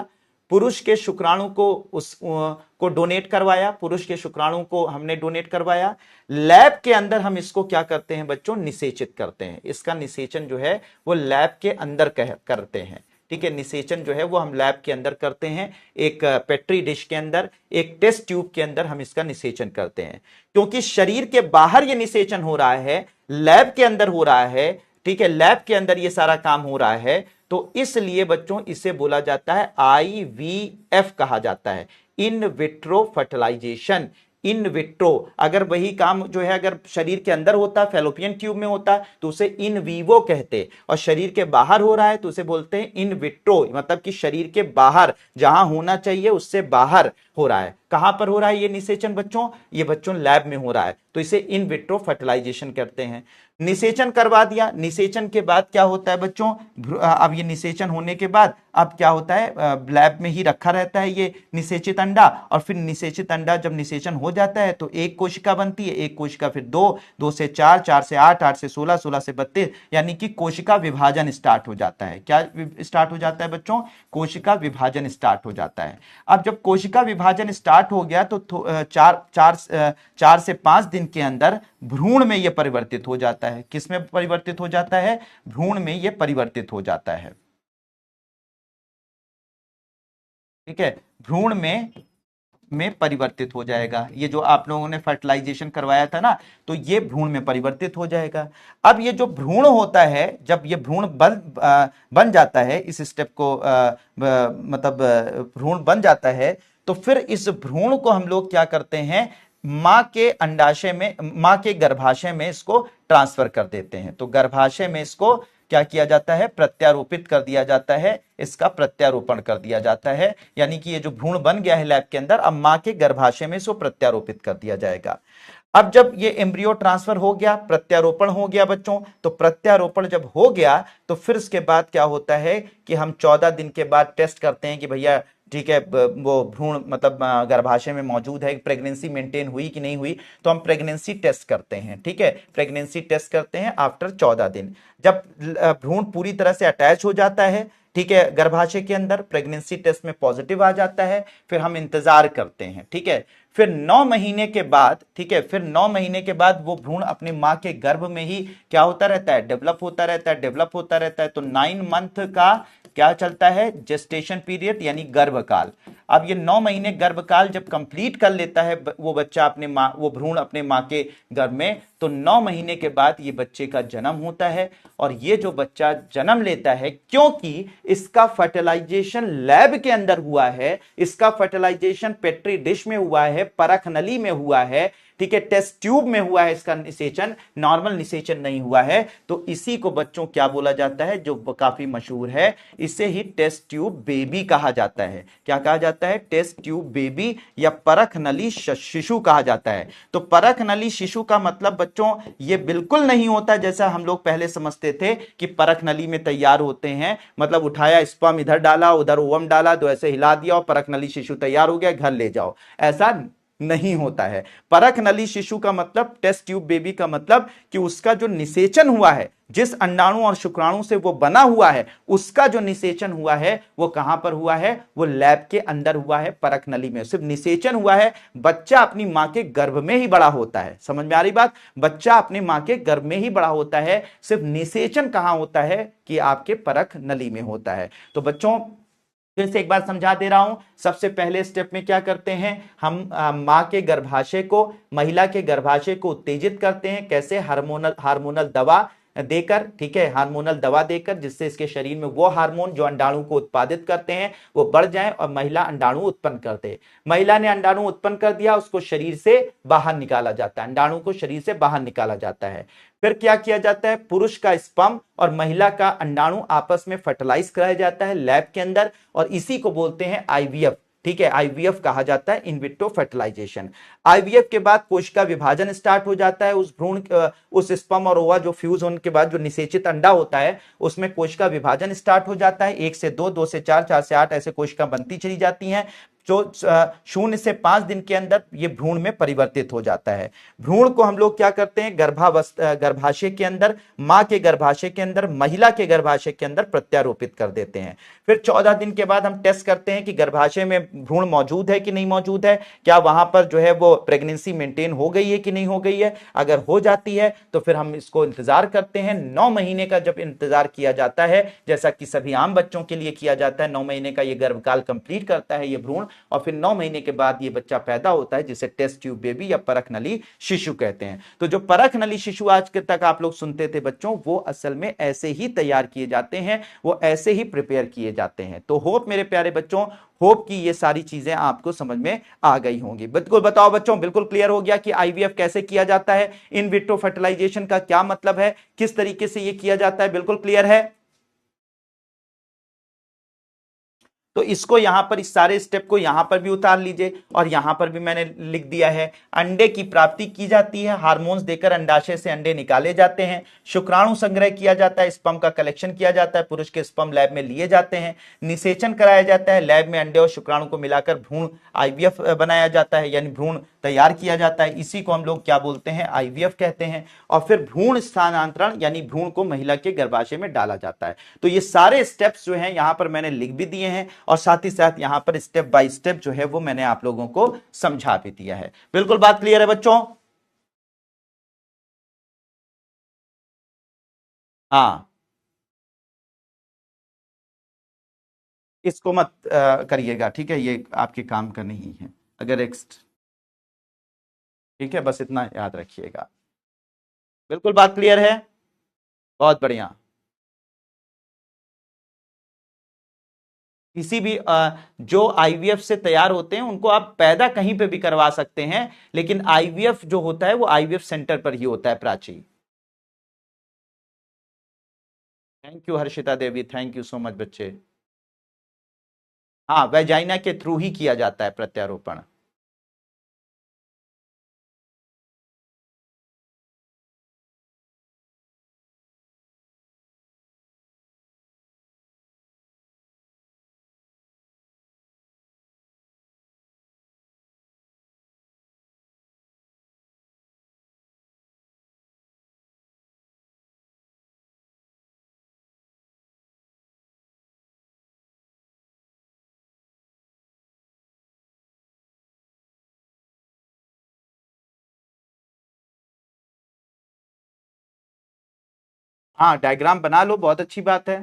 पुरुष के शुक्राणु को को डोनेट करवाया, पुरुष के शुक्राणु को हमने डोनेट करवाया। लैब के अंदर हम इसको क्या करते हैं बच्चों, निषेचित करते हैं। इसका निषेचन जो है वो लैब के अंदर करते हैं। ठीक है, निषेचन जो है वो हम लैब के अंदर करते हैं, एक पेट्री डिश के अंदर, एक टेस्ट ट्यूब के अंदर हम इसका निषेचन करते हैं। क्योंकि शरीर के बाहर ये निषेचन हो रहा है, लैब के अंदर हो रहा है, ठीक है, लैब के अंदर ये सारा काम हो रहा है, तो इसलिए बच्चों इसे बोला जाता है IVF कहा जाता है, in vitro fertilization. In vitro, अगर वही काम जो है अगर शरीर के अंदर होता, फैलोपियन ट्यूब में होता, तो उसे इन वीवो कहते, और शरीर के बाहर हो रहा है तो उसे बोलते हैं इन विट्रो, मतलब कि शरीर के बाहर, जहां होना चाहिए उससे बाहर हो रहा है। कहां पर हो रहा है ये निषेचन बच्चों? ये बच्चों लैब में हो रहा है, तो इसे इन विट्रो फर्टिलाइजेशन करते हैं। निषेचन करवा दिया, निषेचन के बाद क्या होता है बच्चों? अब ये निषेचन होने के बाद अब क्या होता है, लैब में ही रखा रहता है ये निषेचित अंडा, और फिर निषेचित अंडा जब निषेचन हो जाता है तो एक कोशिका बनती है, एक कोशिका फिर दो, दो से चार, चार से आठ, आठ से 16, 16 से 32, यानी कि कोशिका विभाजन स्टार्ट हो जाता है। क्या स्टार्ट हो जाता है बच्चों? कोशिका विभाजन स्टार्ट हो जाता है। अब जब कोशिका विभाजन स्टार्ट हो गया तो चार से 5 दिन के अंदर भ्रूण में यह परिवर्तित हो जाता है। किस में परिवर्तित हो जाता है? भ्रूण में यह परिवर्तित हो जाता है, ठीक है, भ्रूण में परिवर्तित हो जाएगा। ये जो आप लोगों ने फर्टिलाइजेशन करवाया था ना, तो ये भ्रूण में परिवर्तित हो जाएगा। अब ये जो भ्रूण होता है, जब ये भ्रूण बन जाता है, इस स्टेप को मतलब भ्रूण बन जाता है, तो फिर इस भ्रूण को हम लोग क्या करते हैं, मां के अंडाशय में, मां के गर्भाशय में इसको ट्रांसफर कर देते हैं। तो गर्भाशय में इसको क्या किया जाता है? प्रत्यारोपित कर दिया जाता है, इसका प्रत्यारोपण कर दिया जाता है, यानी कि ये जो भ्रूण बन गया है लैब के अंदर, अब मां के गर्भाशय में इसको प्रत्यारोपित कर दिया जाएगा। अब जब ये एम्ब्रियो ट्रांसफर हो गया, प्रत्यारोपण हो गया बच्चों, तो प्रत्यारोपण जब हो गया तो फिर इसके बाद क्या होता है कि हम 14 दिन के बाद टेस्ट करते हैं कि भैया ठीक है, वो भ्रूण मतलब गर्भाशय में मौजूद है, प्रेगनेंसी मेंटेन हुई कि नहीं हुई, तो हम प्रेगनेंसी टेस्ट करते हैं, ठीक है, प्रेगनेंसी टेस्ट करते हैं आफ्टर 14 दिन। जब भ्रूण पूरी तरह से अटैच हो जाता है, ठीक है, गर्भाशय के अंदर, प्रेगनेंसी टेस्ट में पॉजिटिव आ जाता है, फिर हम इंतजार करते हैं, ठीक है, फिर 9 महीने के बाद, ठीक है, फिर 9 महीने के बाद वो भ्रूण अपनी मां के गर्भ में ही क्या होता रहता है? डेवलप होता रहता है, डेवलप होता रहता है। तो 9 मंथ का क्या चलता है? जेस्टेशन पीरियड, यानी गर्भकाल। अब ये 9 महीने गर्भकाल जब कंप्लीट कर लेता है वो बच्चा अपने मां, वो भ्रूण अपने मां के गर्भ में, तो 9 महीने के बाद ये बच्चे का जन्म होता है। और ये जो बच्चा जन्म लेता है, क्योंकि इसका फर्टिलाइजेशन लैब के अंदर हुआ है, इसका फर्टिलाइजेशन पेट्री डिश में हुआ है, परख नली में हुआ है, ठीक है, टेस्ट ट्यूब में हुआ है, इसका निषेचन नॉर्मल निषेचन नहीं हुआ है, तो इसी को बच्चों क्या बोला जाता है, जो काफी मशहूर है, इसे ही टेस्ट ट्यूब बेबी कहा जाता है। क्या कहा जाता है? टेस्ट ट्यूब बेबी या परख नली शिशु कहा जाता है। तो परख नली शिशु का मतलब बच्चों ये बिल्कुल नहीं होता जैसा हम लोग पहले समझते थे कि परख नली में तैयार होते हैं, मतलब उठाया, स्पर्म इधर डाला, उधर ओवम डाला, तो ऐसे हिला दिया और परख नली शिशु तैयार हो गया, घर ले जाओ, ऐसा नहीं होता है। परख नली शिशु का मतलब, टेस्ट ट्यूब बेबी का मतलब कि उसका जो निषेचन हुआ है, जिस अंडाणु और शुक्राणु से वो बना हुआ है, उसका जो निषेचन हुआ है वो कहां पर हुआ है? वो लैब के अंदर हुआ है, परख नली में सिर्फ निषेचन हुआ है। बच्चा अपनी मां के गर्भ में ही बड़ा होता है। समझ में आ रही बात? बच्चा अपनी मां के गर्भ में ही बड़ा होता है, सिर्फ निषेचन कहां होता है? कि आपके परख नली में होता है। तो बच्चों फिर से एक बार समझा दे रहा हूं, सबसे पहले स्टेप में क्या करते हैं हम? मां के गर्भाशय को, महिला के गर्भाशय को उत्तेजित करते हैं। कैसे? हार्मोनल दवा देकर, ठीक है, हार्मोनल दवा देकर, जिससे इसके शरीर में वो हार्मोन जो अंडाणु को उत्पादित करते हैं वो बढ़ जाए और महिला अंडाणु उत्पन्न कर दे। महिला ने अंडाणु उत्पन्न कर दिया, उसको शरीर से बाहर निकाला जाता है, अंडाणु को शरीर से बाहर निकाला जाता है। फिर क्या किया जाता है? पुरुष का स्पर्म और महिला का अंडाणु आपस में फर्टिलाइज कराया जाता है लैब के अंदर, और इसी को बोलते हैं आईवीएफ। ठीक है, आईवीएफ कहा जाता है, इन विट्रो फर्टिलाइजेशन। आईवीएफ के बाद कोशिका विभाजन स्टार्ट हो जाता है। उस भ्रूण, उस स्पर्म और ओवा जो फ्यूज होने के बाद जो निषेचित अंडा होता है, उसमें कोशिका विभाजन स्टार्ट हो जाता है। 1 से 2, 2 से 4, 4 से 8 ऐसे कोशिका बनती चली जाती हैं। जो 0 से 5 दिन के अंदर ये भ्रूण में परिवर्तित हो जाता है। भ्रूण को हम लोग क्या करते हैं, गर्भाशय के अंदर, मां के गर्भाशय के अंदर, महिला के गर्भाशय के अंदर प्रत्यारोपित कर देते हैं। फिर 14 दिन के बाद हम टेस्ट करते हैं कि गर्भाशय में भ्रूण मौजूद है कि नहीं मौजूद है, क्या वहां पर जो है वो प्रेगनेंसी मेंटेन हो गई है कि नहीं हो गई है। अगर हो जाती है तो फिर हम इसको इंतजार करते हैं। 9 महीने का जब इंतजार किया जाता है, जैसा कि सभी आम बच्चों के लिए किया जाता है, 9 महीने का ये गर्भकाल कंप्लीट करता है ये भ्रूण, और फिर 9 महीने के बाद ये बच्चा पैदा होता है, जिसे टेस्ट ट्यूब बेबी या परख नली शिशु कहते हैं। तो जो परख नली शिशु आज तक आप लोग सुनते थे बच्चों, वो असल में ऐसे ही तैयार किए जाते हैं, वो ऐसे ही प्रिपेयर किए जाते हैं। तो होप मेरे प्यारे बच्चों, होप कि ये सारी चीजें आपको समझ में आ गई होंगी। बिल्कुल बताओ बच्चों, बिल्कुल क्लियर हो गया कि आईवीएफ कैसे किया जाता है, इन विट्रो फर्टिलाइजेशन का क्या मतलब है, किस तरीके से ये किया जाता है, बिल्कुल क्लियर है। तो इसको यहां पर, इस सारे स्टेप को यहां पर भी उतार लीजिए, और यहां पर भी मैंने लिख दिया है। अंडे की प्राप्ति की जाती है, हार्मोन्स देकर अंडाशय से अंडे निकाले जाते हैं, शुक्राणु संग्रह किया जाता है, स्पर्म का कलेक्शन किया जाता है, पुरुष के स्पर्म लैब में लिए जाते हैं, निषेचन कराया जाता है, लैब में अंडे और शुक्राणु को मिलाकर भ्रूण आईवीएफ बनाया जाता है, यानी भ्रूण तैयार किया जाता है। इसी को हम लोग क्या बोलते हैं, आईवीएफ कहते हैं। और फिर भ्रूण स्थानांतरण, यानी भ्रूण को महिला के गर्भाशय में डाला जाता है। तो ये सारे स्टेप्स जो हैं यहां पर मैंने लिख भी दिए हैं, और साथ ही साथ यहां पर स्टेप बाय स्टेप जो है वो मैंने आप लोगों को समझा भी दिया है। बिल्कुल बात क्लियर है बच्चों? हाँ, इसको मत करिएगा, ठीक है, ये आपके काम का नहीं है। अगर ठीक है, बस इतना याद रखिएगा। बिल्कुल बात क्लियर है, बहुत बढ़िया। किसी भी जो आईवीएफ से तैयार होते हैं उनको आप पैदा कहीं पे भी करवा सकते हैं, लेकिन आईवीएफ जो होता है वो आईवीएफ सेंटर पर ही होता है, Prachi. Thank you Harshita Devi, thank you so much बच्चे। हाँ, वेजाइना के थ्रू ही किया जाता है प्रत्यारोपण। हाँ, डायग्राम बना लो, बहुत अच्छी बात है।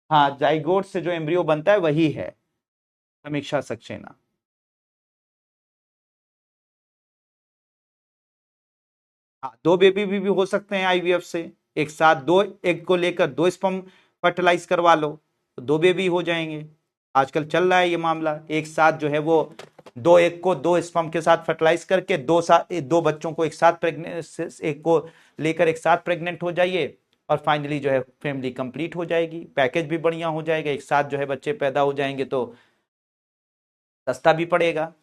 हाँ, जाइगोट से जो एम्ब्रियो बनता है वही है समीक्षा सक्सेना। हाँ, दो बेबी भी हो सकते हैं आईवीएफ से, एक साथ दो एग को लेकर दो स्पर्म फर्टिलाइज करवा लो तो दो बेबी हो जाएंगे। आजकल चल रहा है ये मामला, एक साथ जो है वो दो एग को दो स्पर्म के साथ फर्टिलाइज करके दो बच्चों को एक साथ प्रेग्नेंट, एक को लेकर एक साथ प्रेग्नेंट हो जाइए, और फाइनली जो है फैमिली कंप्लीट हो जाएगी, पैकेज भी बढ़िया हो जाएगा, एक साथ जो है बच्चे पैदा हो जाएंगे तो सस्ता भी पड़ेगा।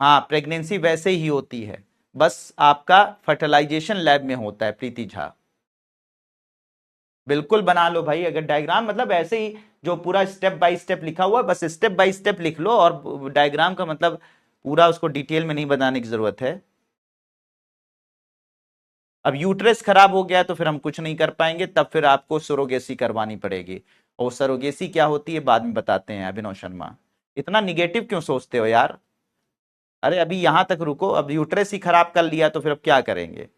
हाँ, प्रेगनेंसी वैसे ही होती है, बस आपका फर्टिलाइजेशन लैब में होता है, प्रीति झा। बिल्कुल बना लो भाई, अगर डायग्राम मतलब ऐसे ही जो पूरा स्टेप बाय स्टेप लिखा हुआ, बस स्टेप बाय स्टेप लिख लो, और डायग्राम का मतलब पूरा उसको डिटेल में नहीं बताने की जरूरत है। अब यूट्रस खराब हो गया तो फिर हम कुछ नहीं कर पाएंगे, तब फिर आपको सरोगेसी करवानी पड़ेगी, और सरोगेसी क्या होती है बाद में बताते हैं। अभिनव शर्मा, इतना निगेटिव क्यों सोचते हो यार? अरे अभी यहां तक रुको, अब यूट्रस ही खराब कर लिया तो फिर अब क्या करेंगे?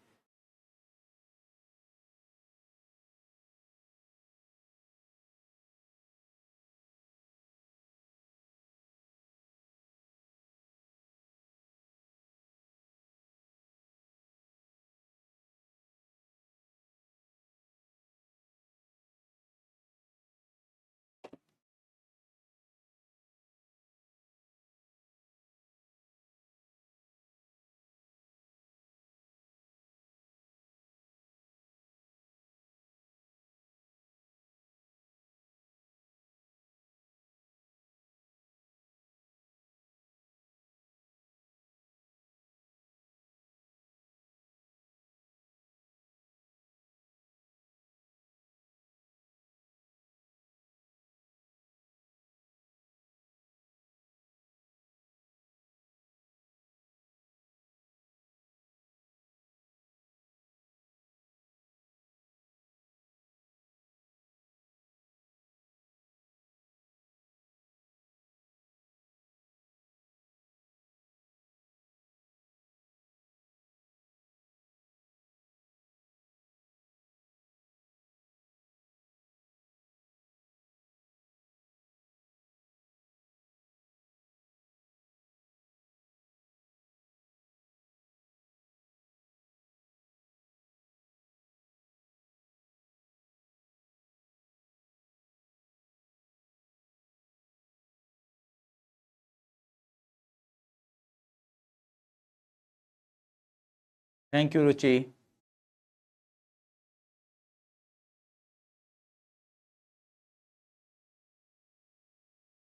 Thank you Ruchi.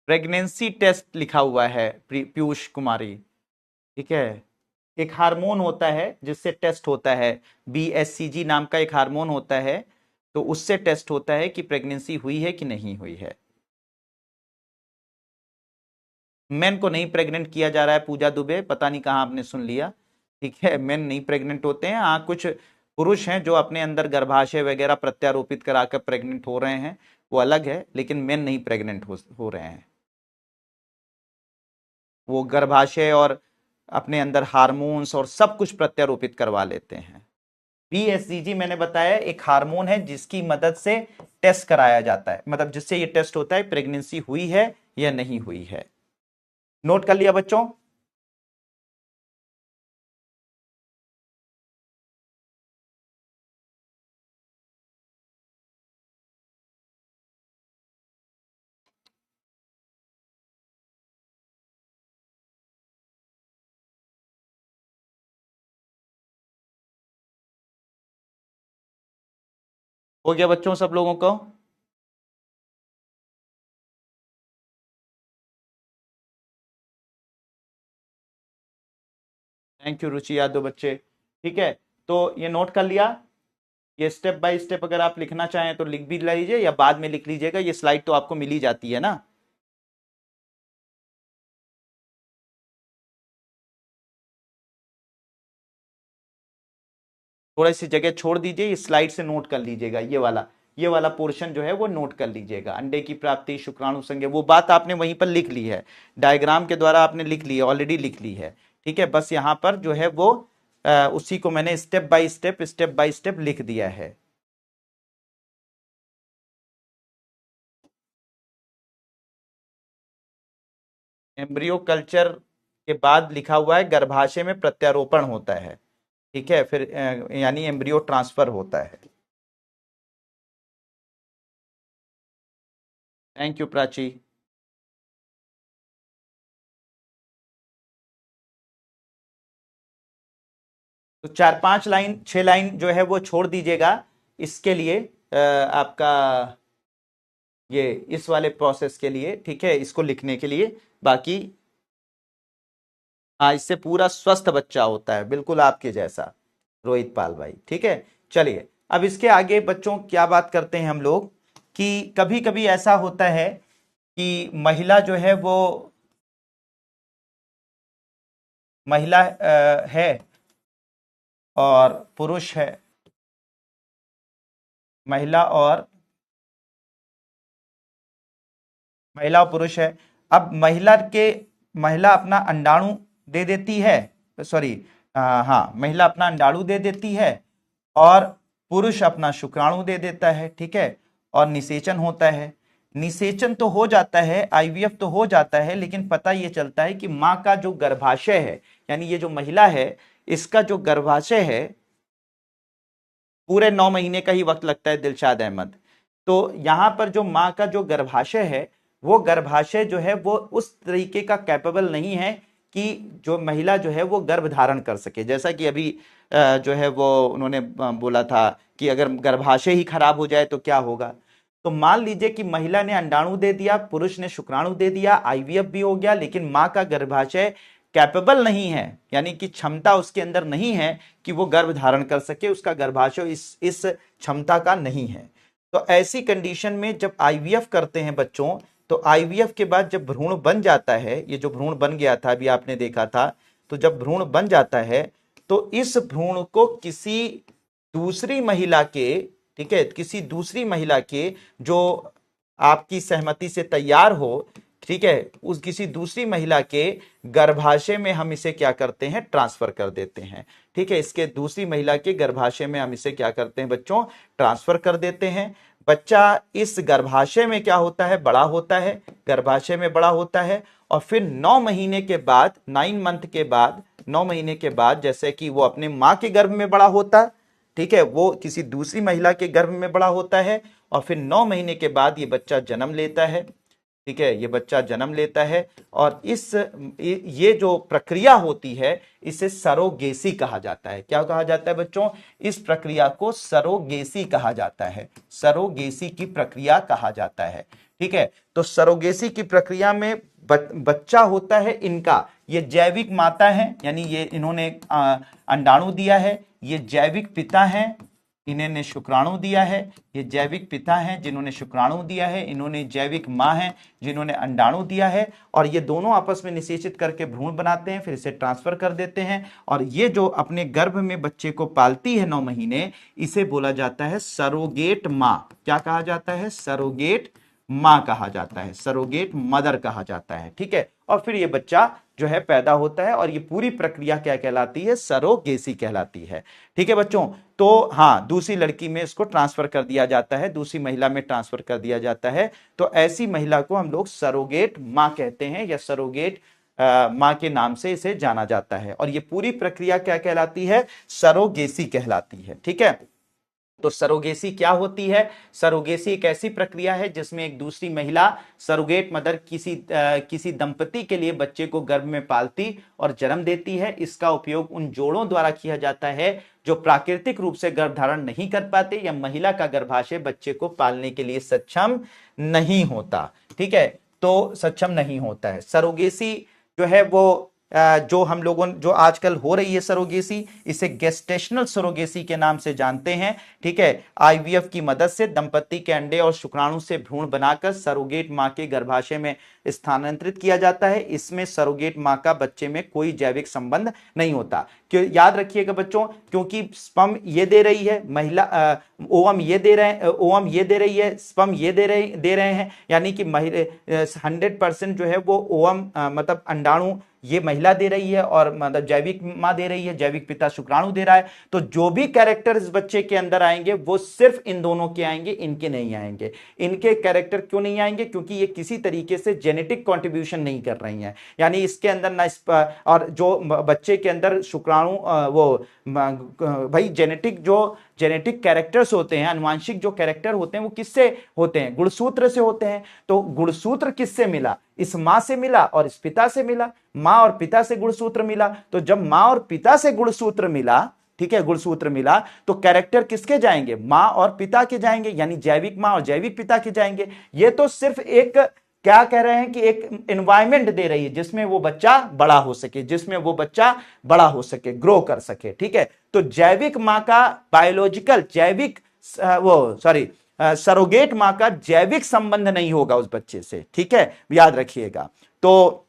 Pregnancy test लिखा हुआ है पीयूष कुमारी, ठीक है। एक हार्मोन होता है जिससे टेस्ट होता है, बीएससीजी नाम का एक हार्मोन होता है, तो उससे टेस्ट होता है कि प्रेगनेंसी हुई है कि नहीं हुई है। मेन को नहीं प्रेग्नेंट किया जा रहा है, पूजा दुबे, पता नहीं कहाँ आपने सुन लिया, ठीक है। मेन नहीं प्रेग्नेंट होते हैं, हाँ कुछ पुरुष हैं जो अपने अंदर गर्भाशय वगैरह प्रत्यारोपित कराकर प्रेग्नेंट हो रहे हैं, वो अलग है, लेकिन मेन नहीं प्रेग्नेंट हो रहे हैं। वो गर्भाशय और अपने अंदर हार्मोन्स और सब कुछ प्रत्यारोपित करवा लेते हैं। पीएसजीजी मैंने बताया एक हार्मोन है जिसकी मदद से टेस्ट कराया जाता है, मतलब जिससे ये टेस्ट होता है प्रेगनेंसी हुई है या नहीं हुई है। नोट कर लिया बच्चों? हो गया बच्चों सब लोगों को? थैंक यू रुचि यादव बच्चे, ठीक है। तो ये नोट कर लिया, ये स्टेप बाय स्टेप अगर आप लिखना चाहें तो लिख भी लीजिए या बाद में लिख लीजिएगा, ये स्लाइड तो आपको मिल ही जाती है ना। थोड़ी सी जगह छोड़ दीजिए, इस स्लाइड से नोट कर लीजिएगा, ये वाला पोर्शन जो है वो नोट कर लीजिएगा। अंडे की प्राप्ति, शुक्राणु संघ, वो बात आपने वहीं पर लिख ली है, डायग्राम के द्वारा आपने लिख ली है, ऑलरेडी लिख ली है, ठीक है। बस यहां पर जो है वो उसी को मैंने स्टेप बाय स्टेप लिख दिया है। एम्ब्रियो कल्चर के बाद लिखा हुआ है गर्भाशय में प्रत्यारोपण होता है, ठीक है, फिर यानी एम्ब्रियो ट्रांसफर होता है। Thank you Prachi. तो 4-5 लाइन 6 लाइन जो है वो छोड़ दीजिएगा इसके लिए, आपका ये इस वाले प्रोसेस के लिए, ठीक है, इसको लिखने के लिए। बाकी हाँ, इससे पूरा स्वस्थ बच्चा होता है, बिल्कुल आपके जैसा, रोहित पाल भाई, ठीक है। चलिए अब इसके आगे बच्चों क्या बात करते हैं हम लोग कि कभी कभी ऐसा होता है कि महिला जो है वो महिला है और पुरुष है, महिला और पुरुष है। अब महिला अपना अंडाणु दे देती है, सॉरी, हाँ, महिला अपना अंडाणु दे देती है और पुरुष अपना शुक्राणु दे देता है, ठीक है, और निषेचन होता है। निषेचन तो हो जाता है, आईवीएफ तो हो जाता है, लेकिन पता ये चलता है कि माँ का जो गर्भाशय है, यानी ये जो महिला है इसका जो गर्भाशय है, पूरे 9 महीने का ही वक्त लगता है दिलशाद अहमद। तो यहां पर जो माँ का जो गर्भाशय है, वो गर्भाशय जो है वो उस तरीके का कैपेबल नहीं है कि जो महिला जो है वो गर्भ धारण कर सके। जैसा कि अभी जो है वो उन्होंने बोला था कि अगर गर्भाशय ही खराब हो जाए तो क्या होगा। तो मान लीजिए कि महिला ने अंडाणु दे दिया, पुरुष ने शुक्राणु दे दिया, आईवीएफ भी हो गया, लेकिन माँ का गर्भाशय कैपेबल नहीं है, यानी कि क्षमता उसके अंदर नहीं है कि वो गर्भ धारण कर सके, उसका गर्भाशय इस क्षमता का नहीं है। तो ऐसी कंडीशन में जब आईवीएफ करते हैं बच्चों, तो आईवीएफ के बाद जब भ्रूण बन जाता है, ये जो भ्रूण बन गया था अभी आपने देखा था, तो जब भ्रूण बन जाता है तो इस भ्रूण को किसी दूसरी महिला के, ठीक है, किसी दूसरी महिला के जो आपकी सहमति से तैयार हो, ठीक है, उस किसी दूसरी महिला के गर्भाशय में हम इसे क्या करते हैं, ट्रांसफर कर देते हैं। ठीक है, इसके दूसरी महिला के गर्भाशय में हम इसे क्या करते हैं बच्चों, ट्रांसफर कर देते हैं। बच्चा इस गर्भाशय में क्या होता है, बड़ा होता है, गर्भाशय में बड़ा होता है, और फिर 9 महीने के बाद, 9 मंथ के बाद, 9 महीने के बाद, जैसे कि वो अपने माँ के गर्भ में बड़ा होता, ठीक है, वो किसी दूसरी महिला के गर्भ में बड़ा होता है, और फिर 9 महीने के बाद ये बच्चा जन्म लेता है। ठीक है, ये बच्चा जन्म लेता है, और ये जो प्रक्रिया होती है इसे सरोगेसी कहा जाता है। क्या कहा जाता है बच्चों, इस प्रक्रिया को सरोगेसी कहा जाता है, सरोगेसी की प्रक्रिया कहा जाता है। ठीक है, तो सरोगेसी की प्रक्रिया में बच्चा होता है इनका, ये जैविक माता है, यानी ये इन्होंने अंडाणु दिया है, ये जैविक पिता है, इन्होंने शुक्राणु दिया है, ये जैविक पिता हैं जिन्होंने शुक्राणु दिया है, इन्होंने जैविक माँ हैं जिन्होंने अंडाणु दिया है, और ये दोनों आपस में निषेचित करके भ्रूण बनाते हैं, फिर इसे ट्रांसफर कर देते हैं, और ये जो अपने गर्भ में बच्चे को पालती है 9 महीने, इसे बोला जाता है सरोगेट माँ। क्या कहा जाता है, सरोगेट माँ कहा जाता है, सरोगेट मदर कहा जाता है। ठीक है, और फिर ये बच्चा जो है पैदा होता है, और ये पूरी प्रक्रिया क्या कहलाती है, सरोगेसी कहलाती है। ठीक है बच्चों, तो हाँ, दूसरी लड़की में इसको ट्रांसफर कर दिया जाता है, दूसरी महिला में ट्रांसफर कर दिया जाता है, तो ऐसी महिला को हम लोग सरोगेट माँ कहते हैं, या सरोगेट माँ के नाम से इसे जाना जाता है, और ये पूरी प्रक्रिया क्या कहलाती है, सरोगेसी कहलाती है। ठीक है, तो सरोगेसी क्या होती है, सरोगेसी एक ऐसी प्रक्रिया है जिसमें एक दूसरी महिला, सरोगेट मदर, किसी दंपति के लिए बच्चे को गर्भ में पालती और जन्म देती है। इसका उपयोग उन जोड़ों द्वारा किया जाता है जो प्राकृतिक रूप से गर्भ धारण नहीं कर पाते, या महिला का गर्भाशय बच्चे को पालने के लिए सक्षम नहीं होता। ठीक है, तो सक्षम नहीं होता है। सरोगेसी जो है वो जो हम लोगों, जो आजकल हो रही है सरोगेसी, इसे गेस्टेशनल सरोगेसी के नाम से जानते हैं। ठीक है, आईवीएफ की मदद से दंपति के अंडे और शुक्राणु से भ्रूण बनाकर सरोगेट मां के गर्भाशय में स्थानांतरित किया जाता है। इसमें सरोगेट मां का बच्चे में कोई जैविक संबंध नहीं होता। क्यों, याद रखिएगा बच्चों, क्योंकि स्पर्म ये दे रही है महिला, ओवम ये दे रहे हैं, ओवम ये दे रही है, स्पर्म ये दे रहे हैं, यानी कि 100% जो है वो ओवम मतलब अंडाणु ये महिला दे रही है, और मतलब जैविक मां दे रही है, जैविक पिता शुक्राणु दे रहा है। तो जो भी कैरेक्टर इस बच्चे के अंदर आएंगे वो सिर्फ इन दोनों के आएंगे, इनके नहीं आएंगे। इनके कैरेक्टर क्यों नहीं आएंगे, क्योंकि ये किसी तरीके से जेनेटिक कॉन्ट्रीब्यूशन नहीं कर रही हैं, यानी इसके अंदर ना और जो बच्चे के अंदर शुक्राणु वो भाई जेनेटिक कैरेक्टर्स होते हैं, अनुवांशिक जो कैरेक्टर होते हैं वो किससे होते हैं, गुणसूत्र से होते हैं। तो गुणसूत्र किससे मिला, इस मां से मिला और इस पिता से मिला, मां और पिता से गुणसूत्र मिला। तो जब मां और पिता से गुणसूत्र मिला, ठीक है, गुणसूत्र मिला, तो कैरेक्टर किसके जाएंगे, मां और पिता के जाएंगे, यानी जैविक मां और जैविक पिता के जाएंगे। ये तो सिर्फ एक क्या कह रहे हैं कि एक एनवायरमेंट दे रही है जिसमें वो बच्चा बड़ा हो सके, जिसमें वो बच्चा बड़ा हो सके, ग्रो कर सके। ठीक है, तो जैविक मां का बायोलॉजिकल, जैविक सरोगेट मां का जैविक संबंध नहीं होगा उस बच्चे से, ठीक है, याद रखिएगा। तो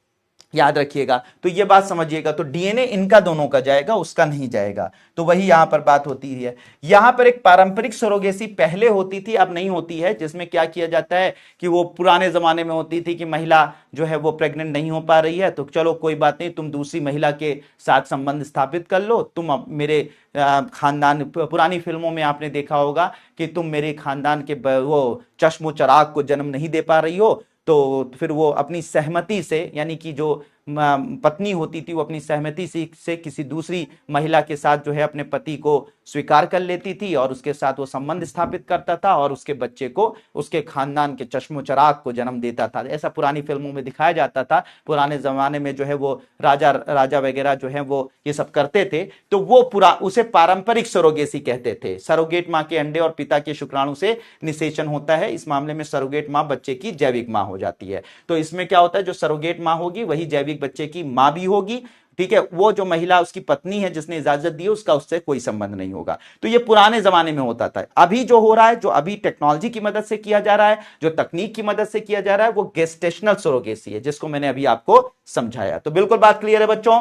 याद रखिएगा, तो ये बात समझिएगा, तो डीएनए इनका दोनों का जाएगा, उसका नहीं जाएगा। तो वही यहां पर बात होती है। यहां पर एक पारंपरिक सरोगेसी पहले होती थी, अब नहीं होती है, जिसमें क्या किया जाता है कि वो पुराने जमाने में होती थी कि महिला जो है वो प्रेग्नेंट नहीं हो पा रही है, तो चलो कोई बात नहीं, तुम दूसरी महिला के साथ संबंध स्थापित कर लो, तुम मेरे खानदान, पुरानी फिल्मों में आपने देखा होगा कि तुम मेरे खानदान के वो चश्मो चराग को जन्म नहीं दे पा रही हो, तो फिर वो अपनी सहमति से, यानी कि जो पत्नी होती थी वो अपनी सहमति से किसी दूसरी महिला के साथ जो है अपने पति को स्वीकार कर लेती थी और उसके साथ वो संबंध स्थापित करता था और उसके बच्चे को, उसके खानदान के चश्मो चराग को जन्म देता था। ऐसा पुरानी फिल्मों में दिखाया जाता था। पुराने जमाने में जो है वो राजा राजा वगैरह जो है वो ये सब करते थे, तो वो पूरा उसे पारंपरिक सरोगेसी कहते थे। सरोगेट मां के अंडे और पिता के शुक्राणु से निषेचन होता है, इस मामले में सरोगेट मां बच्चे की जैविक मां हो जाती है। तो इसमें क्या होता है, जो सरोगेट मां होगी वही जैविक बच्चे की मां भी होगी, ठीक है, वो जो महिला उसकी पत्नी है जिसने इजाजत दी है उसका उससे कोई संबंध नहीं होगा। तो ये पुराने जमाने में होता था। अभी जो हो रहा है, जो अभी टेक्नोलॉजी की मदद से किया जा रहा है, जो तकनीक की मदद से किया जा रहा है, वो गेस्टेशनल सरोगेसी है, जिसको मैंने अभी आपको समझाया। तो बिल्कुल बात क्लियर है बच्चों?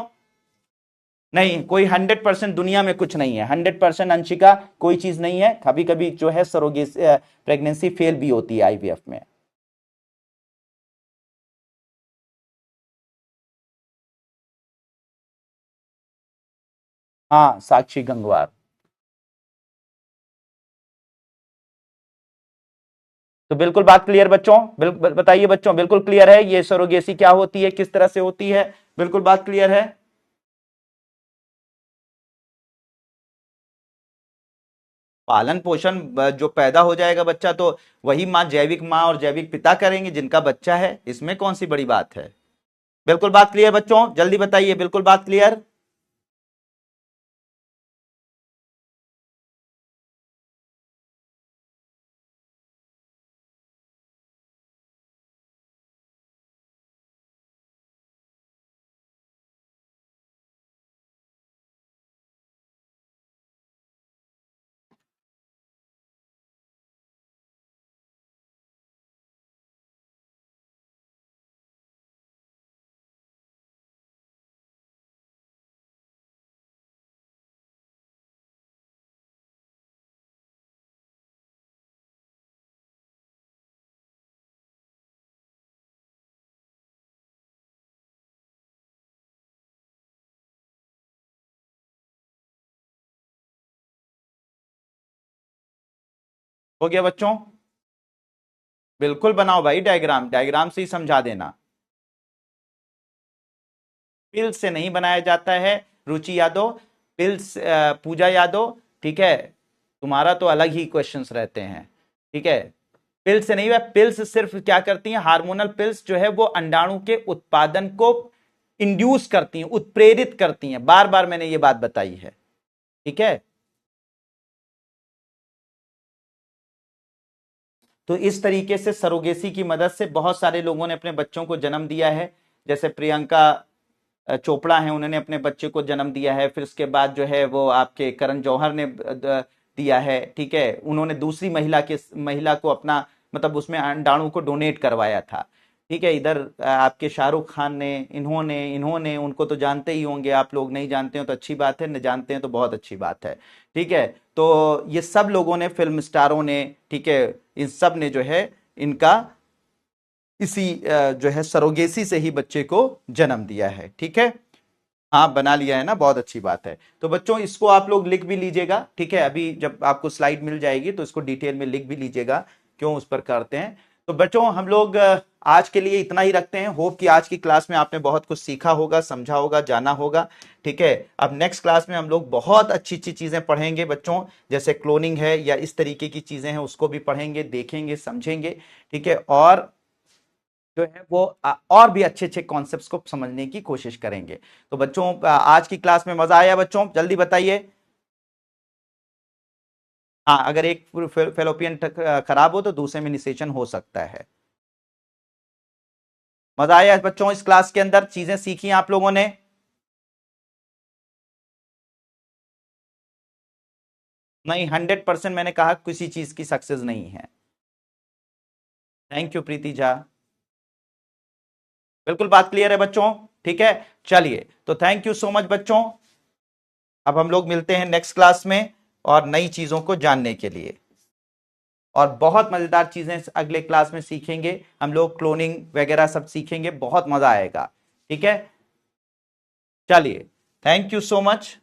नहीं, कोई 100% दुनिया में कुछ नहीं है, 100% अंशिका कोई चीज नहीं है। कभी कभी जो है सरोगेसी प्रेगनेंसी फेल भी होती है आईवीएफ में। हाँ, साक्षी गंगवार। तो बिल्कुल बात क्लियर बच्चों, बिल्कुल बताइए बच्चों, बिल्कुल क्लियर है ये सरोगेसी क्या होती है, किस तरह से होती है? बिल्कुल बात क्लियर है? पालन पोषण जो पैदा हो जाएगा बच्चा, तो वही माँ, जैविक माँ और जैविक पिता करेंगे जिनका बच्चा है, इसमें कौन सी बड़ी बात है? बिल्कुल बात क्लियर बच्चों, जल्दी बताइए, बिल्कुल बात क्लियर? हो गया बच्चों? बिल्कुल बनाओ भाई डायग्राम, डायग्राम से ही समझा देना। पिल से नहीं बनाया जाता है रुचि यादव, पिल्स, पूजा यादव, ठीक है, तुम्हारा तो अलग ही क्वेश्चंस रहते हैं, ठीक है। पिल्स से नहीं हुआ, पिल्स सिर्फ क्या करती हैं, हार्मोनल पिल्स जो है वो अंडाणु के उत्पादन को इंड्यूस करती हैं, उत्प्रेरित करती हैं, बार बार मैंने ये बात बताई है, ठीक है। तो इस तरीके से सरोगेसी की मदद से बहुत सारे लोगों ने अपने बच्चों को जन्म दिया है। जैसे प्रियंका चोपड़ा हैं, उन्होंने अपने बच्चे को जन्म दिया है। फिर उसके बाद जो है वो आपके करण जौहर ने दिया है, ठीक है, उन्होंने दूसरी महिला को अपना, मतलब उसमें अंडाणु को डोनेट करवाया था, ठीक है। इधर आपके शाहरुख खान ने, इन्होंने इन्होंने उनको तो जानते ही होंगे आप लोग, नहीं जानते हो तो अच्छी बात है, न जानते हैं तो बहुत अच्छी बात है, ठीक है। तो ये सब लोगों ने, फिल्म स्टारों ने, ठीक है, इन सब ने जो है इनका इसी जो है सरोगेसी से ही बच्चे को जन्म दिया है, ठीक है। हाँ, बना लिया है ना, बहुत अच्छी बात है। तो बच्चों इसको आप लोग लिख भी लीजिएगा, ठीक है, अभी जब आपको स्लाइड मिल जाएगी तो इसको डिटेल में लिख भी लीजिएगा, क्यों उस पर करते हैं। तो बच्चों हम लोग आज के लिए इतना ही रखते हैं। होप कि आज की क्लास में आपने बहुत कुछ सीखा होगा, समझा होगा, जाना होगा, ठीक है। अब नेक्स्ट क्लास में हम लोग बहुत अच्छी अच्छी चीजें पढ़ेंगे बच्चों, जैसे क्लोनिंग है या इस तरीके की चीजें हैं, उसको भी पढ़ेंगे, देखेंगे, समझेंगे, ठीक है। और जो है वो और भी अच्छे अच्छे कॉन्सेप्ट्स को समझने की कोशिश करेंगे। तो बच्चों आज की क्लास में मजा आया बच्चों, जल्दी बताइए। हाँ, अगर एक फेलोपियन खराब हो तो दूसरे में निषेचन हो सकता है। मजा आया बच्चों इस क्लास के अंदर, चीजें सीखी आप लोगों ने? नहीं, 100% मैंने कहा किसी चीज की सक्सेस नहीं है। थैंक यू प्रीति झा। बिल्कुल बात क्लियर है बच्चों, ठीक है। चलिए तो थैंक यू सो मच बच्चों। अब हम लोग मिलते हैं नेक्स्ट क्लास में और नई चीजों को जानने के लिए, और बहुत मजेदार चीजें अगले क्लास में सीखेंगे हम लोग, क्लोनिंग वगैरह सब सीखेंगे, बहुत मजा आएगा, ठीक है। चलिए थैंक यू सो मच।